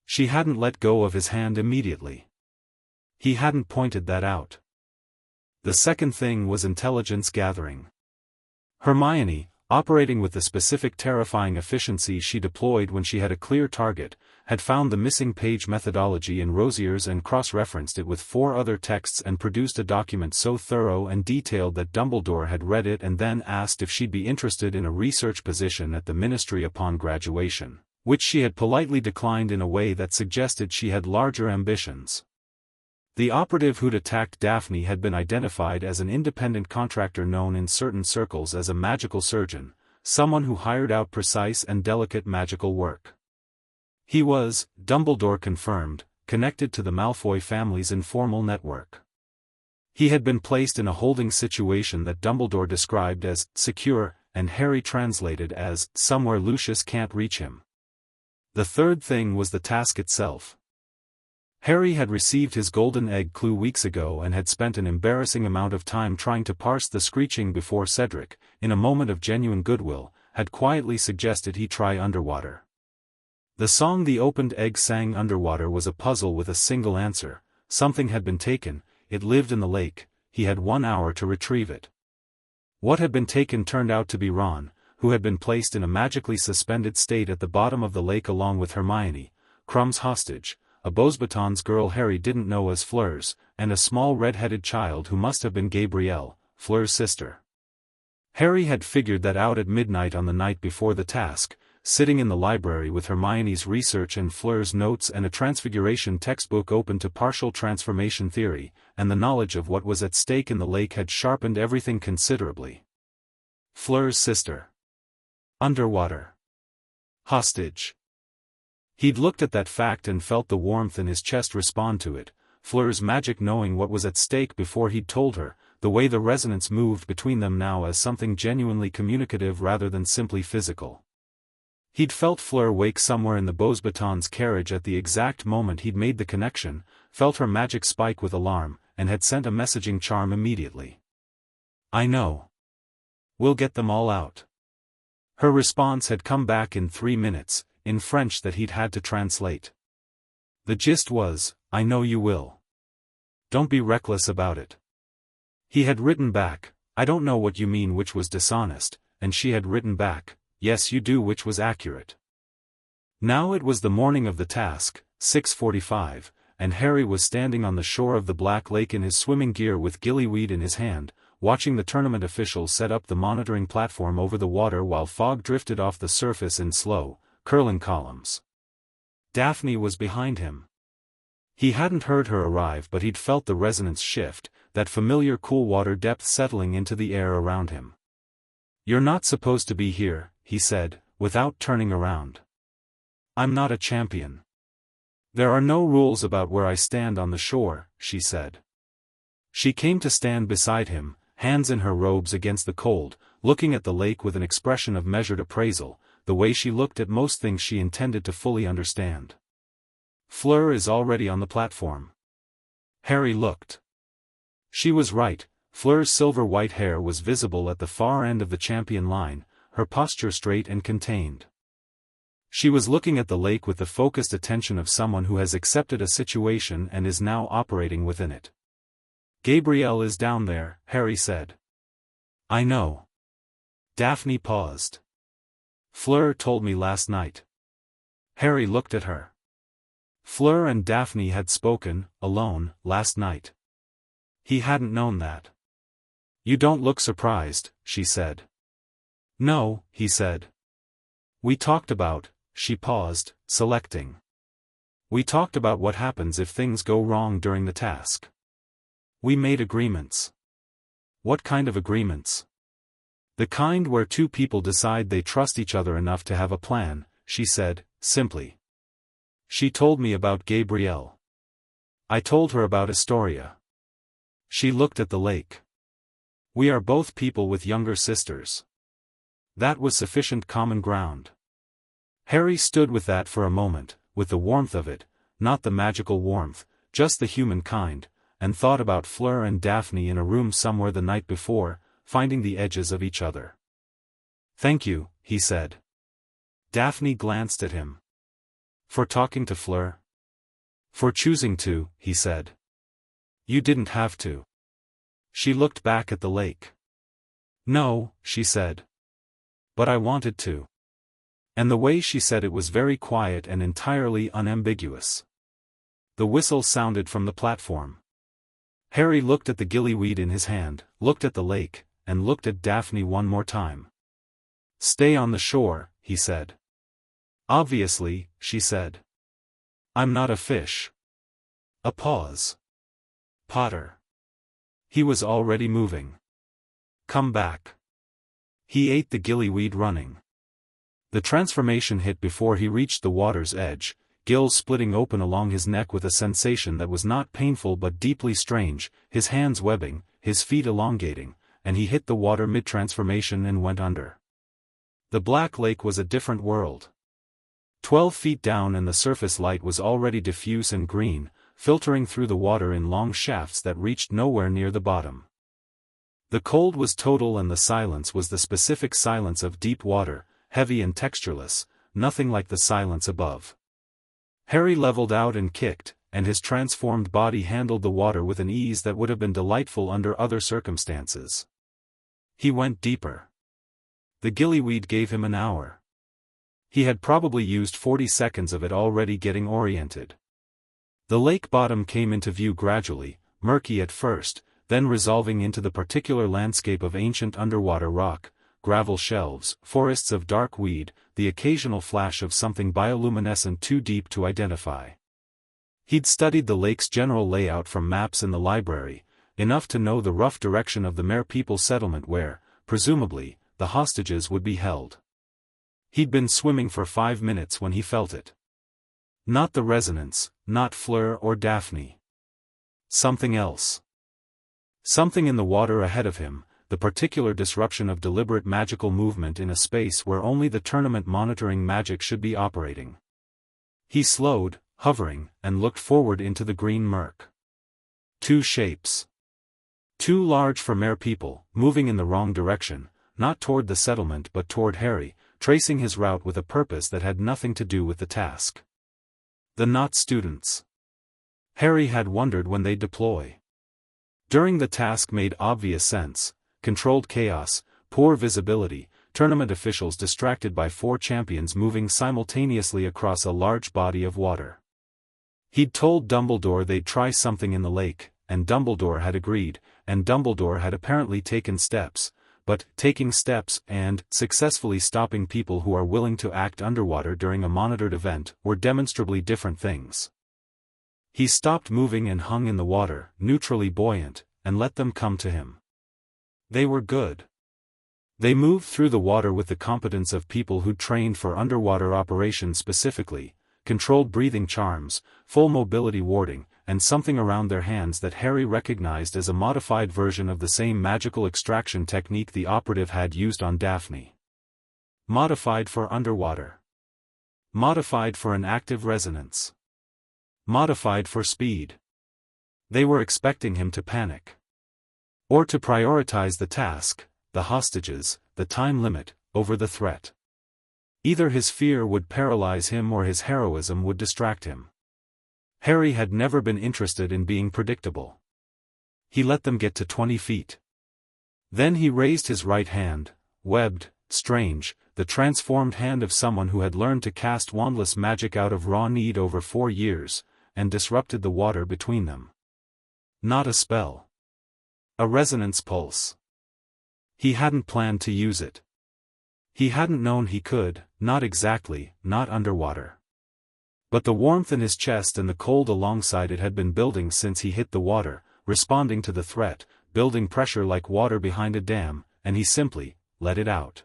She hadn't let go of his hand immediately. He hadn't pointed that out. The second thing was intelligence gathering. Hermione, operating with the specific terrifying efficiency she deployed when she had a clear target, had found the missing page methodology in Rosier's and cross-referenced it with 4 other texts and produced a document so thorough and detailed that Dumbledore had read it and then asked if she'd be interested in a research position at the Ministry upon graduation, which she had politely declined in a way that suggested she had larger ambitions. The operative who'd attacked Daphne had been identified as an independent contractor known in certain circles as a magical surgeon, someone who hired out precise and delicate magical work. He was, Dumbledore confirmed, connected to the Malfoy family's informal network. He had been placed in a holding situation that Dumbledore described as secure, and Harry translated as somewhere Lucius can't reach him. The third thing was the task itself. Harry had received his golden egg clue weeks ago and had spent an embarrassing amount of time trying to parse the screeching before Cedric, in a moment of genuine goodwill, had quietly suggested he try underwater. The song the opened egg sang underwater was a puzzle with a single answer: something had been taken, it lived in the lake, he had 1 hour to retrieve it. What had been taken turned out to be Ron, who had been placed in a magically suspended state at the bottom of the lake along with Hermione, Crumb's hostage, a Beauxbatons girl Harry didn't know as Fleur's, and a small red-headed child who must have been Gabrielle, Fleur's sister. Harry had figured that out at midnight on the night before the task, sitting in the library with Hermione's research and Fleur's notes and a transfiguration textbook open to partial transformation theory, and the knowledge of what was at stake in the lake had sharpened everything considerably. Fleur's sister. Underwater. Hostage. He'd looked at that fact and felt the warmth in his chest respond to it, Fleur's magic knowing what was at stake before he'd told her, the way the resonance moved between them now as something genuinely communicative rather than simply physical. He'd felt Fleur wake somewhere in the Beauxbatons carriage at the exact moment he'd made the connection, felt her magic spike with alarm, and had sent a messaging charm immediately. "I know. We'll get them all out." Her response had come back in 3 minutes, in French that he'd had to translate. The gist was, "I know you will. Don't be reckless about it." He had written back, "I don't know what you mean," which was dishonest, and she had written back, "Yes you do," which was accurate. Now it was the morning of the task, 6:45, and Harry was standing on the shore of the Black Lake in his swimming gear with gillyweed in his hand, watching the tournament officials set up the monitoring platform over the water while fog drifted off the surface in slow, curling columns. Daphne was behind him. He hadn't heard her arrive but he'd felt the resonance shift, that familiar cool water depth settling into the air around him. "You're not supposed to be here," he said, without turning around. "I'm not a champion." "There are no rules about where I stand on the shore," she said. She came to stand beside him, hands in her robes against the cold, looking at the lake with an expression of measured appraisal, the way she looked at most things she intended to fully understand. "Fleur is already on the platform." Harry looked. She was right, Fleur's silver-white hair was visible at the far end of the champion line, her posture straight and contained. She was looking at the lake with the focused attention of someone who has accepted a situation and is now operating within it. "Gabrielle is down there," Harry said. "I know." Daphne paused. "Fleur told me last night." Harry looked at her. Fleur and Daphne had spoken, alone, last night. He hadn't known that. "You don't look surprised," she said. "No," he said. "We talked about," she paused, selecting. "We talked about what happens if things go wrong during the task. We made agreements." "What kind of agreements?" "The kind where two people decide they trust each other enough to have a plan," she said, simply. "She told me about Gabrielle. I told her about Astoria." She looked at the lake. "We are both people with younger sisters." That was sufficient common ground. Harry stood with that for a moment, with the warmth of it, not the magical warmth, just the human kind, and thought about Fleur and Daphne in a room somewhere the night before, finding the edges of each other. "Thank you," he said. Daphne glanced at him. "For talking to Fleur?" "For choosing to," he said. "You didn't have to." She looked back at the lake. "No," she said. "But I wanted to." And the way she said it was very quiet and entirely unambiguous. The whistle sounded from the platform. Harry looked at the gillyweed in his hand, looked at the lake, and looked at Daphne one more time. "Stay on the shore," he said. "Obviously," she said. "I'm not a fish." A pause. "Potter." He was already moving. "Come back." He ate the gillyweed running. The transformation hit before he reached the water's edge, gills splitting open along his neck with a sensation that was not painful but deeply strange, his hands webbing, his feet elongating, and he hit the water mid-transformation and went under. The Black Lake was a different world. 12 feet down and the surface light was already diffuse and green, filtering through the water in long shafts that reached nowhere near the bottom. The cold was total and the silence was the specific silence of deep water, heavy and textureless, nothing like the silence above. Harry leveled out and kicked, and his transformed body handled the water with an ease that would have been delightful under other circumstances. He went deeper. The gillyweed gave him an hour. He had probably used 40 seconds of it already getting oriented. The lake bottom came into view gradually, murky at first, then resolving into the particular landscape of ancient underwater rock, gravel shelves, forests of dark weed, the occasional flash of something bioluminescent too deep to identify. He'd studied the lake's general layout from maps in the library, enough to know the rough direction of the Mere People settlement where, presumably, the hostages would be held. He'd been swimming for 5 minutes when he felt it. Not the resonance, not Fleur or Daphne. Something else. Something in the water ahead of him, the particular disruption of deliberate magical movement in a space where only the tournament monitoring magic should be operating. He slowed, hovering, and looked forward into the green murk. 2 shapes. Too large for Mere People, moving in the wrong direction, not toward the settlement but toward Harry, tracing his route with a purpose that had nothing to do with the task. The not students. Harry had wondered when they'd deploy. During the task made obvious sense: controlled chaos, poor visibility, tournament officials distracted by 4 champions moving simultaneously across a large body of water. He'd told Dumbledore they'd try something in the lake, and Dumbledore had agreed, and Dumbledore had apparently taken steps, but taking steps and successfully stopping people who are willing to act underwater during a monitored event were demonstrably different things. He stopped moving and hung in the water, neutrally buoyant, and let them come to him. They were good. They moved through the water with the competence of people who'd trained for underwater operations specifically, controlled breathing charms, full mobility warding, and something around their hands that Harry recognized as a modified version of the same magical extraction technique the operative had used on Daphne. Modified for underwater. Modified for an active resonance. Modified for speed. They were expecting him to panic. Or to prioritize the task, the hostages, the time limit, over the threat. Either his fear would paralyze him or his heroism would distract him. Harry had never been interested in being predictable. He let them get to 20 feet. Then he raised his right hand, webbed, strange, the transformed hand of someone who had learned to cast wandless magic out of raw need over 4 years, and disrupted the water between them. Not a spell. A resonance pulse. He hadn't planned to use it. He hadn't known he could, not exactly, not underwater. But the warmth in his chest and the cold alongside it had been building since he hit the water, responding to the threat, building pressure like water behind a dam, and he simply let it out.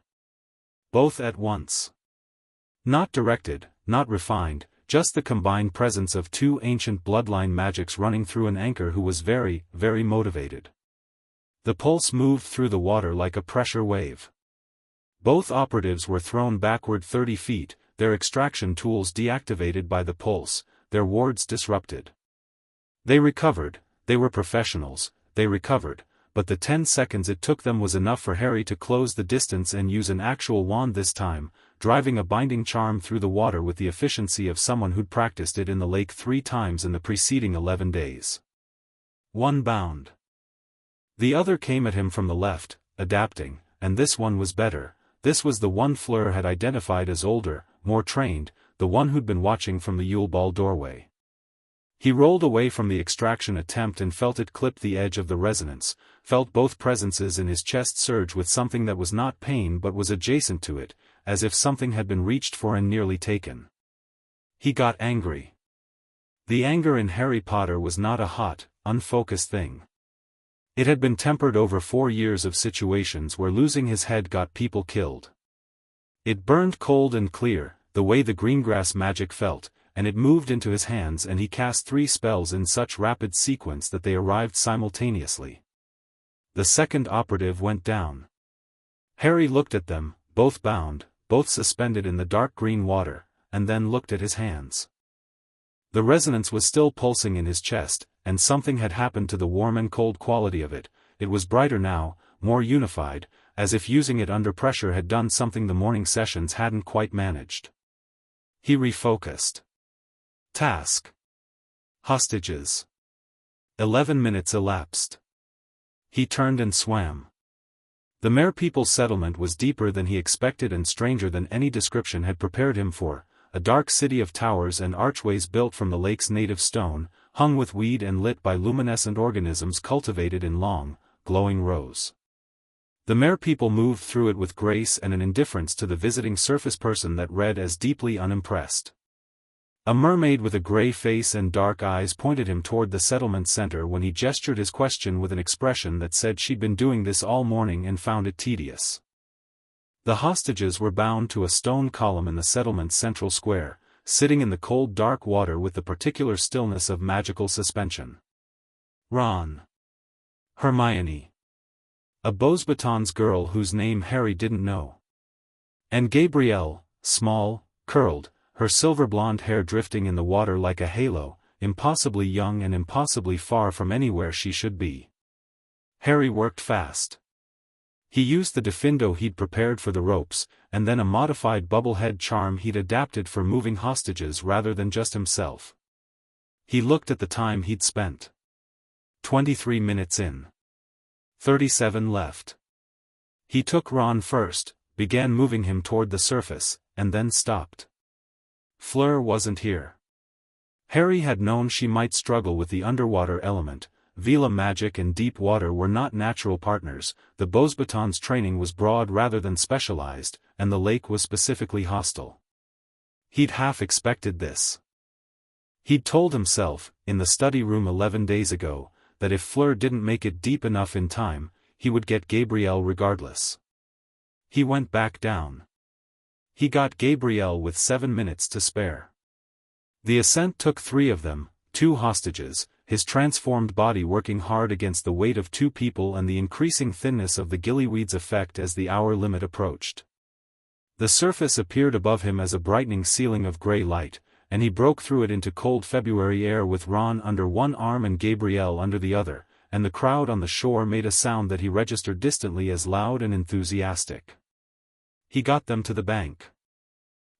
Both at once. Not directed, not refined, just the combined presence of 2 ancient bloodline magics running through an anchor who was very, very motivated. The pulse moved through the water like a pressure wave. Both operatives were thrown backward 30 feet, their extraction tools deactivated by the pulse, their wards disrupted. They recovered, they were professionals, they recovered, but the 10 seconds it took them was enough for Harry to close the distance and use an actual wand this time, driving a binding charm through the water with the efficiency of someone who'd practiced it in the lake 3 times in the preceding 11 days. 1 bound. The other came at him from the left, adapting, and this one was better. This was the one Fleur had identified as older, more trained, the one who'd been watching from the Yule Ball doorway. He rolled away from the extraction attempt and felt it clip the edge of the resonance, felt both presences in his chest surge with something that was not pain but was adjacent to it, as if something had been reached for and nearly taken. He got angry. The anger in Harry Potter was not a hot, unfocused thing. It had been tempered over 4 years of situations where losing his head got people killed. It burned cold and clear, the way the Greengrass magic felt, and it moved into his hands and he cast 3 spells in such rapid sequence that they arrived simultaneously. The second operative went down. Harry looked at them, both bound, both suspended in the dark green water, and then looked at his hands. The resonance was still pulsing in his chest, and something had happened to the warm and cold quality of it. It was brighter now, more unified, as if using it under pressure had done something the morning sessions hadn't quite managed. He refocused. Task. Hostages. 11 minutes elapsed. He turned and swam. The Mere People settlement was deeper than he expected and stranger than any description had prepared him for, a dark city of towers and archways built from the lake's native stone, hung with weed and lit by luminescent organisms cultivated in long, glowing rows. The merpeople moved through it with grace and an indifference to the visiting surface person that read as deeply unimpressed. A mermaid with a gray face and dark eyes pointed him toward the settlement center when he gestured his question with an expression that said she'd been doing this all morning and found it tedious. The hostages were bound to a stone column in the settlement's central square, sitting in the cold dark water with the particular stillness of magical suspension. Ron. Hermione. A Beauxbatons girl whose name Harry didn't know. And Gabrielle, small, curled, her silver blonde hair drifting in the water like a halo, impossibly young and impossibly far from anywhere she should be. Harry worked fast. He used the diffindo he'd prepared for the ropes, and then a modified bubblehead charm he'd adapted for moving hostages rather than just himself. He looked at the time he'd spent. 23 minutes in. 37 left. He took Ron first, began moving him toward the surface, and then stopped. Fleur wasn't here. Harry had known she might struggle with the underwater element. Vela magic and deep water were not natural partners, the Beauxbatons training was broad rather than specialized, and the lake was specifically hostile. He'd half expected this. He'd told himself, in the study room 11 days ago, that if Fleur didn't make it deep enough in time, he would get Gabrielle regardless. He went back down. He got Gabrielle with 7 minutes to spare. The ascent took 3 of them, 2 hostages, his transformed body working hard against the weight of 2 people and the increasing thinness of the gillyweed's effect as the hour limit approached. The surface appeared above him as a brightening ceiling of gray light, and he broke through it into cold February air with Ron under one arm and Gabrielle under the other, and the crowd on the shore made a sound that he registered distantly as loud and enthusiastic. He got them to the bank.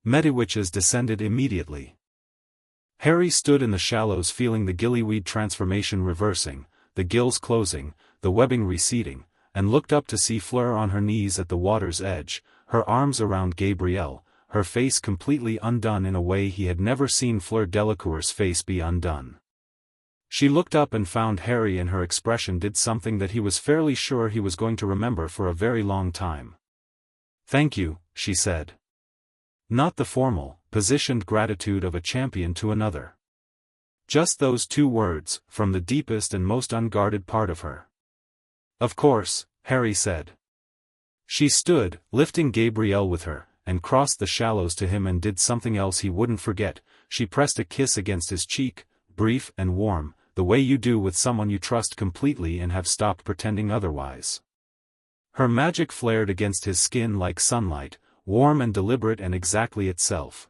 Mediwitches descended immediately. Harry stood in the shallows feeling the gillyweed transformation reversing, the gills closing, the webbing receding, and looked up to see Fleur on her knees at the water's edge, her arms around Gabrielle, her face completely undone in a way he had never seen Fleur Delacour's face be undone. She looked up and found Harry, and her expression did something that he was fairly sure he was going to remember for a very long time. "Thank you," she said. Not the formal, positioned gratitude of a champion to another. Just those 2 words, from the deepest and most unguarded part of her. "Of course," Harry said. She stood, lifting Gabrielle with her, and crossed the shallows to him and did something else he wouldn't forget. She pressed a kiss against his cheek, brief and warm, the way you do with someone you trust completely and have stopped pretending otherwise. Her magic flared against his skin like sunlight, warm and deliberate and exactly itself.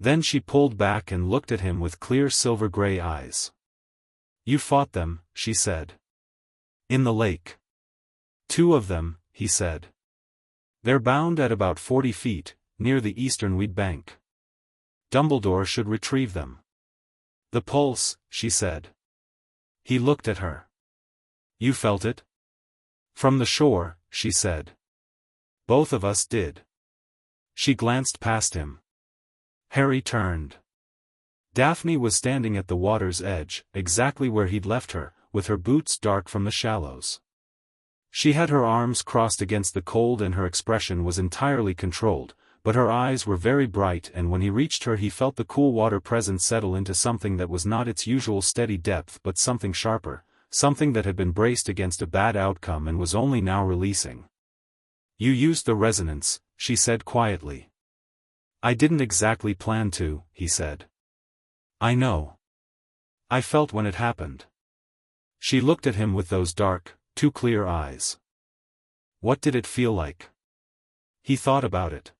Then she pulled back and looked at him with clear silver-gray eyes. "You fought them," she said. "In the lake." "2 of them," he said. "They're bound at about 40 feet, near the eastern weed bank. Dumbledore should retrieve them." "The pulse," she said. He looked at her. "You felt it?" "From the shore," she said. "Both of us did." She glanced past him. Harry turned. Daphne was standing at the water's edge, exactly where he'd left her, with her boots dark from the shallows. She had her arms crossed against the cold and her expression was entirely controlled, but her eyes were very bright, and when he reached her he felt the cool water presence settle into something that was not its usual steady depth but something sharper, something that had been braced against a bad outcome and was only now releasing. "You used the resonance," she said quietly. "I didn't exactly plan to," he said. "I know. I felt when it happened." She looked at him with those dark, too clear eyes. "What did it feel like?" He thought about it.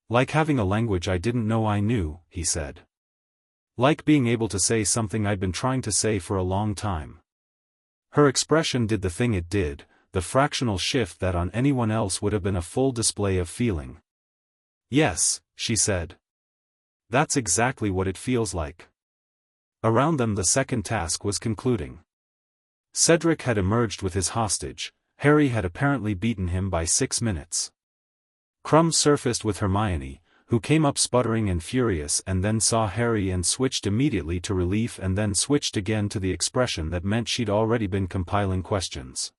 "Like having a language I didn't know I knew," he said. "Like being able to say something I'd been trying to say for a long time." Her expression did the thing it did, the fractional shift that on anyone else would have been a full display of feeling. "Yes," she said. "That's exactly what it feels like." Around them the second task was concluding. Cedric had emerged with his hostage. Harry had apparently beaten him by 6 minutes. Crumb surfaced with Hermione, who came up sputtering and furious and then saw Harry and switched immediately to relief and then switched again to the expression that meant she'd already been compiling questions.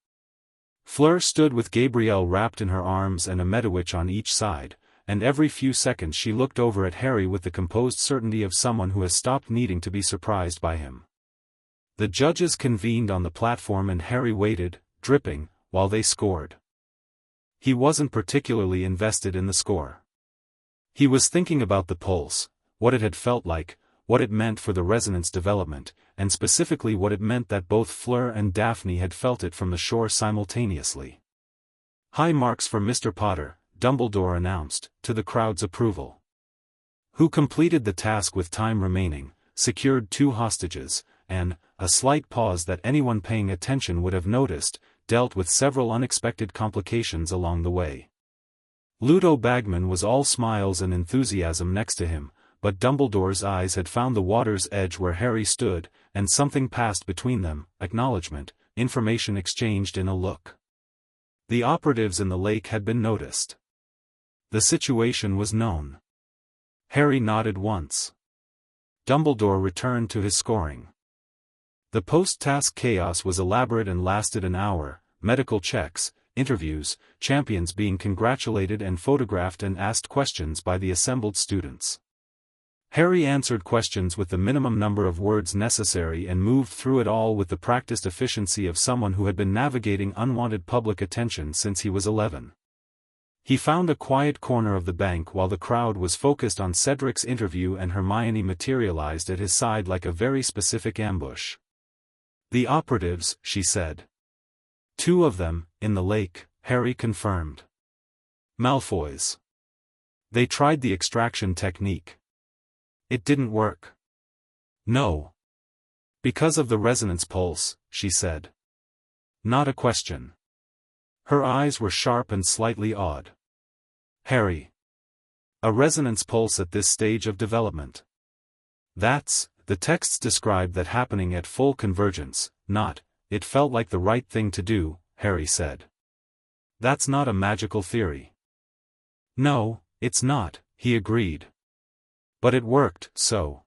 Fleur stood with Gabrielle wrapped in her arms and a Medowitch on each side, and every few seconds she looked over at Harry with the composed certainty of someone who has stopped needing to be surprised by him. The judges convened on the platform and Harry waited, dripping, while they scored. He wasn't particularly invested in the score. He was thinking about the pulse, what it had felt like, what it meant for the resonance development, and specifically what it meant that both Fleur and Daphne had felt it from the shore simultaneously. "High marks for Mr. Potter," Dumbledore announced, to the crowd's approval. Who completed the task with time remaining, secured 2 hostages, and, a slight pause that anyone paying attention would have noticed, dealt with several unexpected complications along the way. Ludo Bagman was all smiles and enthusiasm next to him, but Dumbledore's eyes had found the water's edge where Harry stood, and something passed between them, acknowledgement, information exchanged in a look. The operatives in the lake had been noticed. The situation was known. Harry nodded once. Dumbledore returned to his scoring. The post-task chaos was elaborate and lasted an hour, medical checks, interviews, champions being congratulated and photographed and asked questions by the assembled students. Harry answered questions with the minimum number of words necessary and moved through it all with the practiced efficiency of someone who had been navigating unwanted public attention since he was 11. He found a quiet corner of the bank while the crowd was focused on Cedric's interview and Hermione materialized at his side like a very specific ambush. "The operatives," she said. "2 of them, in the lake," Harry confirmed. "Malfoys. They tried the extraction technique. It didn't work." "No. Because of the resonance pulse," she said. "Not a question." Her eyes were sharp and slightly odd. "Harry. A resonance pulse at this stage of development. The texts describe that happening at full convergence, not, it felt like the right thing to do," Harry said. "That's not a magical theory." "No, it's not," he agreed. "But it worked, so."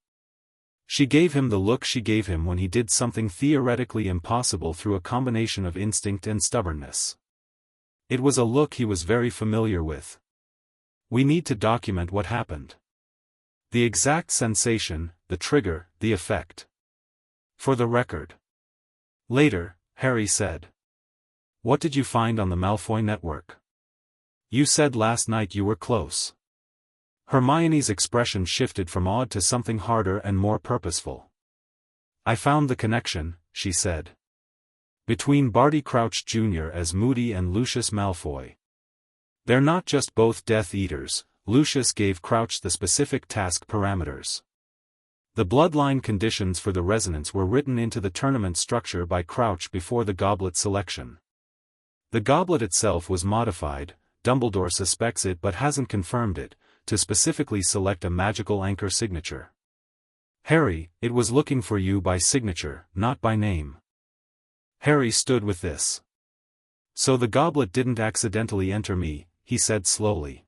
She gave him the look she gave him when he did something theoretically impossible through a combination of instinct and stubbornness. It was a look he was very familiar with. "We need to document what happened. The exact sensation, the trigger, the effect. For the record." Later, Harry said. "What did you find on the Malfoy network? You said last night you were close." Hermione's expression shifted from awed to something harder and more purposeful. "I found the connection," she said. "Between Barty Crouch Jr. as Moody and Lucius Malfoy. They're not just both Death Eaters," Lucius gave Crouch the specific task parameters. The bloodline conditions for the resonance were written into the tournament structure by Crouch before the goblet selection. The goblet itself was modified, Dumbledore suspects it but hasn't confirmed it, to specifically select a magical anchor signature. "Harry, it was looking for you by signature, not by name." Harry stood with this. "So the goblet didn't accidentally enter me," he said slowly.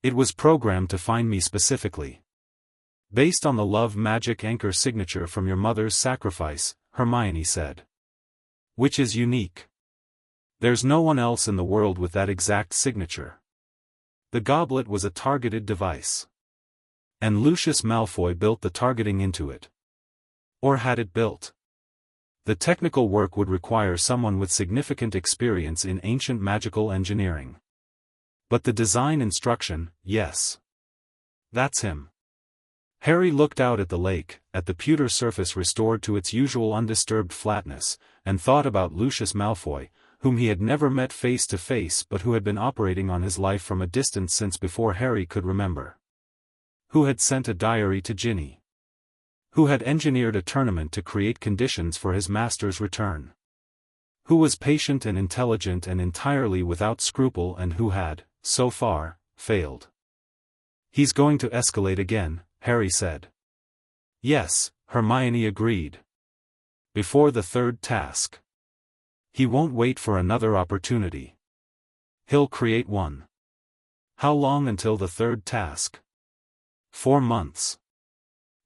"It was programmed to find me specifically. Based on the love magic anchor signature from your mother's sacrifice," Hermione said. "Which is unique. There's no one else in the world with that exact signature. The goblet was a targeted device. And Lucius Malfoy built the targeting into it. Or had it built. The technical work would require someone with significant experience in ancient magical engineering. But the design instruction, yes. That's him." Harry looked out at the lake, at the pewter surface restored to its usual undisturbed flatness, and thought about Lucius Malfoy, whom he had never met face to face but who had been operating on his life from a distance since before Harry could remember. Who had sent a diary to Ginny. Who had engineered a tournament to create conditions for his master's return. Who was patient and intelligent and entirely without scruple and who had, so far, failed. "He's going to escalate again," Harry said. "Yes," Hermione agreed. "Before the 3rd task. He won't wait for another opportunity. He'll create one." "How long until the 3rd task?" 4 months.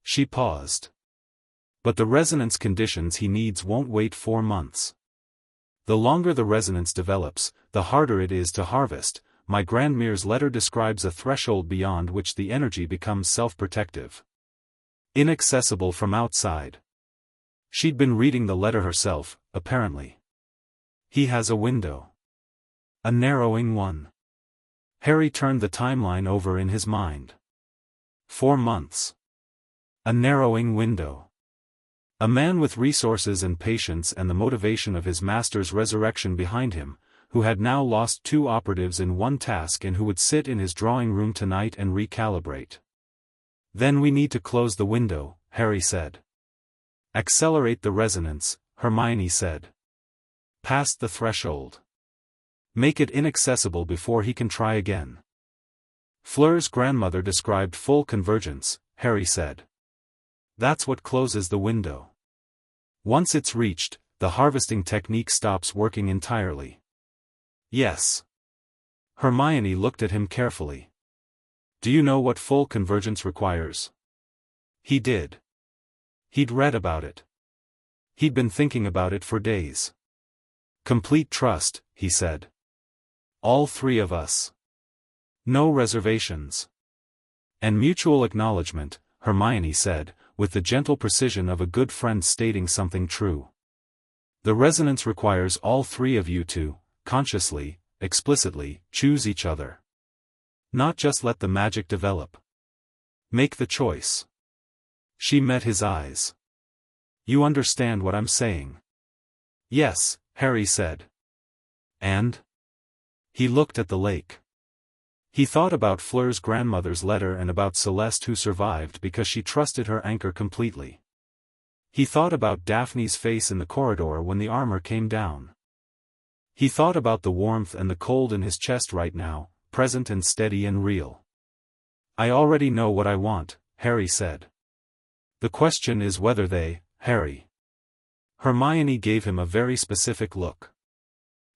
She paused. "But the resonance conditions he needs won't wait 4 months. The longer the resonance develops, the harder it is to harvest. My grandma's letter describes a threshold beyond which the energy becomes self-protective. Inaccessible from outside. She'd been reading the letter herself, apparently. He has a window. A narrowing one. Harry turned the timeline over in his mind. 4 months. A narrowing window. A man with resources and patience and the motivation of his master's resurrection behind him, who had now lost 2 operatives in one task and who would sit in his drawing room tonight and recalibrate. Then we need to close the window, Harry said. Accelerate the resonance, Hermione said. Past the threshold. Make it inaccessible before he can try again. Fleur's grandmother described full convergence, Harry said. That's what closes the window. Once it's reached, the harvesting technique stops working entirely. Yes. Hermione looked at him carefully. Do you know what full convergence requires? He did. He'd read about it. He'd been thinking about it for days. Complete trust, he said. All 3 of us. No reservations. And mutual acknowledgement, Hermione said, with the gentle precision of a good friend stating something true. The resonance requires all 3 of you to, consciously, explicitly, choose each other. Not just let the magic develop. Make the choice. She met his eyes. You understand what I'm saying? Yes, Harry said. And? He looked at the lake. He thought about Fleur's grandmother's letter and about Celeste who survived because she trusted her anchor completely. He thought about Daphne's face in the corridor when the armor came down. He thought about the warmth and the cold in his chest right now, present and steady and real. I already know what I want, Harry said. The question is whether they, Harry. Hermione gave him a very specific look.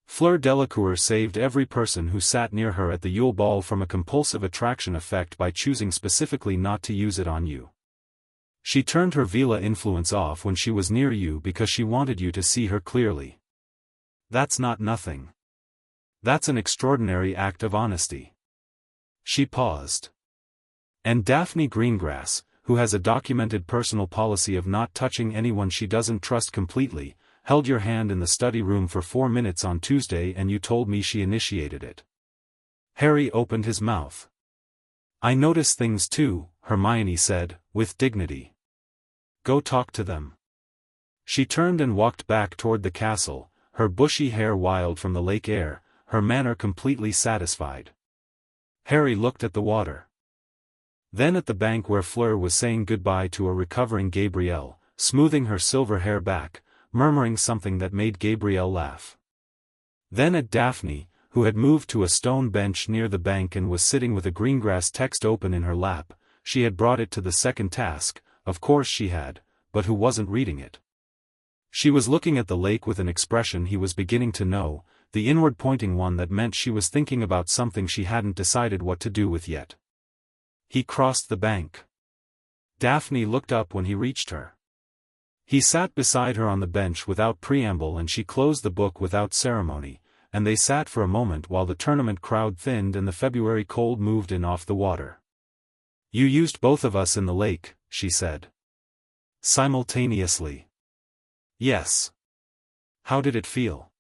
Fleur Delacour saved every person who sat near her at the Yule Ball from a compulsive attraction effect by choosing specifically not to use it on you. She turned her Vila influence off when she was near you because she wanted you to see her clearly. That's not nothing. That's an extraordinary act of honesty. She paused. And Daphne Greengrass, who has a documented personal policy of not touching anyone she doesn't trust completely, held your hand in the study room for 4 minutes on Tuesday and you told me she initiated it. Harry opened his mouth. I notice things too, Hermione said, with dignity. Go talk to them. She turned and walked back toward the castle, her bushy hair wild from the lake air, her manner completely satisfied. Harry looked at the water. Then at the bank where Fleur was saying goodbye to a recovering Gabrielle, smoothing her silver hair back, murmuring something that made Gabrielle laugh. Then at Daphne, who had moved to a stone bench near the bank and was sitting with a Greengrass text open in her lap. She had brought it to the second task, of course she had, but who wasn't reading it? She was looking at the lake with an expression he was beginning to know, the inward-pointing one that meant she was thinking about something she hadn't decided what to do with yet. He crossed the bank. Daphne looked up when he reached her. He sat beside her on the bench without preamble and she closed the book without ceremony, and they sat for a moment while the tournament crowd thinned and the February cold moved in off the water. You used both of us in the lake, she said. Simultaneously. Yes. How did it feel?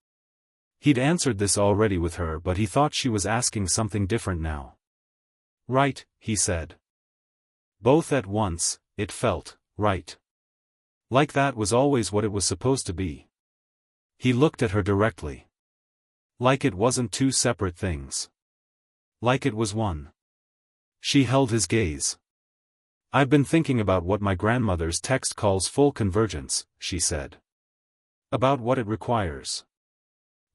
He'd answered this already with her but he thought she was asking something different now. Right, he said. Both at once, it felt, right. Like that was always what it was supposed to be. He looked at her directly. Like it wasn't 2 separate things. Like it was one. She held his gaze. I've been thinking about what my grandmother's text calls full convergence, she said. About what it requires.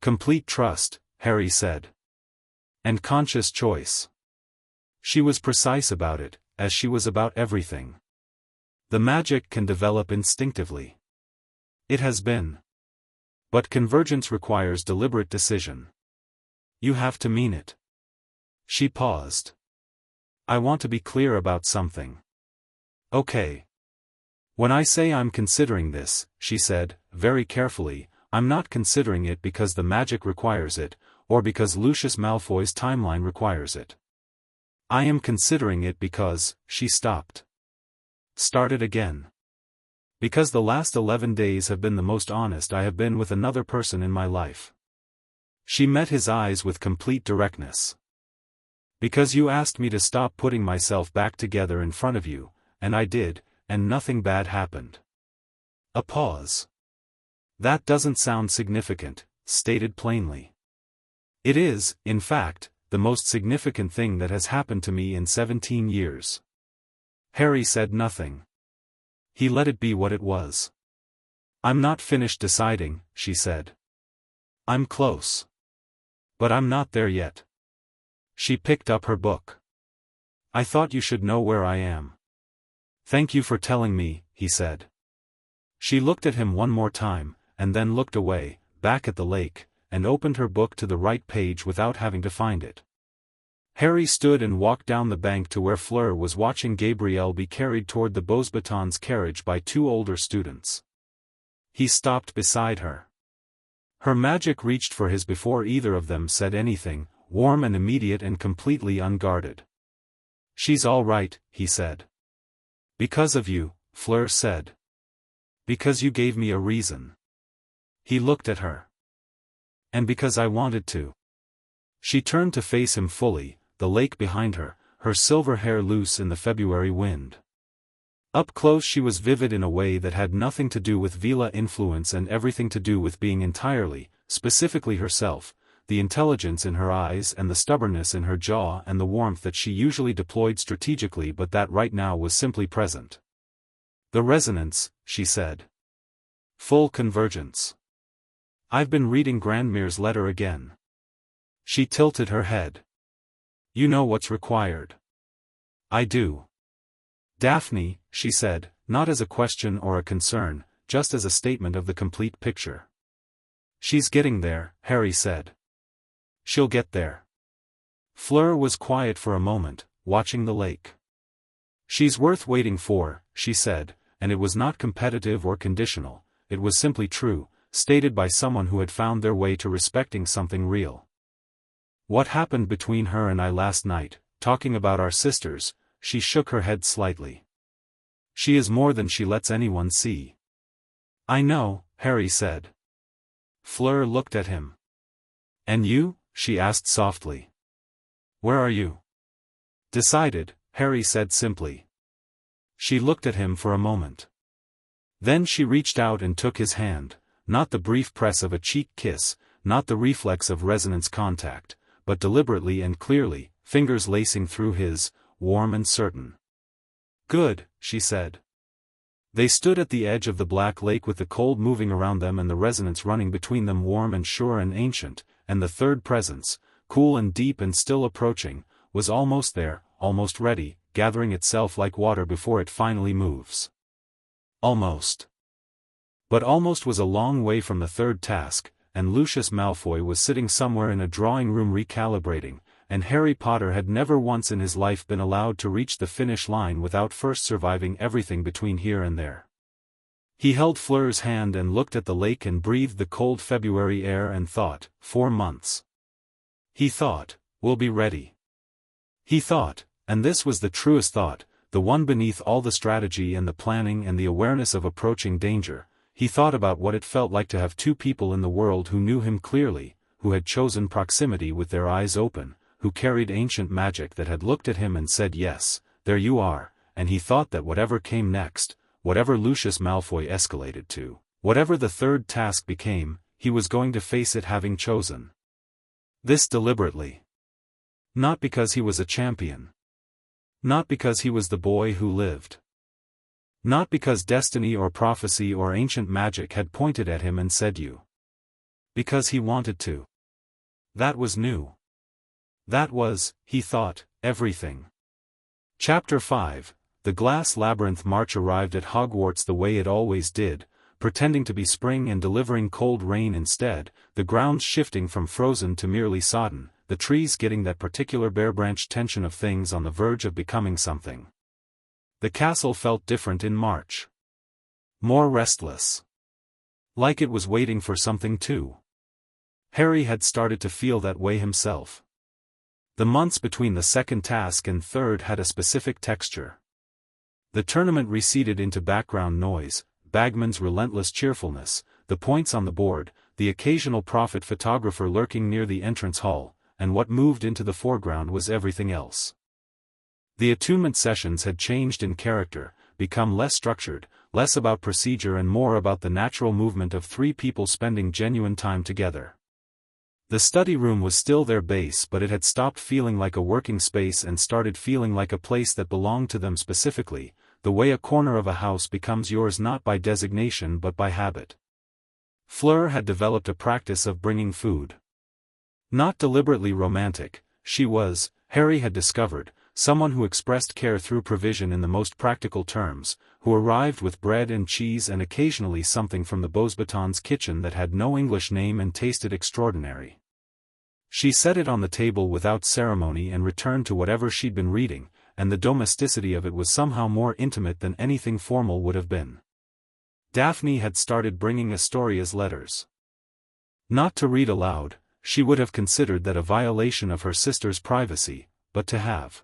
Complete trust, Harry said. And conscious choice. She was precise about it, as she was about everything. The magic can develop instinctively. It has been. But convergence requires deliberate decision. You have to mean it. She paused. I want to be clear about something. Okay. When I say I'm considering this, she said, very carefully, I'm not considering it because the magic requires it, or because Lucius Malfoy's timeline requires it. I am considering it because," she stopped. Started again. "Because the last 11 days have been the most honest I have been with another person in my life." She met his eyes with complete directness. "Because you asked me to stop putting myself back together in front of you, and I did, and nothing bad happened." A pause. "That doesn't sound significant," stated plainly. "It is, in fact, the most significant thing that has happened to me in 17 years. Harry said nothing. He let it be what it was. "I'm not finished deciding," she said. "I'm close. But I'm not there yet." She picked up her book. "I thought you should know where I am." "Thank you for telling me," he said. She looked at him one more time, and then looked away, back at the lake, and opened her book to the right page without having to find it. Harry stood and walked down the bank to where Fleur was watching Gabrielle be carried toward the Beauxbatons carriage by 2 older students. He stopped beside her. Her magic reached for his before either of them said anything, warm and immediate and completely unguarded. "She's all right," he said. "Because of you," Fleur said. "Because you gave me a reason." He looked at her. "And because I wanted to." She turned to face him fully, the lake behind her, her silver hair loose in the February wind. Up close she was vivid in a way that had nothing to do with Vila influence and everything to do with being entirely, specifically herself, the intelligence in her eyes and the stubbornness in her jaw and the warmth that she usually deployed strategically but that right now was simply present. "The resonance," she said. "Full convergence. I've been reading Grandmere's letter again." She tilted her head. "You know what's required." "I do." "Daphne," she said, not as a question or a concern, just as a statement of the complete picture. "She's getting there," Harry said. "She'll get there." Fleur was quiet for a moment, watching the lake. "She's worth waiting for," she said, and it was not competitive or conditional, it was simply true, stated by someone who had found their way to respecting something real. "What happened between her and I last night, talking about our sisters," she shook her head slightly. "She is more than she lets anyone see." "I know," Harry said. Fleur looked at him. "And you?" she asked softly. "Where are you?" "Decided," Harry said simply. She looked at him for a moment. Then she reached out and took his hand, not the brief press of a cheek kiss, not the reflex of resonance contact, but deliberately and clearly, fingers lacing through his, warm and certain. "Good," she said. They stood at the edge of the black lake with the cold moving around them and the resonance running between them, warm and sure and ancient, and the third presence, cool and deep and still approaching, was almost there, almost ready, gathering itself like water before it finally moves. Almost. But almost was a long way from the third task, and Lucius Malfoy was sitting somewhere in a drawing room recalibrating, and Harry Potter had never once in his life been allowed to reach the finish line without first surviving everything between here and there. He held Fleur's hand and looked at the lake and breathed the cold February air and thought, 4 months. He thought, we'll be ready. He thought, and this was the truest thought, the one beneath all the strategy and the planning and the awareness of approaching danger, he thought about what it felt like to have 2 people in the world who knew him clearly, who had chosen proximity with their eyes open, who carried ancient magic that had looked at him and said yes, there you are, and he thought that whatever came next, whatever Lucius Malfoy escalated to, whatever the third task became, he was going to face it having chosen this deliberately. Not because he was a champion. Not because he was the boy who lived. Not because destiny or prophecy or ancient magic had pointed at him and said you. Because he wanted to. That was new. That was, he thought, everything. Chapter 5, The Glass Labyrinth. March arrived at Hogwarts the way it always did, pretending to be spring and delivering cold rain instead, the grounds shifting from frozen to merely sodden, the trees getting that particular bare-branched tension of things on the verge of becoming something. The castle felt different in March. More restless. Like it was waiting for something too. Harry had started to feel that way himself. The months between the second task and third had a specific texture. The tournament receded into background noise, Bagman's relentless cheerfulness, the points on the board, the occasional prophet photographer lurking near the entrance hall, and what moved into the foreground was everything else. The attunement sessions had changed in character, become less structured, less about procedure and more about the natural movement of three people spending genuine time together. The study room was still their base, but it had stopped feeling like a working space and started feeling like a place that belonged to them specifically, the way a corner of a house becomes yours not by designation but by habit. Fleur had developed a practice of bringing food. Not deliberately romantic, she was, Harry had discovered, someone who expressed care through provision in the most practical terms, who arrived with bread and cheese and occasionally something from the Beauxbatons kitchen that had no English name and tasted extraordinary. She set it on the table without ceremony and returned to whatever she'd been reading, and the domesticity of it was somehow more intimate than anything formal would have been. Daphne had started bringing Astoria's letters. Not to read aloud, she would have considered that a violation of her sister's privacy, but to have.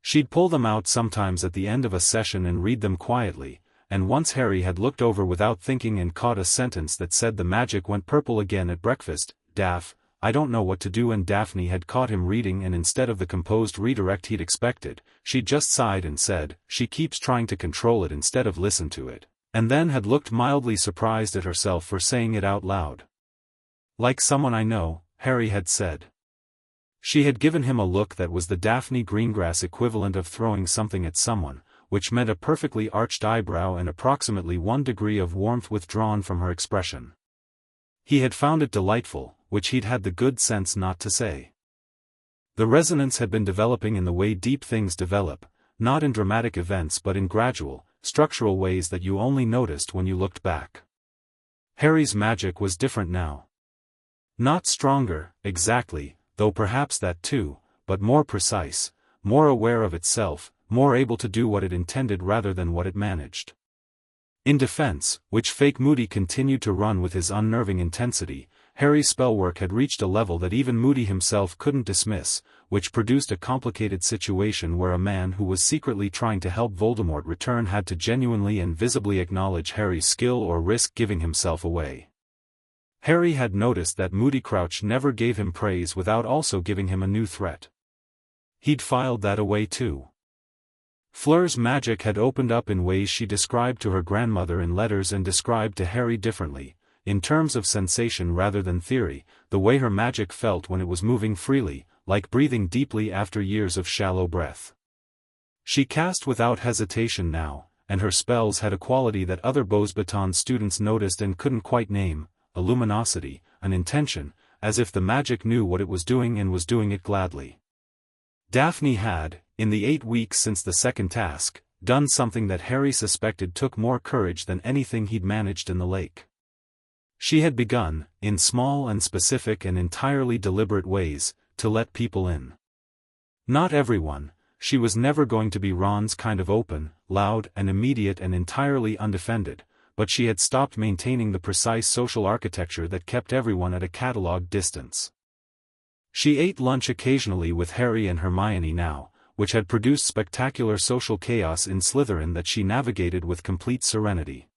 She'd pull them out sometimes at the end of a session and read them quietly, and once Harry had looked over without thinking and caught a sentence that said the magic went purple again at breakfast, Daph, I don't know what to do, and Daphne had caught him reading, and instead of the composed redirect he'd expected, she'd just sighed and said, she keeps trying to control it instead of listen to it, and then had looked mildly surprised at herself for saying it out loud. Like someone I know, Harry had said. She had given him a look that was the Daphne Greengrass equivalent of throwing something at someone, which meant a perfectly arched eyebrow and approximately 1 degree of warmth withdrawn from her expression. He had found it delightful, which he'd had the good sense not to say. The resonance had been developing in the way deep things develop, not in dramatic events but in gradual, structural ways that you only noticed when you looked back. Harry's magic was different now. Not stronger, exactly, though perhaps that too, but more precise, more aware of itself, more able to do what it intended rather than what it managed. In defense, which fake Moody continued to run with his unnerving intensity, Harry's spellwork had reached a level that even Moody himself couldn't dismiss, which produced a complicated situation where a man who was secretly trying to help Voldemort return had to genuinely and visibly acknowledge Harry's skill or risk giving himself away. Harry had noticed that Moody Crouch never gave him praise without also giving him a new threat. He'd filed that away too. Fleur's magic had opened up in ways she described to her grandmother in letters and described to Harry differently, in terms of sensation rather than theory, the way her magic felt when it was moving freely, like breathing deeply after years of shallow breath. She cast without hesitation now, and her spells had a quality that other Beauxbatons students noticed and couldn't quite name, a luminosity, an intention, as if the magic knew what it was doing and was doing it gladly. Daphne had, in the 8 weeks since the second task, done something that Harry suspected took more courage than anything he'd managed in the lake. She had begun, in small and specific and entirely deliberate ways, to let people in. Not everyone, she was never going to be Ron's kind of open, loud and immediate and entirely undefended, but she had stopped maintaining the precise social architecture that kept everyone at a catalogue distance. She ate lunch occasionally with Harry and Hermione now, which had produced spectacular social chaos in Slytherin that she navigated with complete serenity.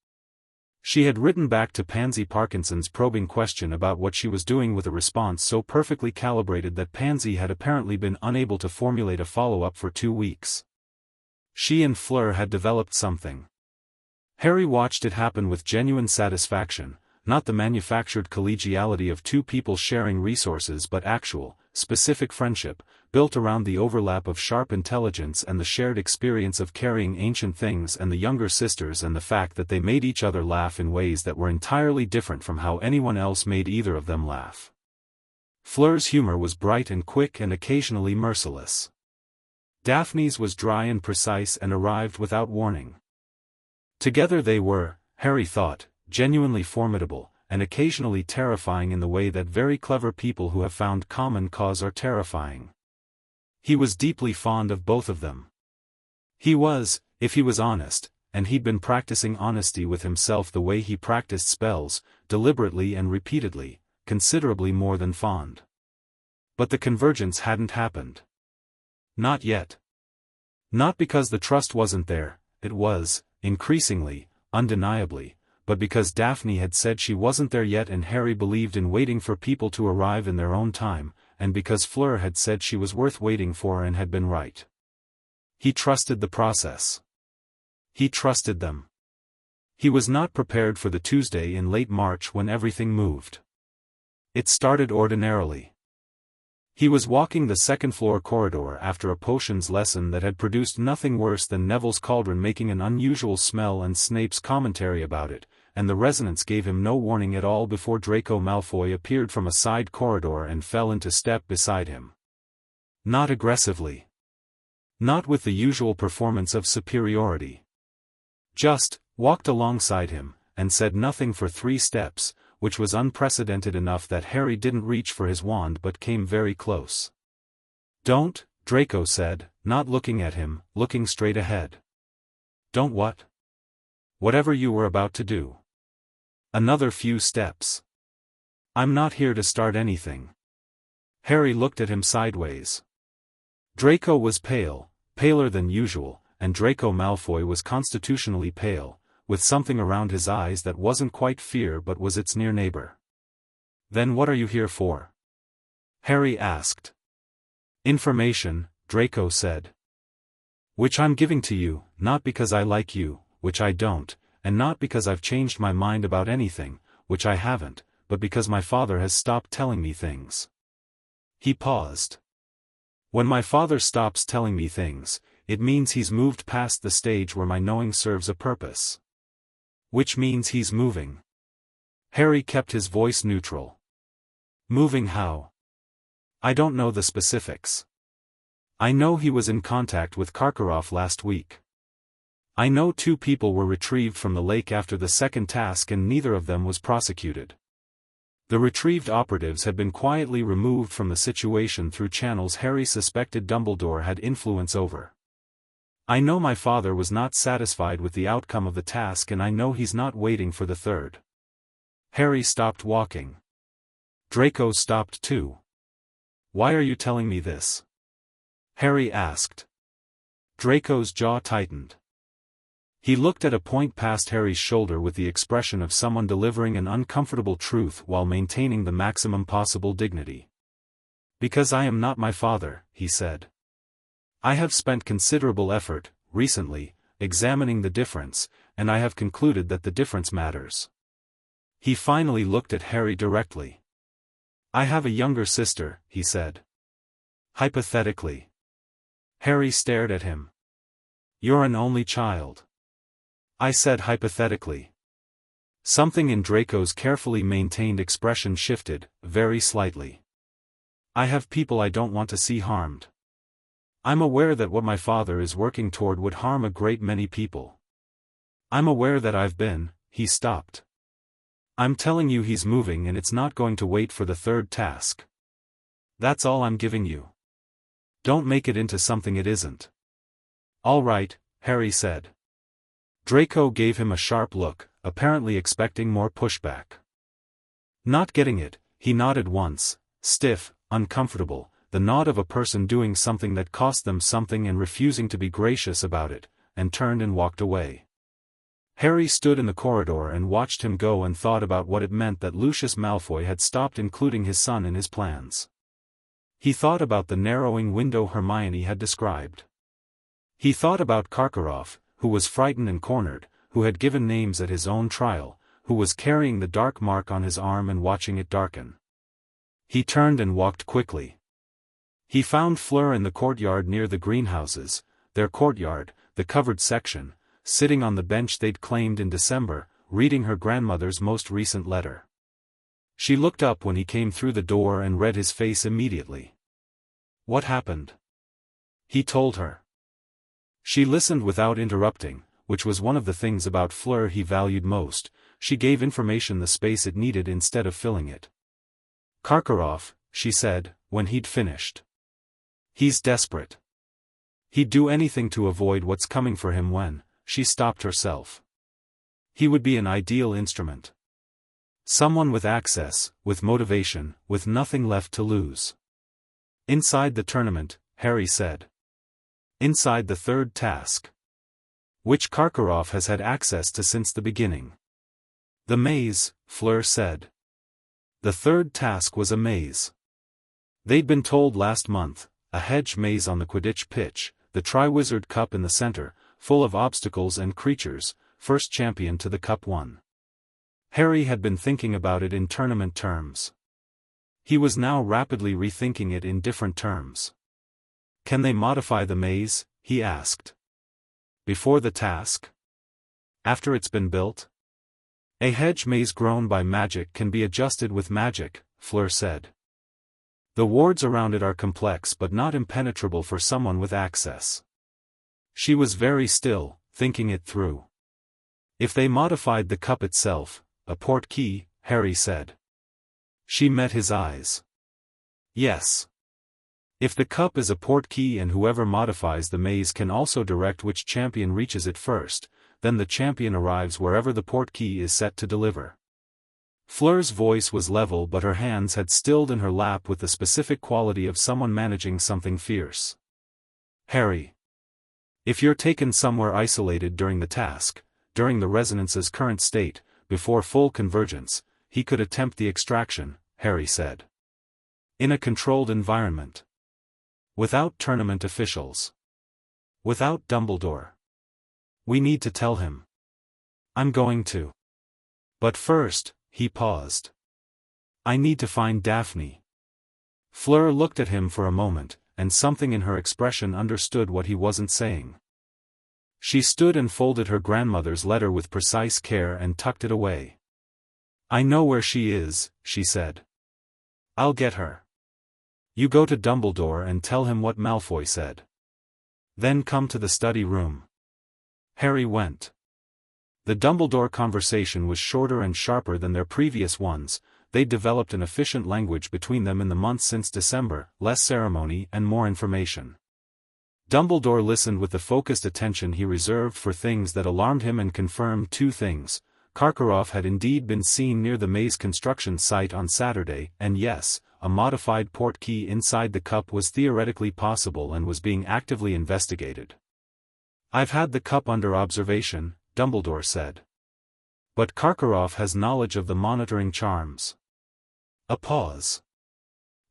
She had written back to Pansy Parkinson's probing question about what she was doing with a response so perfectly calibrated that Pansy had apparently been unable to formulate a follow-up for 2 weeks. She and Fleur had developed something. Harry watched it happen with genuine satisfaction, not the manufactured collegiality of 2 people sharing resources but actual, specific friendship, built around the overlap of sharp intelligence and the shared experience of carrying ancient things and the younger sisters and the fact that they made each other laugh in ways that were entirely different from how anyone else made either of them laugh. Fleur's humor was bright and quick and occasionally merciless. Daphne's was dry and precise and arrived without warning. Together they were, Harry thought, genuinely formidable, and occasionally terrifying in the way that very clever people who have found common cause are terrifying. He was deeply fond of both of them. He was, if he was honest, and he'd been practicing honesty with himself the way he practiced spells, deliberately and repeatedly, considerably more than fond. But the convergence hadn't happened. Not yet. Not because the trust wasn't there, it was, increasingly, undeniably, but because Daphne had said she wasn't there yet and Harry believed in waiting for people to arrive in their own time, and because Fleur had said she was worth waiting for and had been right. He trusted the process. He trusted them. He was not prepared for the Tuesday in late March when everything moved. It started ordinarily. He was walking the second-floor corridor after a potions lesson that had produced nothing worse than Neville's cauldron making an unusual smell and Snape's commentary about it, and the resonance gave him no warning at all before Draco Malfoy appeared from a side corridor and fell into step beside him. Not aggressively. Not with the usual performance of superiority. Just walked alongside him, and said nothing for 3 steps, which was unprecedented enough that Harry didn't reach for his wand but came very close. "Don't," Draco said, not looking at him, looking straight ahead. "Don't what?" "Whatever you were about to do." Another few steps. "I'm not here to start anything." Harry looked at him sideways. Draco was pale, paler than usual, and Draco Malfoy was constitutionally pale, with something around his eyes that wasn't quite fear but was its near neighbor. "Then what are you here for?" Harry asked. "Information," Draco said. "Which I'm giving to you, not because I like you, which I don't, and not because I've changed my mind about anything, which I haven't, but because my father has stopped telling me things." He paused. "When my father stops telling me things, it means he's moved past the stage where my knowing serves a purpose. Which means he's moving." Harry kept his voice neutral. "Moving how?" "I don't know the specifics. I know he was in contact with Karkaroff last week. I know 2 people were retrieved from the lake after the second task and neither of them was prosecuted. The retrieved operatives had been quietly removed from the situation through channels Harry suspected Dumbledore had influence over. I know my father was not satisfied with the outcome of the task and I know he's not waiting for the third." Harry stopped walking. Draco stopped too. "Why are you telling me this?" Harry asked. Draco's jaw tightened. He looked at a point past Harry's shoulder with the expression of someone delivering an uncomfortable truth while maintaining the maximum possible dignity. "Because I am not my father," he said. "I have spent considerable effort, recently, examining the difference, and I have concluded that the difference matters." He finally looked at Harry directly. "I have a younger sister," he said. "Hypothetically." Harry stared at him. "You're an only child." "I said hypothetically." Something in Draco's carefully maintained expression shifted, very slightly. "I have people I don't want to see harmed. I'm aware that what my father is working toward would harm a great many people. I'm aware that I've been." He stopped. "I'm telling you he's moving and it's not going to wait for the third task. That's all I'm giving you. Don't make it into something it isn't." "All right," Harry said. Draco gave him a sharp look, apparently expecting more pushback. Not getting it, he nodded once, stiff, uncomfortable, the nod of a person doing something that cost them something and refusing to be gracious about it, and turned and walked away. Harry stood in the corridor and watched him go and thought about what it meant that Lucius Malfoy had stopped including his son in his plans. He thought about the narrowing window Hermione had described. He thought about Karkaroff, who was frightened and cornered, who had given names at his own trial, who was carrying the dark mark on his arm and watching it darken. He turned and walked quickly. He found Fleur in the courtyard near the greenhouses, their courtyard, the covered section, sitting on the bench they'd claimed in December, reading her grandmother's most recent letter. She looked up when he came through the door and read his face immediately. "What happened?" He told her. She listened without interrupting, which was one of the things about Fleur he valued most. She gave information the space it needed instead of filling it. "Karkaroff," she said, when he'd finished. "He's desperate. He'd do anything to avoid what's coming for him when, she stopped herself. He would be an ideal instrument. Someone with access, with motivation, with nothing left to lose. Inside the tournament, Harry said. Inside the third task. Which Karkaroff has had access to since the beginning. The maze, Fleur said. The third task was a maze. They'd been told last month, a hedge maze on the Quidditch pitch, the Triwizard Cup in the center, full of obstacles and creatures, first champion to the cup won. Harry had been thinking about it in tournament terms. He was now rapidly rethinking it in different terms. Can they modify the maze, he asked. Before the task? After it's been built? A hedge maze grown by magic can be adjusted with magic, Fleur said. The wards around it are complex but not impenetrable for someone with access. She was very still, thinking it through. If they modified the cup itself, a port key, Harry said. She met his eyes. Yes. If the cup is a port key and whoever modifies the maze can also direct which champion reaches it first, then the champion arrives wherever the port key is set to deliver. Fleur's voice was level but her hands had stilled in her lap with the specific quality of someone managing something fierce. Harry. If you're taken somewhere isolated during the task, during the resonance's current state, before full convergence, he could attempt the extraction, Harry said. In a controlled environment. Without tournament officials. Without Dumbledore. We need to tell him. I'm going to. But first, he paused. I need to find Daphne. Fleur looked at him for a moment, and something in her expression understood what he wasn't saying. She stood and folded her grandmother's letter with precise care and tucked it away. I know where she is, she said. I'll get her. You go to Dumbledore and tell him what Malfoy said. Then come to the study room. Harry went. The Dumbledore conversation was shorter and sharper than their previous ones. They'd developed an efficient language between them in the months since December, less ceremony and more information. Dumbledore listened with the focused attention he reserved for things that alarmed him and confirmed two things. Karkaroff had indeed been seen near the maze construction site on Saturday, and yes, a modified port key inside the cup was theoretically possible and was being actively investigated. I've had the cup under observation, Dumbledore said. But Karkaroff has knowledge of the monitoring charms. A pause.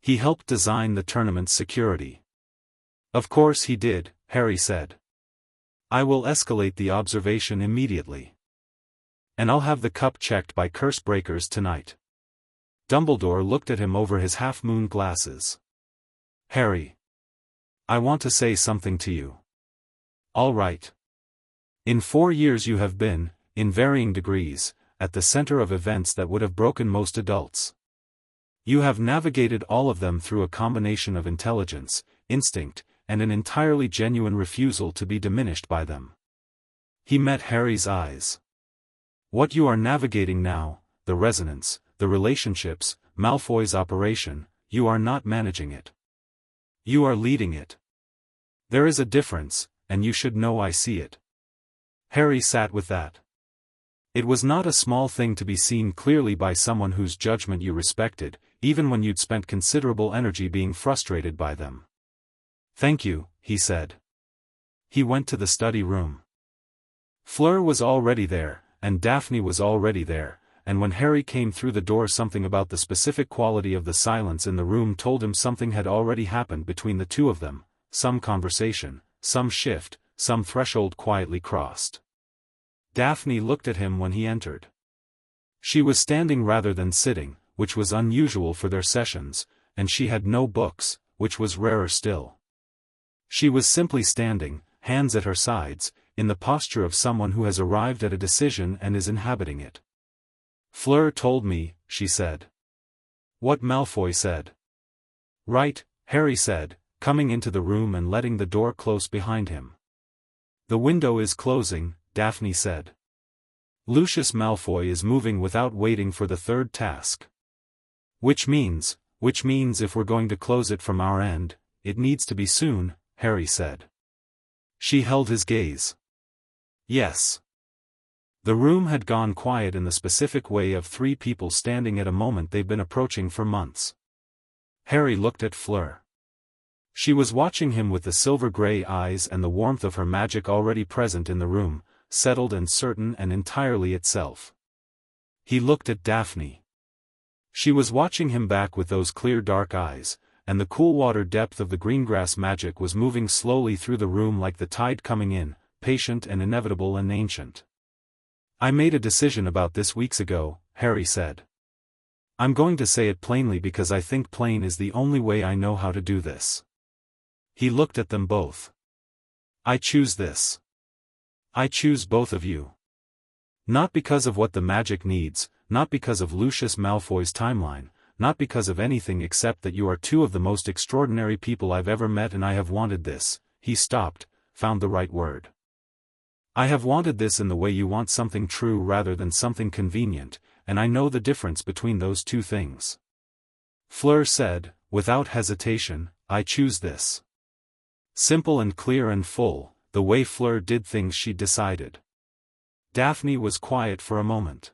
He helped design the tournament's security. Of course he did, Harry said. I will escalate the observation immediately. And I'll have the cup checked by curse breakers tonight. Dumbledore looked at him over his half-moon glasses. Harry. I want to say something to you. All right. In 4 years you have been, in varying degrees, at the center of events that would have broken most adults. You have navigated all of them through a combination of intelligence, instinct, and an entirely genuine refusal to be diminished by them. He met Harry's eyes. What you are navigating now, the resonance, the relationships, Malfoy's operation, you are not managing it. You are leading it. There is a difference, and you should know I see it. Harry sat with that. It was not a small thing to be seen clearly by someone whose judgment you respected, even when you'd spent considerable energy being frustrated by them. Thank you, he said. He went to the study room. Fleur was already there, and Daphne was already there, and when Harry came through the door something about the specific quality of the silence in the room told him something had already happened between the two of them, some conversation, some shift, some threshold quietly crossed. Daphne looked at him when he entered. She was standing rather than sitting, which was unusual for their sessions, and she had no books, which was rarer still. She was simply standing, hands at her sides, in the posture of someone who has arrived at a decision and is inhabiting it. Fleur told me, she said. What Malfoy said. Right, Harry said, coming into the room and letting the door close behind him. The window is closing, Daphne said. Lucius Malfoy is moving without waiting for the third task. Which means if we're going to close it from our end, it needs to be soon, Harry said. She held his gaze. Yes. The room had gone quiet in the specific way of three people standing at a moment they've been approaching for months. Harry looked at Fleur. She was watching him with the silver-gray eyes and the warmth of her magic already present in the room, settled and certain and entirely itself. He looked at Daphne. She was watching him back with those clear dark eyes, and the cool water depth of the Greengrass magic was moving slowly through the room like the tide coming in, patient and inevitable and ancient. "I made a decision about this weeks ago," Harry said. "I'm going to say it plainly because I think plain is the only way I know how to do this." He looked at them both. "I choose this. I choose both of you. Not because of what the magic needs, not because of Lucius Malfoy's timeline, not because of anything except that you are two of the most extraordinary people I've ever met, and I have wanted this." He stopped, found the right word. "I have wanted this in the way you want something true rather than something convenient, and I know the difference between those two things." Fleur said, without hesitation, "I choose this." Simple and clear and full, the way Fleur did things she decided. Daphne was quiet for a moment.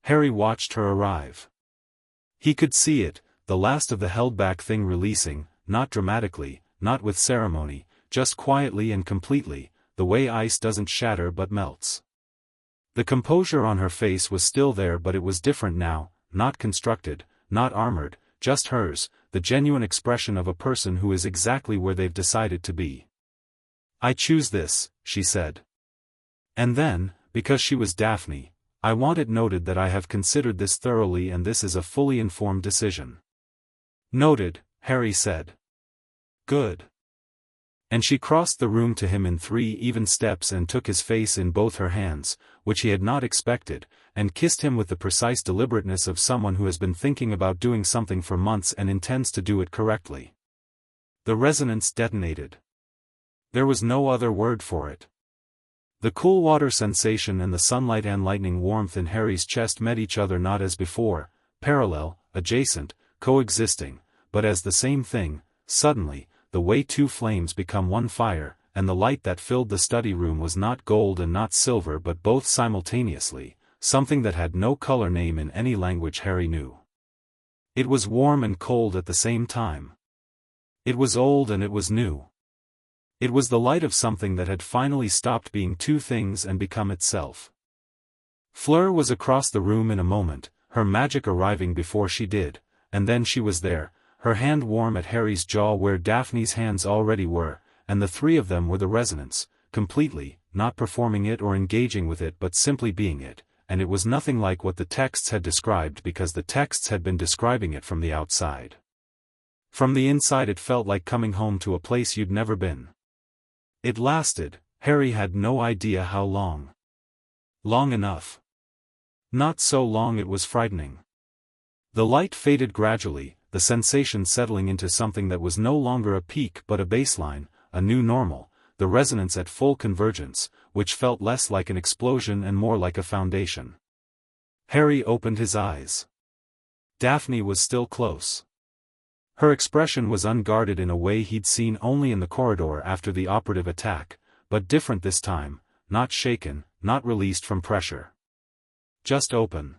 Harry watched her arrive. He could see it, the last of the held-back thing releasing, not dramatically, not with ceremony, just quietly and completely, the way ice doesn't shatter but melts. The composure on her face was still there, but it was different now, not constructed, not armored, just hers, the genuine expression of a person who is exactly where they've decided to be. "I choose this," she said. And then, because she was Daphne, "I want it noted that I have considered this thoroughly and this is a fully informed decision." "Noted," Harry said. "Good." And she crossed the room to him in 3 even steps and took his face in both her hands, which he had not expected, and kissed him with the precise deliberateness of someone who has been thinking about doing something for months and intends to do it correctly. The resonance detonated. There was no other word for it. The cool water sensation and the sunlight and lightning warmth in Harry's chest met each other not as before, parallel, adjacent, coexisting, but as the same thing. Suddenly, the way two flames become one fire, and the light that filled the study room was not gold and not silver but both simultaneously, something that had no color name in any language Harry knew. It was warm and cold at the same time. It was old and it was new. It was the light of something that had finally stopped being two things and become itself. Fleur was across the room in a moment, her magic arriving before she did, and then she was there, her hand warm at Harry's jaw where Daphne's hands already were, and the three of them were the resonance, completely, not performing it or engaging with it but simply being it, and it was nothing like what the texts had described because the texts had been describing it from the outside. From the inside it felt like coming home to a place you'd never been. It lasted, Harry had no idea how long. Long enough. Not so long it was frightening. The light faded gradually, the sensation settling into something that was no longer a peak but a baseline, a new normal, the resonance at full convergence, which felt less like an explosion and more like a foundation. Harry opened his eyes. Daphne was still close. Her expression was unguarded in a way he'd seen only in the corridor after the operative attack, but different this time, not shaken, not released from pressure. Just open.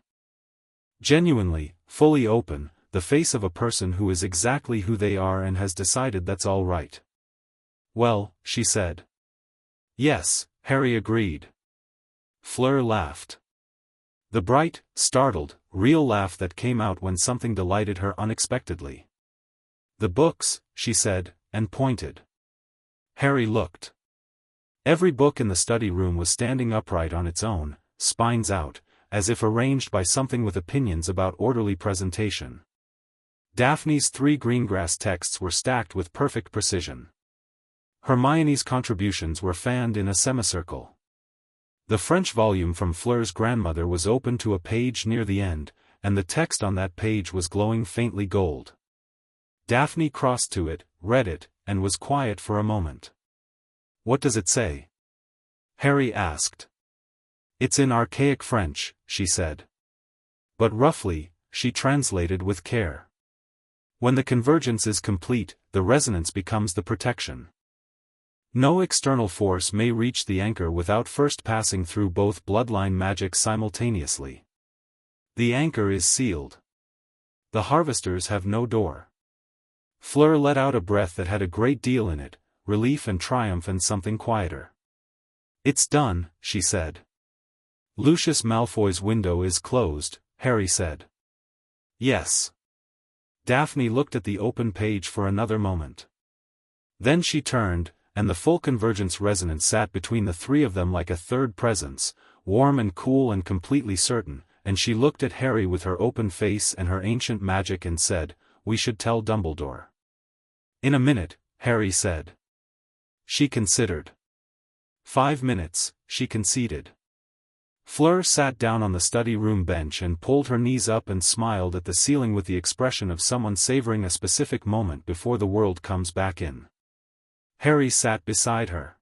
Genuinely, fully open, the face of a person who is exactly who they are and has decided that's all right. "Well," she said. "Yes," Harry agreed. Fleur laughed. The bright, startled, real laugh that came out when something delighted her unexpectedly. "The books," she said, and pointed. Harry looked. Every book in the study room was standing upright on its own, spines out, as if arranged by something with opinions about orderly presentation. Daphne's 3 Greengrass texts were stacked with perfect precision. Hermione's contributions were fanned in a semicircle. The French volume from Fleur's grandmother was open to a page near the end, and the text on that page was glowing faintly gold. Daphne crossed to it, read it, and was quiet for a moment. "What does it say?" Harry asked. "It's in archaic French," she said. "But roughly," she translated with care. "When the convergence is complete, the resonance becomes the protection." No external force may reach the anchor without first passing through both bloodline magic simultaneously. The anchor is sealed. The harvesters have no door. Fleur let out a breath that had a great deal in it, relief and triumph and something quieter. "It's done," she said. "Lucius Malfoy's window is closed," Harry said. "Yes." Daphne looked at the open page for another moment. Then she turned, and the full convergence resonance sat between the three of them like a third presence, warm and cool and completely certain, and she looked at Harry with her open face and her ancient magic and said, "We should tell Dumbledore." "In a minute," Harry said. She considered. 5 minutes, she conceded. Fleur sat down on the study room bench and pulled her knees up and smiled at the ceiling with the expression of someone savoring a specific moment before the world comes back in. Harry sat beside her.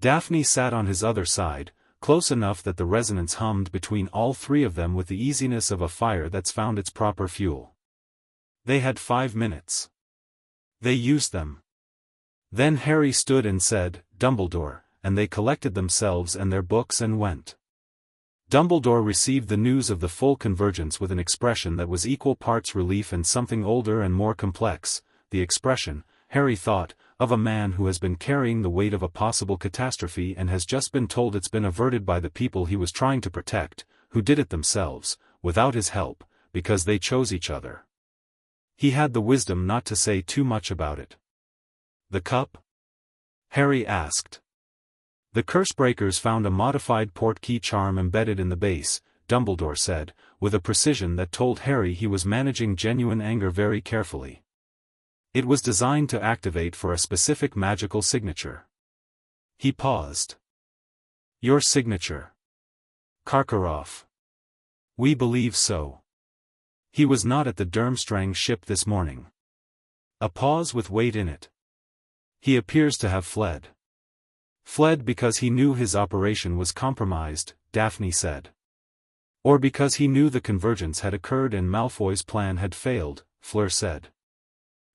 Daphne sat on his other side, close enough that the resonance hummed between all three of them with the easiness of a fire that's found its proper fuel. They had 5 minutes. They used them. Then Harry stood and said, "Dumbledore," and they collected themselves and their books and went. Dumbledore received the news of the full convergence with an expression that was equal parts relief and something older and more complex, the expression, Harry thought, of a man who has been carrying the weight of a possible catastrophe and has just been told it's been averted by the people he was trying to protect, who did it themselves, without his help, because they chose each other. He had the wisdom not to say too much about it. "The cup?" Harry asked. "The Cursebreakers found a modified portkey charm embedded in the base," Dumbledore said, with a precision that told Harry he was managing genuine anger very carefully. "It was designed to activate for a specific magical signature." He paused. "Your signature?" "Karkaroff." "We believe so. He was not at the Durmstrang ship this morning." A pause with weight in it. "He appears to have fled." "Fled because he knew his operation was compromised," Daphne said. "Or because he knew the convergence had occurred and Malfoy's plan had failed," Fleur said.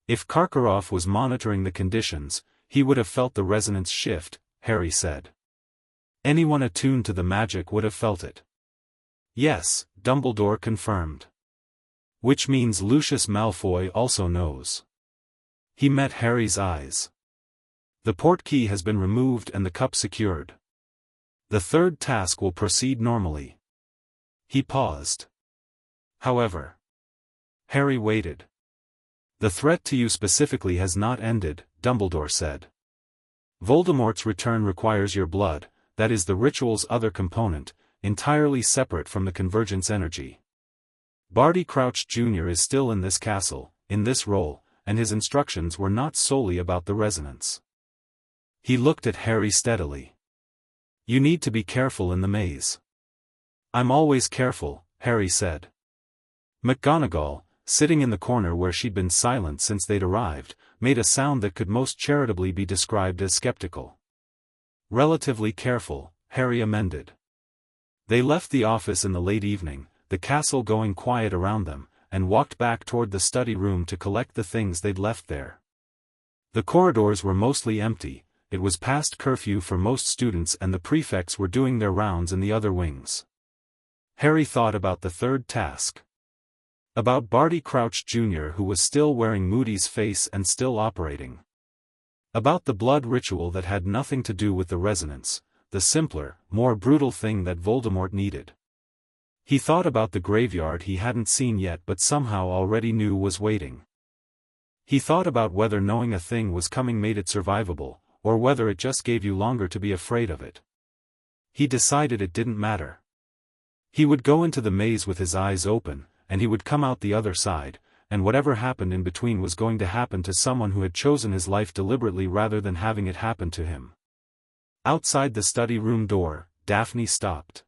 "If Karkaroff was monitoring the conditions, he would have felt the resonance shift," Harry said. "Anyone attuned to the magic would have felt it." "Yes," Dumbledore confirmed. "Which means Lucius Malfoy also knows." He met Harry's eyes. "The portkey has been removed and the cup secured. The third task will proceed normally." He paused. "However." Harry waited. "The threat to you specifically has not ended," Dumbledore said. "Voldemort's return requires your blood, that is the ritual's other component, entirely separate from the convergence energy. Barty Crouch Jr. is still in this castle, in this role, and his instructions were not solely about the resonance." He looked at Harry steadily. "You need to be careful in the maze." "I'm always careful," Harry said. McGonagall, sitting in the corner where she'd been silent since they'd arrived, made a sound that could most charitably be described as skeptical. "Relatively careful," Harry amended. They left the office in the late evening, the castle going quiet around them, and walked back toward the study room to collect the things they'd left there. The corridors were mostly empty. It was past curfew for most students and the prefects were doing their rounds in the other wings. Harry thought about the third task. About Barty Crouch Jr. who was still wearing Moody's face and still operating. About the blood ritual that had nothing to do with the resonance, the simpler, more brutal thing that Voldemort needed. He thought about the graveyard he hadn't seen yet but somehow already knew was waiting. He thought about whether knowing a thing was coming made it survivable, or whether it just gave you longer to be afraid of it. He decided it didn't matter. He would go into the maze with his eyes open, and he would come out the other side, and whatever happened in between was going to happen to someone who had chosen his life deliberately rather than having it happen to him. Outside the study room door, Daphne stopped.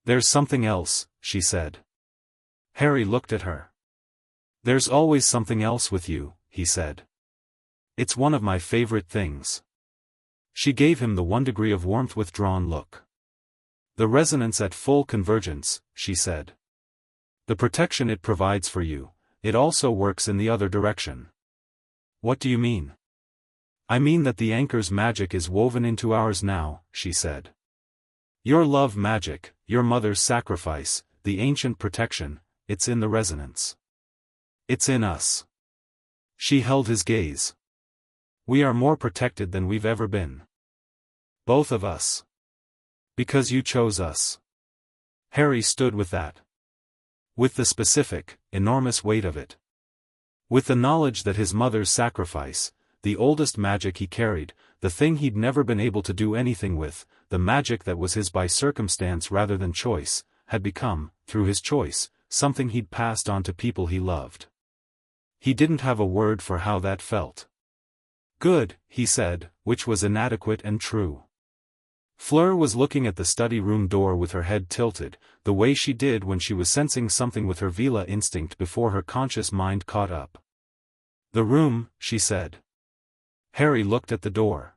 "There's something else," she said. Harry looked at her. "There's always something else with you," he said. "It's one of my favorite things." She gave him the 1 degree of warmth withdrawn look. "The resonance at full convergence," she said. "The protection it provides for you, it also works in the other direction." "What do you mean?" I mean that the anchor's magic is woven into ours now, she said. Your love magic, your mother's sacrifice, the ancient protection, it's in the resonance. It's in us. She held his gaze. We are more protected than we've ever been. Both of us. Because you chose us. Harry stood with that. With the specific, enormous weight of it. With the knowledge that his mother's sacrifice, the oldest magic he carried, the thing he'd never been able to do anything with, the magic that was his by circumstance rather than choice, had become, through his choice, something he'd passed on to people he loved. He didn't have a word for how that felt. Good, he said, which was inadequate and true. Fleur was looking at the study room door with her head tilted, the way she did when she was sensing something with her Vela instinct before her conscious mind caught up. The room, she said. Harry looked at the door.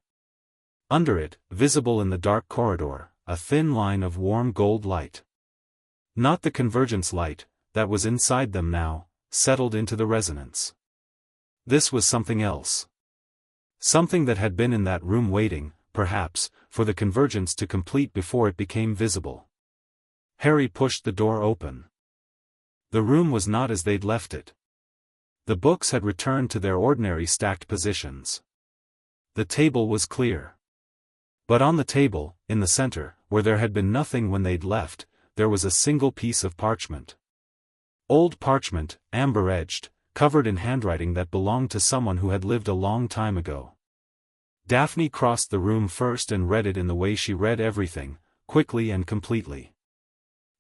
Under it, visible in the dark corridor, a thin line of warm gold light. Not the convergence light, that was inside them now, settled into the resonance. This was something else. Something that had been in that room waiting, perhaps, for the convergence to complete before it became visible. Harry pushed the door open. The room was not as they'd left it. The books had returned to their ordinary stacked positions. The table was clear. But on the table, in the center, where there had been nothing when they'd left, there was a single piece of parchment. Old parchment, amber-edged, covered in handwriting that belonged to someone who had lived a long time ago. Daphne crossed the room first and read it in the way she read everything, quickly and completely.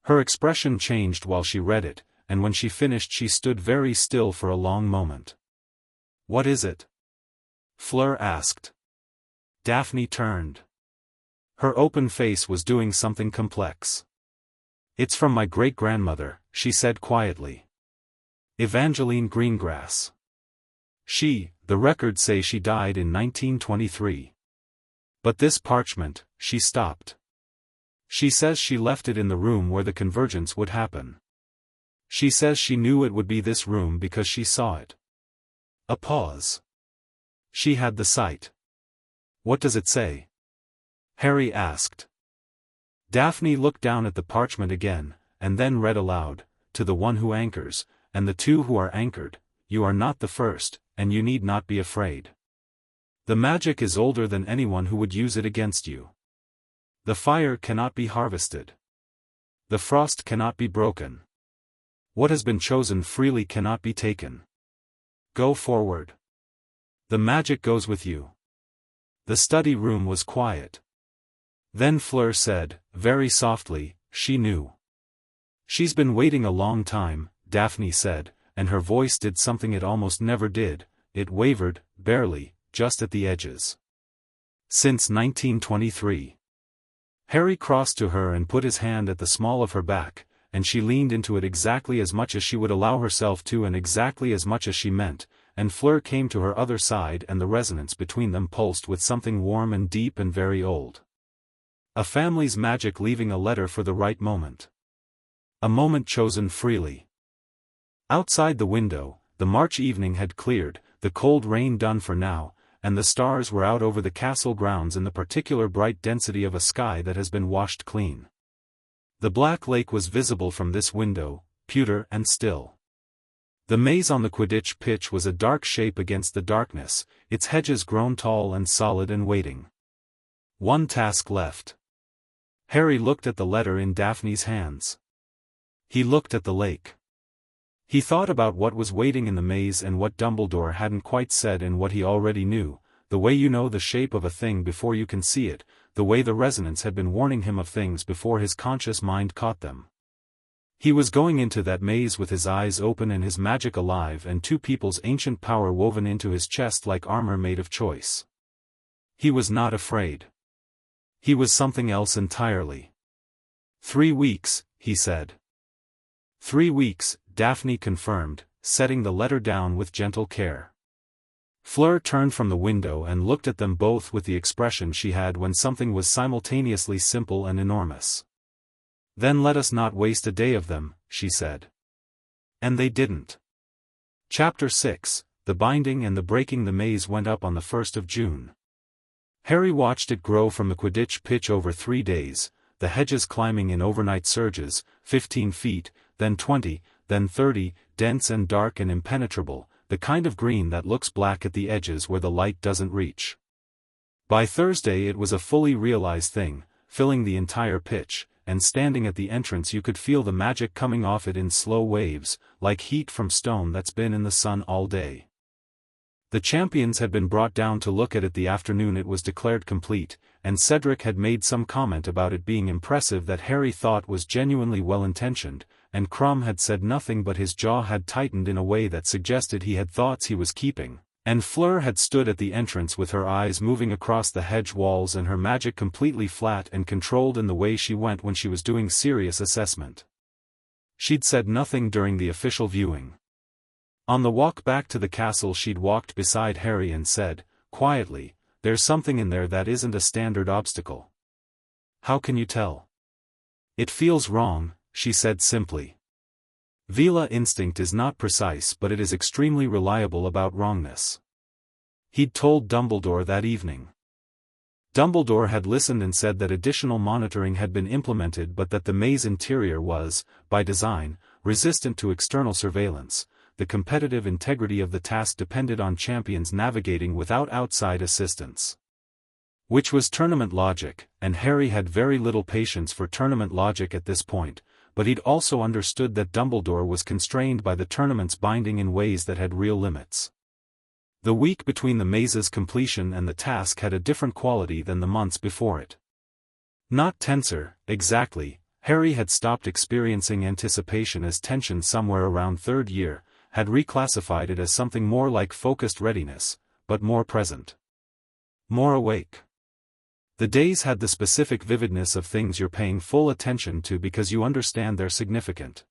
Her expression changed while she read it, and when she finished she stood very still for a long moment. What is it? Fleur asked. Daphne turned. Her open face was doing something complex. It's from my great-grandmother, she said quietly. Evangeline Greengrass. The records say she died in 1923. But this parchment, she stopped. She says she left it in the room where the convergence would happen. She says she knew it would be this room because she saw it. A pause. She had the sight. What does it say? Harry asked. Daphne looked down at the parchment again, and then read aloud, to the one who anchors, and the two who are anchored, you are not the first, and you need not be afraid. The magic is older than anyone who would use it against you. The fire cannot be harvested. The frost cannot be broken. What has been chosen freely cannot be taken. Go forward. The magic goes with you. The study room was quiet. Then Fleur said, very softly, she knew. She's been waiting a long time, Daphne said, and her voice did something it almost never did, it wavered, barely, just at the edges. Since 1923. Harry crossed to her and put his hand at the small of her back, and she leaned into it exactly as much as she would allow herself to and exactly as much as she meant, and Fleur came to her other side and the resonance between them pulsed with something warm and deep and very old. A family's magic leaving a letter for the right moment. A moment chosen freely. Outside the window, the March evening had cleared, the cold rain done for now, and the stars were out over the castle grounds in the particular bright density of a sky that has been washed clean. The black lake was visible from this window, pewter and still. The maze on the Quidditch pitch was a dark shape against the darkness, its hedges grown tall and solid and waiting. One task left. Harry looked at the letter in Daphne's hands. He looked at the lake. He thought about what was waiting in the maze and what Dumbledore hadn't quite said and what he already knew, the way you know the shape of a thing before you can see it, the way the resonance had been warning him of things before his conscious mind caught them. He was going into that maze with his eyes open and his magic alive and two people's ancient power woven into his chest like armor made of choice. He was not afraid. He was something else entirely. 3 weeks, he said. 3 weeks, Daphne confirmed, setting the letter down with gentle care. Fleur turned from the window and looked at them both with the expression she had when something was simultaneously simple and enormous. Then let us not waste a day of them, she said. And they didn't. Chapter 6, the binding and the breaking the maze went up on the 1st of June. Harry watched it grow from the Quidditch pitch over 3 days, the hedges climbing in overnight surges, 15 feet, then 20, then 30, dense and dark and impenetrable, the kind of green that looks black at the edges where the light doesn't reach. By Thursday it was a fully realized thing, filling the entire pitch, and standing at the entrance you could feel the magic coming off it in slow waves, like heat from stone that's been in the sun all day. The champions had been brought down to look at it the afternoon it was declared complete, and Cedric had made some comment about it being impressive that Harry thought was genuinely well-intentioned, and Krum had said nothing but his jaw had tightened in a way that suggested he had thoughts he was keeping, and Fleur had stood at the entrance with her eyes moving across the hedge walls and her magic completely flat and controlled in the way she went when she was doing serious assessment. She'd said nothing during the official viewing. On the walk back to the castle she'd walked beside Harry and said, quietly, "There's something in there that isn't a standard obstacle." "How can you tell?" "It feels wrong," she said simply. Vila instinct is not precise but it is extremely reliable about wrongness. He'd told Dumbledore that evening. Dumbledore had listened and said that additional monitoring had been implemented but that the maze interior was, by design, resistant to external surveillance. The competitive integrity of the task depended on champions navigating without outside assistance. Which was tournament logic, and Harry had very little patience for tournament logic at this point, but he'd also understood that Dumbledore was constrained by the tournament's binding in ways that had real limits. The week between the maze's completion and the task had a different quality than the months before it. Not tenser, exactly, Harry had stopped experiencing anticipation as tension somewhere around 3rd year, had reclassified it as something more like focused readiness, but more present. More awake. The days had the specific vividness of things you're paying full attention to because you understand they're significant.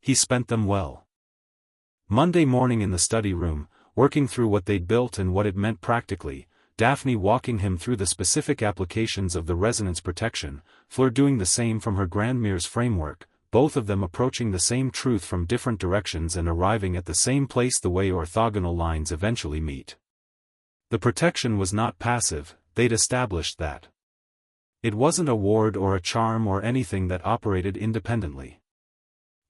He spent them well. Monday morning in the study room, working through what they'd built and what it meant practically, Daphne walking him through the specific applications of the resonance protection, Fleur doing the same from her Grandmere's framework, both of them approaching the same truth from different directions and arriving at the same place the way orthogonal lines eventually meet. The protection was not passive, they'd established that. It wasn't a ward or a charm or anything that operated independently.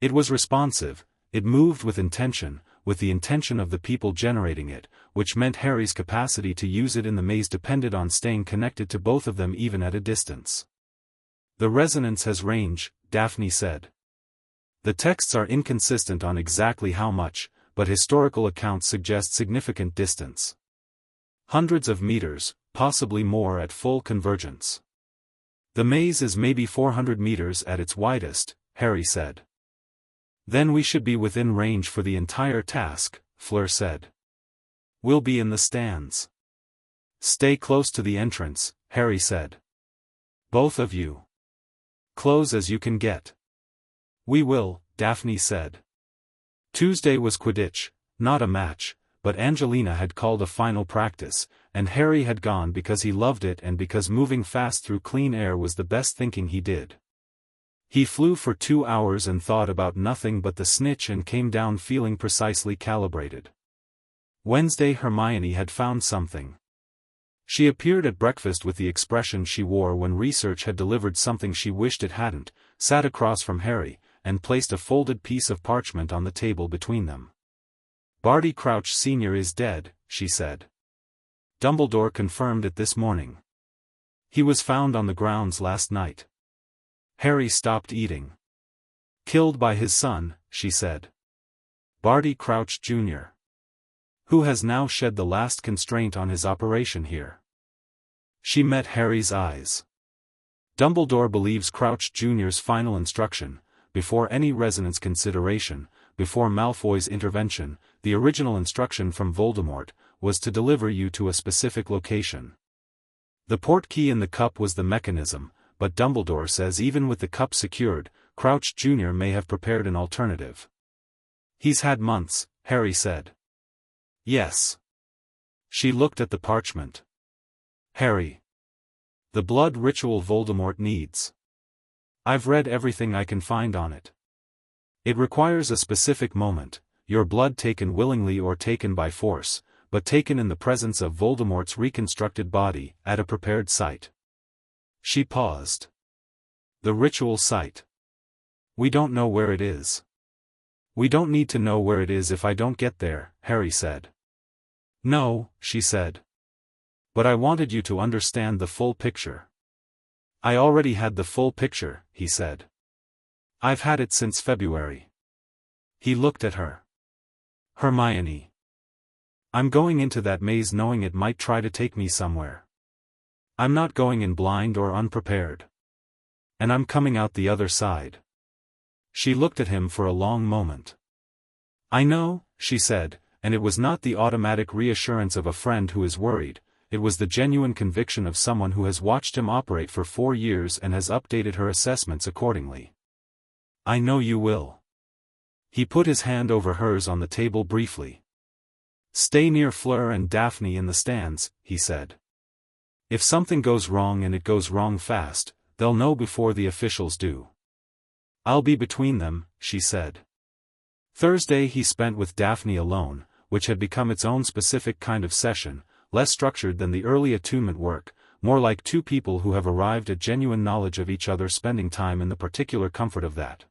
It was responsive, it moved with intention, with the intention of the people generating it, which meant Harry's capacity to use it in the maze depended on staying connected to both of them even at a distance. "The resonance has range," Daphne said. "The texts are inconsistent on exactly how much, but historical accounts suggest significant distance. Hundreds of meters, possibly more at full convergence. The maze is maybe 400 meters at its widest," Harry said. "Then we should be within range for the entire task," Fleur said. "We'll be in the stands." "Stay close to the entrance," Harry said. "Both of you. Close as you can get." "We will," Daphne said. Tuesday was Quidditch, not a match, but Angelina had called a final practice, and Harry had gone because he loved it and because moving fast through clean air was the best thinking he did. He flew for 2 hours and thought about nothing but the snitch and came down feeling precisely calibrated. Wednesday Hermione had found something. She appeared at breakfast with the expression she wore when research had delivered something she wished it hadn't, sat across from Harry, and placed a folded piece of parchment on the table between them. "Barty Crouch Sr. is dead," she said. "Dumbledore confirmed it this morning. He was found on the grounds last night." Harry stopped eating. "Killed by his son," she said. "Barty Crouch Jr. Who has now shed the last constraint on his operation here." She met Harry's eyes. "Dumbledore believes Crouch Jr.'s final instruction, before any resonance consideration, before Malfoy's intervention, the original instruction from Voldemort, was to deliver you to a specific location. The portkey in the cup was the mechanism, but Dumbledore says even with the cup secured, Crouch Jr. may have prepared an alternative." "He's had months," Harry said. "Yes." She looked at the parchment. "Harry. The blood ritual Voldemort needs. I've read everything I can find on it. It requires a specific moment, your blood taken willingly or taken by force, but taken in the presence of Voldemort's reconstructed body, at a prepared site. She paused. The ritual site. We don't know where it is. We don't need to know where it is if I don't get there, Harry said. No, she said. But I wanted you to understand the full picture. I already had the full picture, he said. I've had it since February. He looked at her. Hermione. I'm going into that maze knowing it might try to take me somewhere. I'm not going in blind or unprepared. And I'm coming out the other side. She looked at him for a long moment. I know, she said, and it was not the automatic reassurance of a friend who is worried, it was the genuine conviction of someone who has watched him operate for 4 years and has updated her assessments accordingly. I know you will. He put his hand over hers on the table briefly. Stay near Fleur and Daphne in the stands, he said. If something goes wrong and it goes wrong fast, they'll know before the officials do. I'll be between them, she said. Thursday he spent with Daphne alone, which had become its own specific kind of session, less structured than the early attunement work, more like two people who have arrived at genuine knowledge of each other spending time in the particular comfort of that.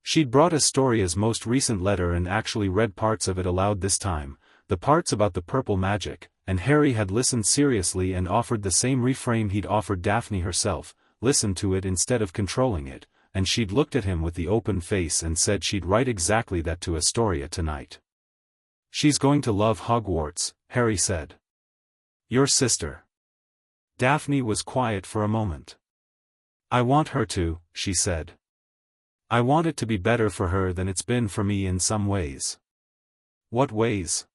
She'd brought Astoria's most recent letter and actually read parts of it aloud this time, the parts about the purple magic, and Harry had listened seriously and offered the same reframe he'd offered Daphne herself, listened to it instead of controlling it, and she'd looked at him with the open face and said she'd write exactly that to Astoria tonight. She's going to love Hogwarts, Harry said. Your sister. Daphne was quiet for a moment. I want her to, she said. I want it to be better for her than it's been for me in some ways. What ways?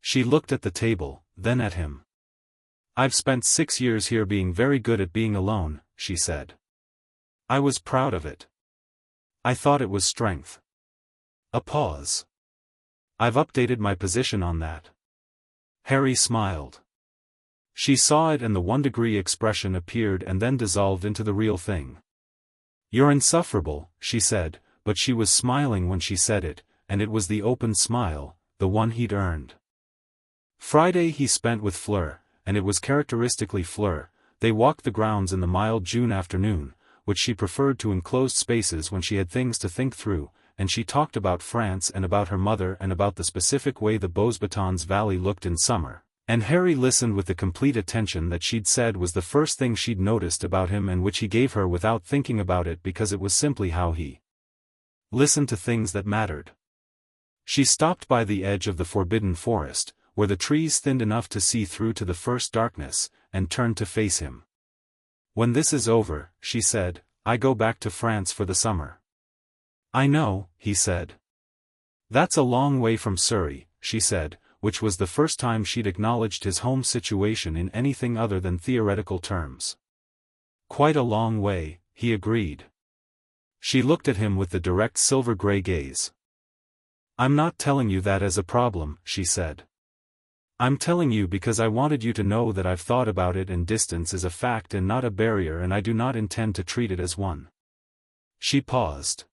She looked at the table, then at him. I've spent 6 years here being very good at being alone, she said. I was proud of it. I thought it was strength. A pause. I've updated my position on that. Harry smiled. She saw it and the 1-degree expression appeared and then dissolved into the real thing. You're insufferable, she said, but she was smiling when she said it, and it was the open smile, the one he'd earned. Friday he spent with Fleur, and it was characteristically Fleur. They walked the grounds in the mild June afternoon, which she preferred to enclosed spaces when she had things to think through, and she talked about France and about her mother and about the specific way the Beauxbatons Valley looked in summer, and Harry listened with the complete attention that she'd said was the first thing she'd noticed about him and which he gave her without thinking about it because it was simply how he listened to things that mattered. She stopped by the edge of the forbidden forest, where the trees thinned enough to see through to the first darkness, and turned to face him. When this is over, she said, I go back to France for the summer. I know, he said. That's a long way from Surrey, she said, which was the first time she'd acknowledged his home situation in anything other than theoretical terms. Quite a long way, he agreed. She looked at him with the direct silver-gray gaze. I'm not telling you that as a problem, she said. I'm telling you because I wanted you to know that I've thought about it and distance is a fact and not a barrier and I do not intend to treat it as one. She paused.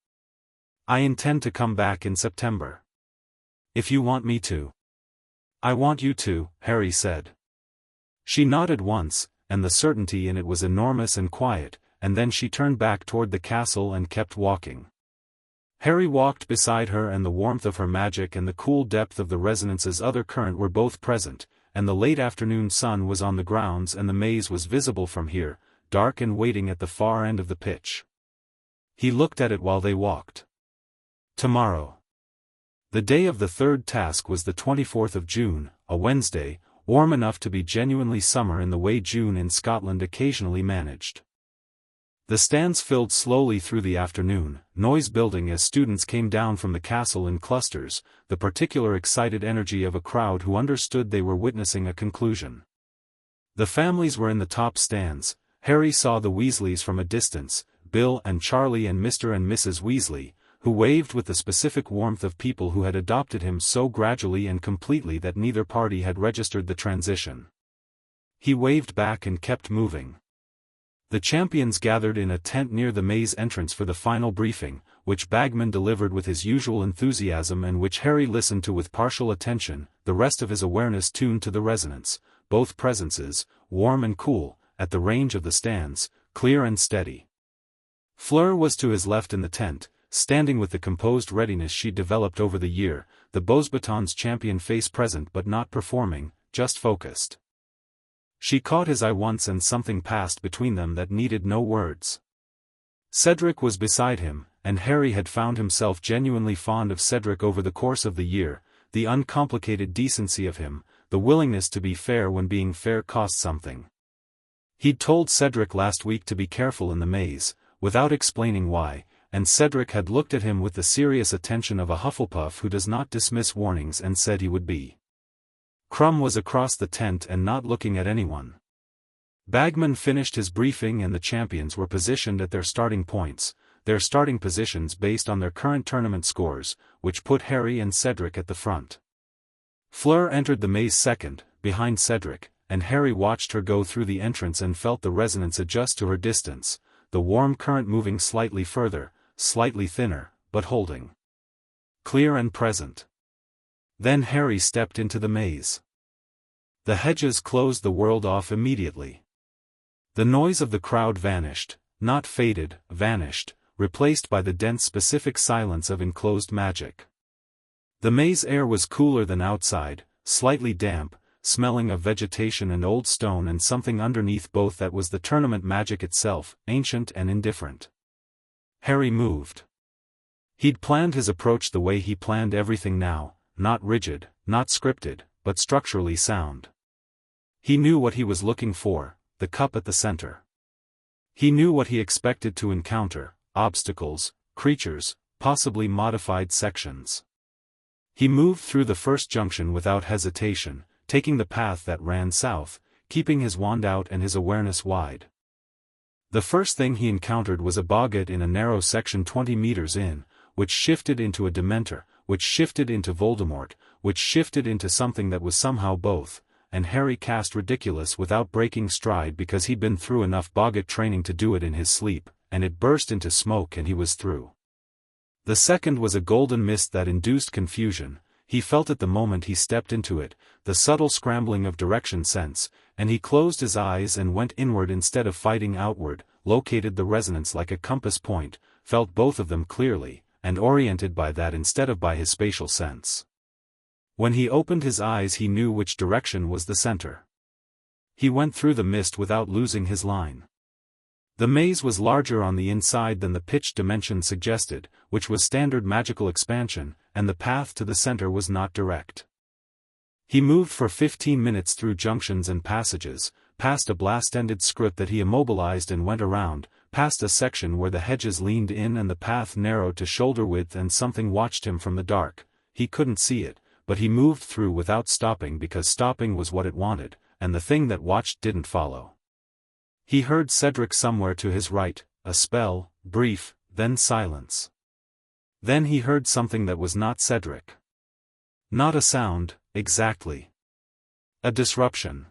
I intend to come back in September. If you want me to. I want you to, Harry said. She nodded once, and the certainty in it was enormous and quiet, and then she turned back toward the castle and kept walking. Harry walked beside her and the warmth of her magic and the cool depth of the resonance's other current were both present, and the late afternoon sun was on the grounds and the maze was visible from here, dark and waiting at the far end of the pitch. He looked at it while they walked. Tomorrow. The day of the third task was the 24th of June, a Wednesday, warm enough to be genuinely summer in the way June in Scotland occasionally managed. The stands filled slowly through the afternoon, noise building as students came down from the castle in clusters, the particular excited energy of a crowd who understood they were witnessing a conclusion. The families were in the top stands. Harry saw the Weasleys from a distance, Bill and Charlie and Mr. and Mrs. Weasley, who waved with the specific warmth of people who had adopted him so gradually and completely that neither party had registered the transition. He waved back and kept moving. The champions gathered in a tent near the maze entrance for the final briefing, which Bagman delivered with his usual enthusiasm and which Harry listened to with partial attention, the rest of his awareness tuned to the resonance, both presences, warm and cool, at the range of the stands, clear and steady. Fleur was to his left in the tent, standing with the composed readiness she'd developed over the year, the Beauxbatons champion face present but not performing, just focused. She caught his eye once and something passed between them that needed no words. Cedric was beside him, and Harry had found himself genuinely fond of Cedric over the course of the year, the uncomplicated decency of him, the willingness to be fair when being fair cost something. He'd told Cedric last week to be careful in the maze, without explaining why, and Cedric had looked at him with the serious attention of a Hufflepuff who does not dismiss warnings and said he would be. Crumb was across the tent and not looking at anyone. Bagman finished his briefing and the champions were positioned at their starting points, their starting positions based on their current tournament scores, which put Harry and Cedric at the front. Fleur entered the maze second, behind Cedric, and Harry watched her go through the entrance and felt the resonance adjust to her distance, the warm current moving slightly further, slightly thinner, but holding. Clear and present. Then Harry stepped into the maze. The hedges closed the world off immediately. The noise of the crowd vanished, not faded, vanished, replaced by the dense specific silence of enclosed magic. The maze air was cooler than outside, slightly damp, smelling of vegetation and old stone and something underneath both that was the tournament magic itself, ancient and indifferent. Harry moved. He'd planned his approach the way he planned everything now, not rigid, not scripted, but structurally sound. He knew what he was looking for, the cup at the center. He knew what he expected to encounter, obstacles, creatures, possibly modified sections. He moved through the first junction without hesitation, taking the path that ran south, keeping his wand out and his awareness wide. The first thing he encountered was a boggart in a narrow section 20 meters in, which shifted into a Dementor, which shifted into Voldemort, which shifted into something that was somehow both, and Harry cast ridiculous without breaking stride because he'd been through enough boggart training to do it in his sleep, and it burst into smoke and he was through. The second was a golden mist that induced confusion. He felt it the moment he stepped into it, the subtle scrambling of direction sense, and he closed his eyes and went inward instead of fighting outward, located the resonance like a compass point, felt both of them clearly, and oriented by that instead of by his spatial sense. When he opened his eyes he knew which direction was the center. He went through the mist without losing his line. The maze was larger on the inside than the pitched dimension suggested, which was standard magical expansion, and the path to the center was not direct. He moved for 15 minutes through junctions and passages, past a blast-ended script that he immobilized and went around, past a section where the hedges leaned in and the path narrowed to shoulder width and something watched him from the dark. He couldn't see it, but he moved through without stopping because stopping was what it wanted, and the thing that watched didn't follow. He heard Cedric somewhere to his right, a spell, brief, then silence. Then he heard something that was not Cedric. Not a sound, exactly. A disruption.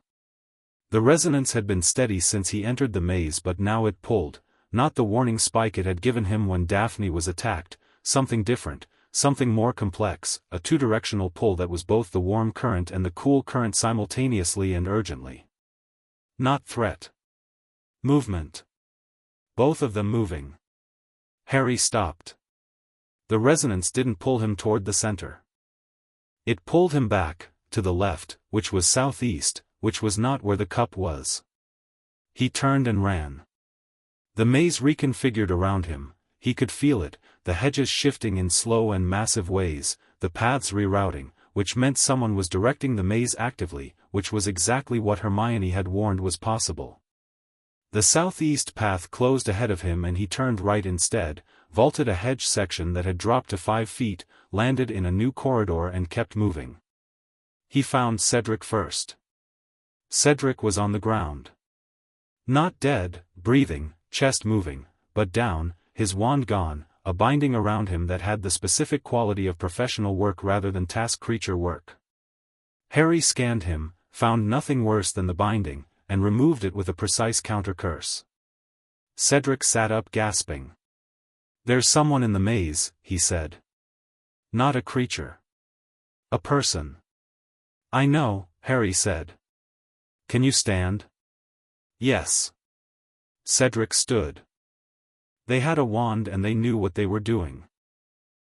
The resonance had been steady since he entered the maze but now it pulled, not the warning spike it had given him when Daphne was attacked, something different, something more complex, a two-directional pull that was both the warm current and the cool current simultaneously and urgently. Not threat. Movement. Both of them moving. Harry stopped. The resonance didn't pull him toward the center. It pulled him back, to the left, which was southeast, which was not where the cup was. He turned and ran. The maze reconfigured around him, he could feel it, the hedges shifting in slow and massive ways, the paths rerouting, which meant someone was directing the maze actively, which was exactly what Hermione had warned was possible. The southeast path closed ahead of him and he turned right instead, vaulted a hedge section that had dropped to 5 feet, landed in a new corridor and kept moving. He found Cedric first. Cedric was on the ground. Not dead, breathing, chest moving, but down, his wand gone, a binding around him that had the specific quality of professional work rather than task creature work. Harry scanned him, found nothing worse than the binding, and removed it with a precise counter-curse. Cedric sat up gasping. There's someone in the maze, he said. Not a creature. A person. I know, Harry said. Can you stand? Yes. Cedric stood. They had a wand and they knew what they were doing.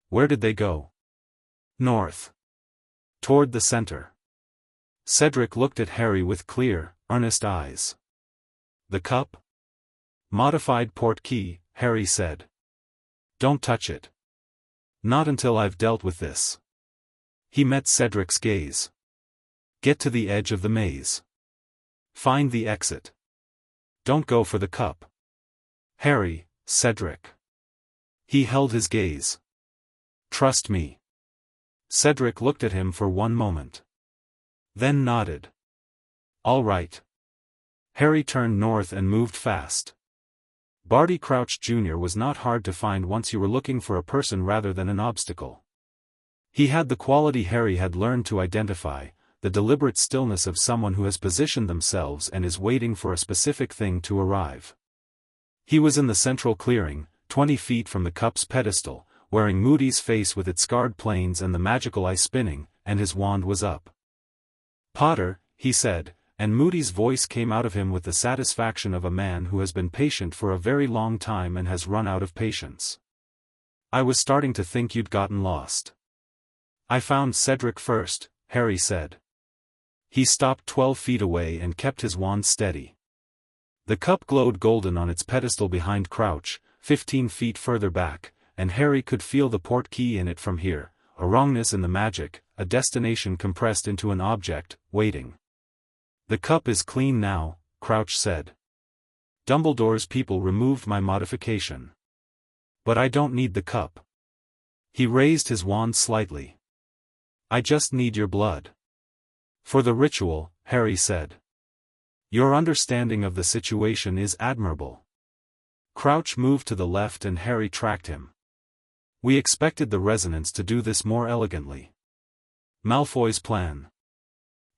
Where did they go? North. Toward the center. Cedric looked at Harry with clear, earnest eyes. The cup? Modified port key, Harry said. Don't touch it. Not until I've dealt with this. He met Cedric's gaze. Get to the edge of the maze. Find the exit. Don't go for the cup. Harry, Cedric. He held his gaze. Trust me. Cedric looked at him for one moment. Then nodded. All right. Harry turned north and moved fast. Barty Crouch Jr. was not hard to find once you were looking for a person rather than an obstacle. He had the quality Harry had learned to identify, the deliberate stillness of someone who has positioned themselves and is waiting for a specific thing to arrive. He was in the central clearing, 20 feet from the cup's pedestal, wearing Moody's face with its scarred planes and the magical eye spinning, and his wand was up. Potter, he said, and Moody's voice came out of him with the satisfaction of a man who has been patient for a very long time and has run out of patience. I was starting to think you'd gotten lost. I found Cedric first, Harry said. He stopped 12 feet away and kept his wand steady. The cup glowed golden on its pedestal behind Crouch, 15 feet further back, and Harry could feel the port key in it from here, a wrongness in the magic, a destination compressed into an object, waiting. The cup is clean now, Crouch said. Dumbledore's people removed my modification. But I don't need the cup. He raised his wand slightly. I just need your blood. For the ritual, Harry said. Your understanding of the situation is admirable. Crouch moved to the left and Harry tracked him. We expected the resonance to do this more elegantly. Malfoy's plan.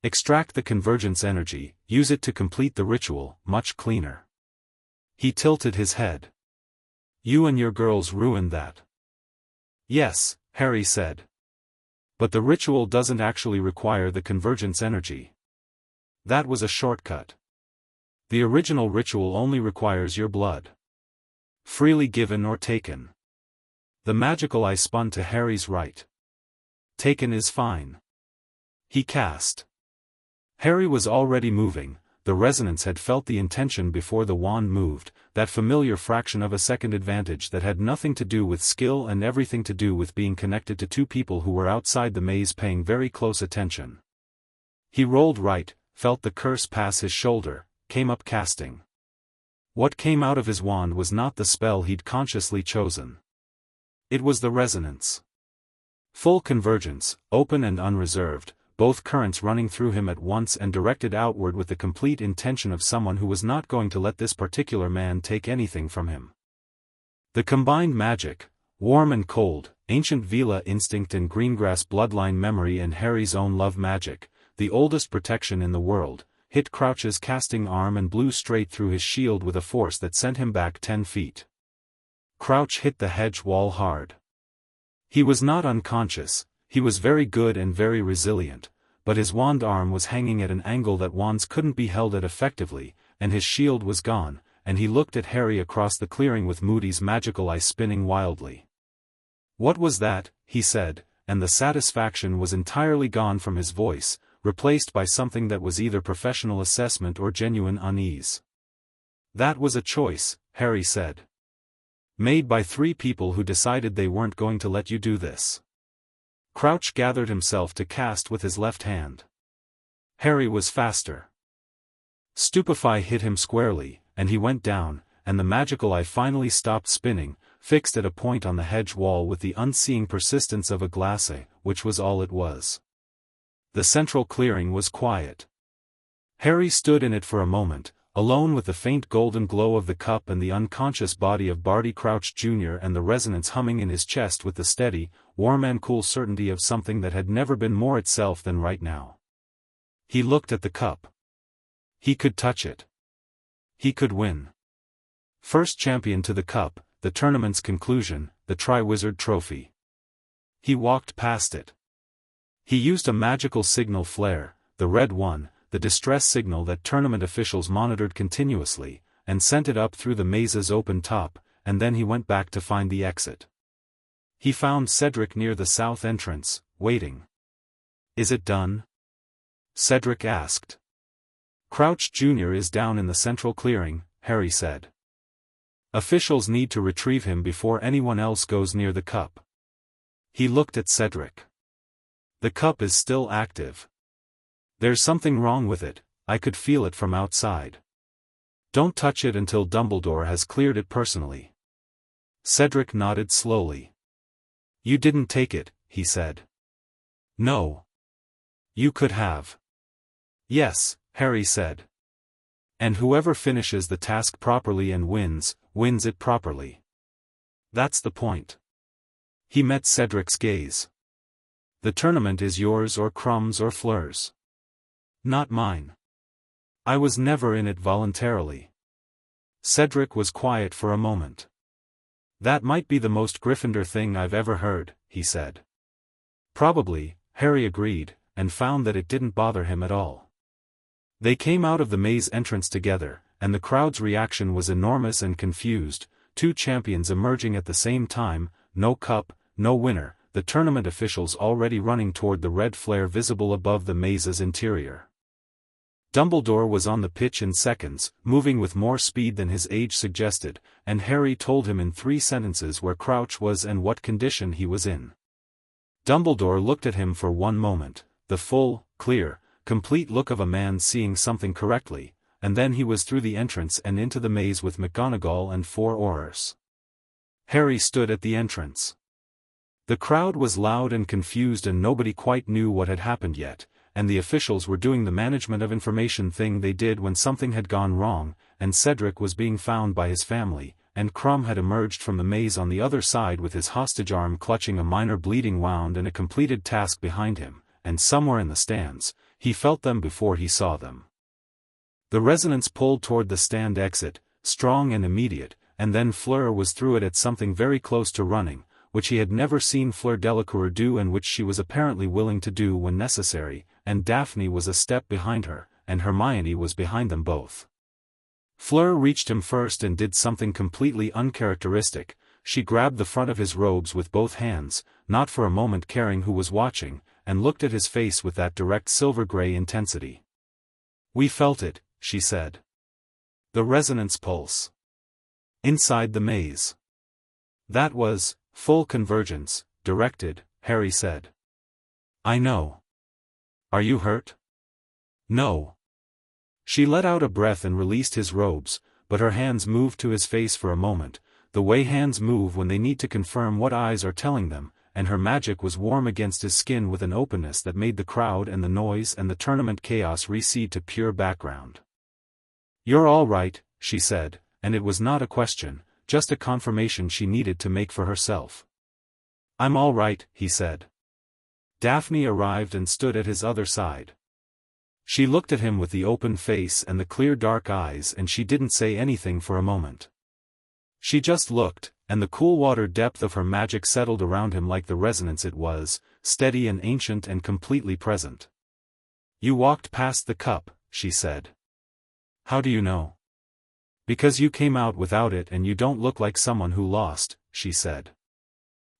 Extract the convergence energy, use it to complete the ritual, much cleaner. He tilted his head. You and your girls ruined that. Yes, Harry said. But the ritual doesn't actually require the convergence energy. That was a shortcut. The original ritual only requires your blood. Freely given or taken. The magical eye spun to Harry's right. Taken is fine. He cast. Harry was already moving, the resonance had felt the intention before the wand moved, that familiar fraction of a second advantage that had nothing to do with skill and everything to do with being connected to two people who were outside the maze paying very close attention. He rolled right, felt the curse pass his shoulder, came up casting. What came out of his wand was not the spell he'd consciously chosen. It was the resonance. Full convergence, open and unreserved, both currents running through him at once and directed outward with the complete intention of someone who was not going to let this particular man take anything from him. The combined magic, warm and cold, ancient Vila instinct and Greengrass bloodline memory and Harry's own love magic, the oldest protection in the world, hit Crouch's casting arm and blew straight through his shield with a force that sent him back 10 feet. Crouch hit the hedge wall hard. He was not unconscious, he was very good and very resilient, but his wand arm was hanging at an angle that wands couldn't be held at effectively, and his shield was gone, and he looked at Harry across the clearing with Moody's magical eye spinning wildly. What was that, he said, and the satisfaction was entirely gone from his voice, replaced by something that was either professional assessment or genuine unease. That was a choice, Harry said. Made by 3 people who decided they weren't going to let you do this. Crouch gathered himself to cast with his left hand. Harry was faster. Stupefy hit him squarely, and he went down, and the magical eye finally stopped spinning, fixed at a point on the hedge wall with the unseeing persistence of a glace, which was all it was. The central clearing was quiet. Harry stood in it for a moment, alone with the faint golden glow of the cup and the unconscious body of Barty Crouch Jr. and the resonance humming in his chest with the steady, warm and cool certainty of something that had never been more itself than right now. He looked at the cup. He could touch it. He could win. First champion to the cup, the tournament's conclusion, the Triwizard Trophy. He walked past it. He used a magical signal flare, the red one, the distress signal that tournament officials monitored continuously, and sent it up through the maze's open top, and then he went back to find the exit. He found Cedric near the south entrance, waiting. "Is it done?" Cedric asked. "Crouch Jr. is down in the central clearing," Harry said. "Officials need to retrieve him before anyone else goes near the cup." He looked at Cedric. "The cup is still active. There's something wrong with it, I could feel it from outside. Don't touch it until Dumbledore has cleared it personally." Cedric nodded slowly. "You didn't take it," he said. "No. You could have." "Yes," Harry said. "And whoever finishes the task properly and wins it properly. That's the point." He met Cedric's gaze. "The tournament is yours or Crumb's or Fleur's. Not mine. I was never in it voluntarily." Cedric was quiet for a moment. "That might be the most Gryffindor thing I've ever heard," he said. "Probably," Harry agreed, and found that it didn't bother him at all. They came out of the maze entrance together, and the crowd's reaction was enormous and confused, two champions emerging at the same time, no cup, no winner, the tournament officials already running toward the red flare visible above the maze's interior. Dumbledore was on the pitch in seconds, moving with more speed than his age suggested, and Harry told him in 3 sentences where Crouch was and what condition he was in. Dumbledore looked at him for one moment, the full, clear, complete look of a man seeing something correctly, and then he was through the entrance and into the maze with McGonagall and 4 Aurors. Harry stood at the entrance. The crowd was loud and confused and nobody quite knew what had happened yet, and the officials were doing the management of information thing they did when something had gone wrong, and Cedric was being found by his family, and Krum had emerged from the maze on the other side with his hostage arm clutching a minor bleeding wound and a completed task behind him, and somewhere in the stands, he felt them before he saw them. The resonance pulled toward the stand exit, strong and immediate, and then Fleur was through it at something very close to running, which he had never seen Fleur Delacour do and which she was apparently willing to do when necessary, and Daphne was a step behind her, and Hermione was behind them both. Fleur reached him first and did something completely uncharacteristic. She grabbed the front of his robes with both hands, not for a moment caring who was watching, and looked at his face with that direct silver-gray intensity. "We felt it," she said. "The resonance pulse. Inside the maze. That was full convergence, directed," Harry said. "I know. Are you hurt?" "No." She let out a breath and released his robes, but her hands moved to his face for a moment, the way hands move when they need to confirm what eyes are telling them, and her magic was warm against his skin with an openness that made the crowd and the noise and the tournament chaos recede to pure background. "You're all right," she said, and it was not a question, just a confirmation she needed to make for herself. "I'm all right," he said. Daphne arrived and stood at his other side. She looked at him with the open face and the clear dark eyes and she didn't say anything for a moment. She just looked, and the cool water depth of her magic settled around him like the resonance it was, steady and ancient and completely present. "You walked past the cup," she said. "How do you know?" "Because you came out without it and you don't look like someone who lost," she said.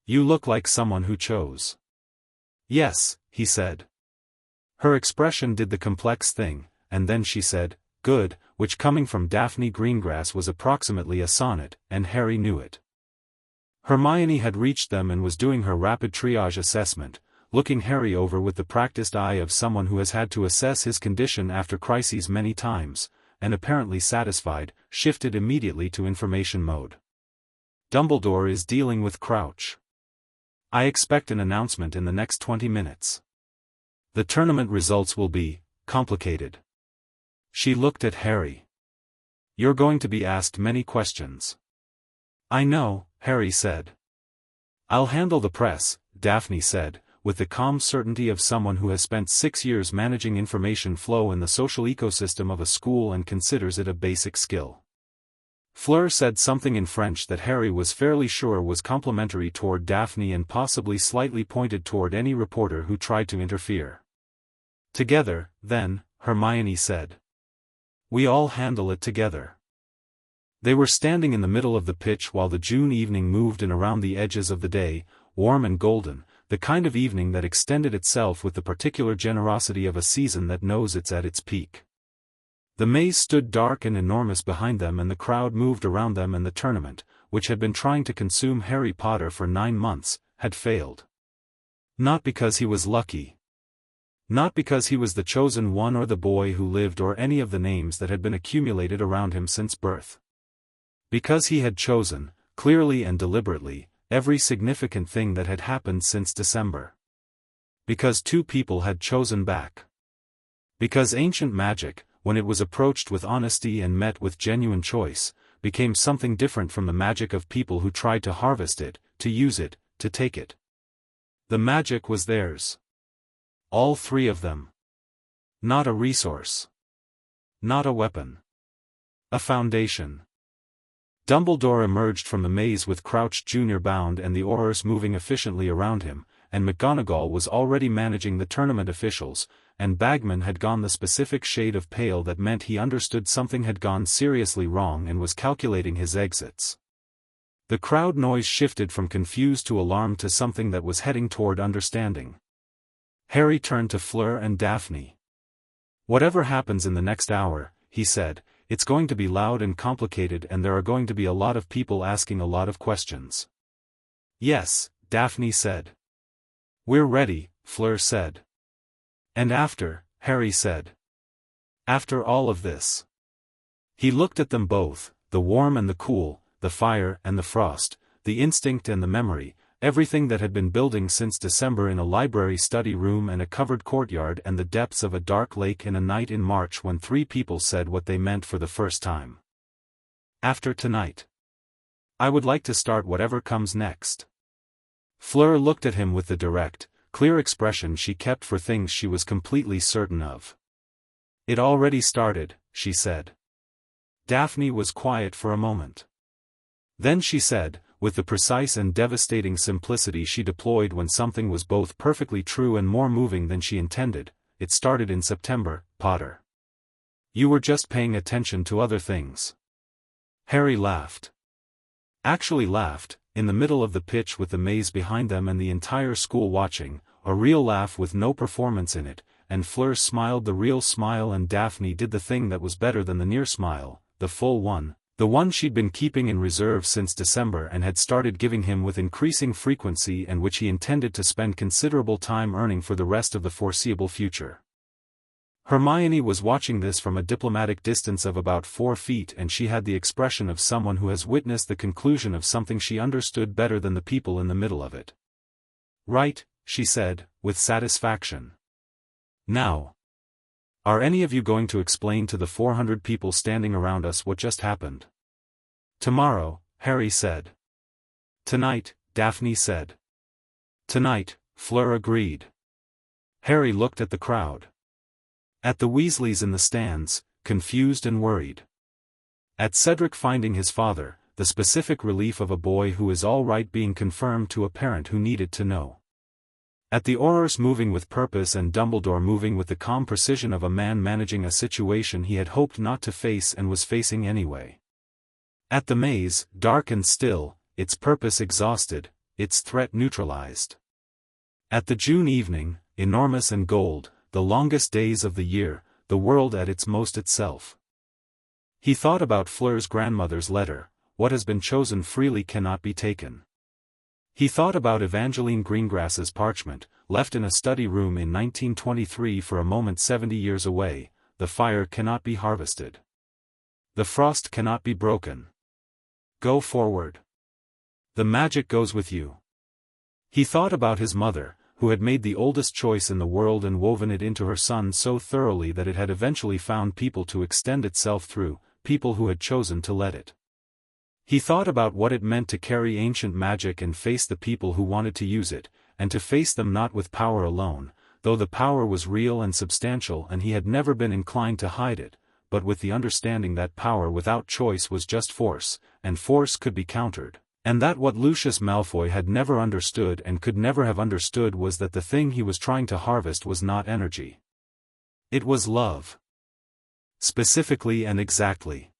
"You look like someone who chose." "Yes," he said. Her expression did the complex thing, and then she said, "Good," which coming from Daphne Greengrass was approximately a sonnet, and Harry knew it. Hermione had reached them and was doing her rapid triage assessment, looking Harry over with the practiced eye of someone who has had to assess his condition after crises many times, and apparently satisfied, shifted immediately to information mode. "Dumbledore is dealing with Crouch. I expect an announcement in the next 20 minutes. The tournament results will be complicated." She looked at Harry. "You're going to be asked many questions." "I know," Harry said. "I'll handle the press," Daphne said, with the calm certainty of someone who has spent 6 years managing information flow in the social ecosystem of a school and considers it a basic skill. Fleur said something in French that Harry was fairly sure was complimentary toward Daphne and possibly slightly pointed toward any reporter who tried to interfere. Together, then, Hermione said. We all handle it together. They were standing in the middle of the pitch while the June evening moved in around the edges of the day, warm and golden, the kind of evening that extended itself with the particular generosity of a season that knows it's at its peak. The maze stood dark and enormous behind them and the crowd moved around them and the tournament, which had been trying to consume Harry Potter for 9 months, had failed. Not because he was lucky. Not because he was the chosen one or the boy who lived or any of the names that had been accumulated around him since birth. Because he had chosen, clearly and deliberately, every significant thing that had happened since December. Because 2 people had chosen back. Because ancient magic, when it was approached with honesty and met with genuine choice, became something different from the magic of people who tried to harvest it, to use it, to take it. The magic was theirs. All 3 of them. Not a resource. Not a weapon. A foundation. Dumbledore emerged from the maze with Crouch Jr. bound and the Aurors moving efficiently around him, and McGonagall was already managing the tournament officials, and Bagman had gone the specific shade of pale that meant he understood something had gone seriously wrong and was calculating his exits. The crowd noise shifted from confused to alarmed to something that was heading toward understanding. Harry turned to Fleur and Daphne. Whatever happens in the next hour, he said, it's going to be loud and complicated and there are going to be a lot of people asking a lot of questions. Yes, Daphne said. We're ready, Fleur said. And after, Harry said. After all of this. He looked at them both, the warm and the cool, the fire and the frost, the instinct and the memory, everything that had been building since December in a library study room and a covered courtyard and the depths of a dark lake in a night in March when 3 people said what they meant for the first time. After tonight. I would like to start whatever comes next. Fleur looked at him with the direct, clear expression she kept for things she was completely certain of. It already started, she said. Daphne was quiet for a moment. Then she said, with the precise and devastating simplicity she deployed when something was both perfectly true and more moving than she intended, it started in September, Potter. You were just paying attention to other things. Harry laughed. Actually laughed, in the middle of the pitch with the maze behind them and the entire school watching, a real laugh with no performance in it, and Fleur smiled the real smile and Daphne did the thing that was better than the near smile, the full one, the one she'd been keeping in reserve since December and had started giving him with increasing frequency and which he intended to spend considerable time earning for the rest of the foreseeable future. Hermione was watching this from a diplomatic distance of about 4 feet and she had the expression of someone who has witnessed the conclusion of something she understood better than the people in the middle of it. Right, she said, with satisfaction. Now. Are any of you going to explain to the 400 people standing around us what just happened? Tomorrow, Harry said. Tonight, Daphne said. Tonight, Fleur agreed. Harry looked at the crowd. At the Weasleys in the stands, confused and worried. At Cedric finding his father, the specific relief of a boy who is all right being confirmed to a parent who needed to know. At the Aurors moving with purpose and Dumbledore moving with the calm precision of a man managing a situation he had hoped not to face and was facing anyway. At the maze, dark and still, its purpose exhausted, its threat neutralized. At the June evening, enormous and gold, the longest days of the year, the world at its most itself. He thought about Fleur's grandmother's letter, what has been chosen freely cannot be taken. He thought about Evangeline Greengrass's parchment, left in a study room in 1923 for a moment 70 years away, the fire cannot be harvested. The frost cannot be broken. Go forward. The magic goes with you. He thought about his mother, who had made the oldest choice in the world and woven it into her son so thoroughly that it had eventually found people to extend itself through, people who had chosen to let it. He thought about what it meant to carry ancient magic and face the people who wanted to use it, and to face them not with power alone, though the power was real and substantial and he had never been inclined to hide it, but with the understanding that power without choice was just force, and force could be countered, and that what Lucius Malfoy had never understood and could never have understood was that the thing he was trying to harvest was not energy. It was love. Specifically and exactly.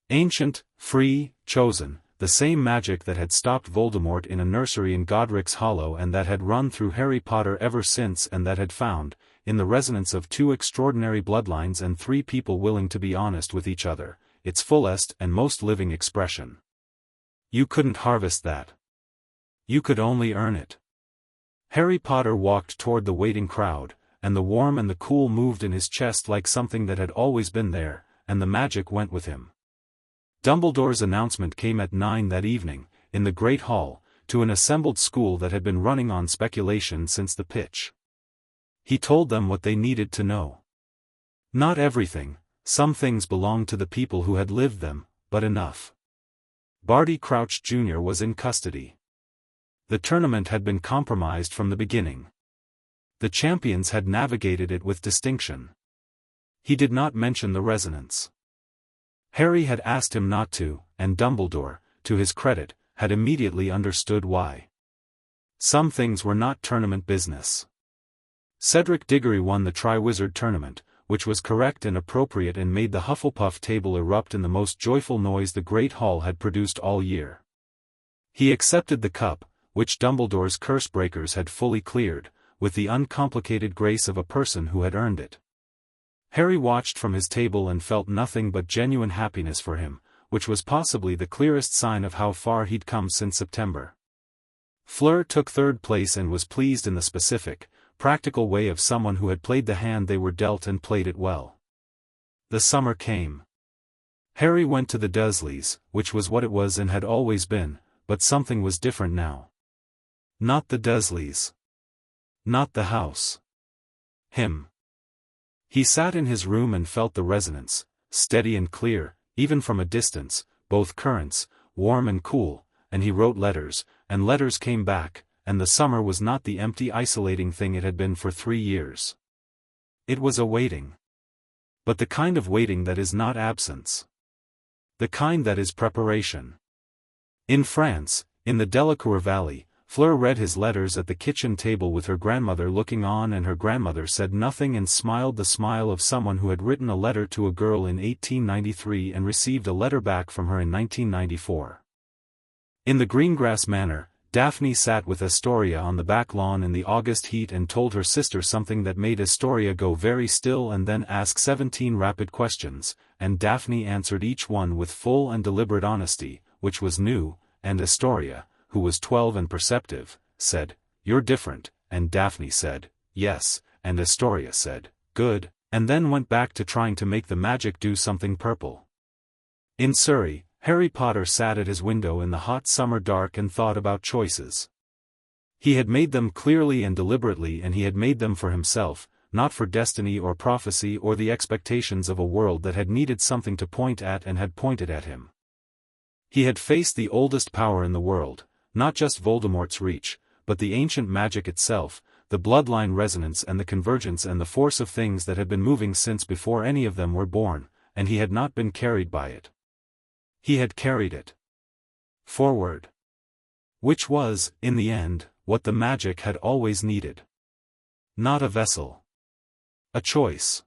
Ancient, free, chosen, the same magic that had stopped Voldemort in a nursery in Godric's Hollow and that had run through Harry Potter ever since, and that had found, in the resonance of two extraordinary bloodlines and three people willing to be honest with each other, its fullest and most living expression. You couldn't harvest that. You could only earn it. Harry Potter walked toward the waiting crowd, and the warm and the cool moved in his chest like something that had always been there, and the magic went with him. Dumbledore's announcement came at 9 that evening, in the Great Hall, to an assembled school that had been running on speculation since the pitch. He told them what they needed to know. Not everything, some things belonged to the people who had lived them, but enough. Barty Crouch Jr. was in custody. The tournament had been compromised from the beginning. The champions had navigated it with distinction. He did not mention the resonance. Harry had asked him not to, and Dumbledore, to his credit, had immediately understood why. Some things were not tournament business. Cedric Diggory won the Triwizard Tournament, which was correct and appropriate and made the Hufflepuff table erupt in the most joyful noise the Great Hall had produced all year. He accepted the cup, which Dumbledore's curse-breakers had fully cleared, with the uncomplicated grace of a person who had earned it. Harry watched from his table and felt nothing but genuine happiness for him, which was possibly the clearest sign of how far he'd come since September. Fleur took third place and was pleased in the specific, practical way of someone who had played the hand they were dealt and played it well. The summer came. Harry went to the Dursleys, which was what it was and had always been, but something was different now. Not the Dursleys. Not the house. Him. He sat in his room and felt the resonance, steady and clear, even from a distance, both currents, warm and cool, and he wrote letters, and letters came back, and the summer was not the empty isolating thing it had been for 3 years. It was a waiting. But the kind of waiting that is not absence. The kind that is preparation. In France, in the Delacour Valley, Fleur read his letters at the kitchen table with her grandmother looking on, and her grandmother said nothing and smiled the smile of someone who had written a letter to a girl in 1893 and received a letter back from her in 1994. In the Greengrass manor, Daphne sat with Astoria on the back lawn in the August heat and told her sister something that made Astoria go very still and then ask 17 rapid questions, and Daphne answered each one with full and deliberate honesty, which was new, and Astoria, who was 12 and perceptive, said, "You're different," and Daphne said, "Yes," and Astoria said, "Good," and then went back to trying to make the magic do something purple. In Surrey, Harry Potter sat at his window in the hot summer dark and thought about choices. He had made them clearly and deliberately, and he had made them for himself, not for destiny or prophecy or the expectations of a world that had needed something to point at and had pointed at him. He had faced the oldest power in the world, not just Voldemort's reach, but the ancient magic itself, the bloodline resonance and the convergence and the force of things that had been moving since before any of them were born, and he had not been carried by it. He had carried it forward. Which was, in the end, what the magic had always needed. Not a vessel. A choice.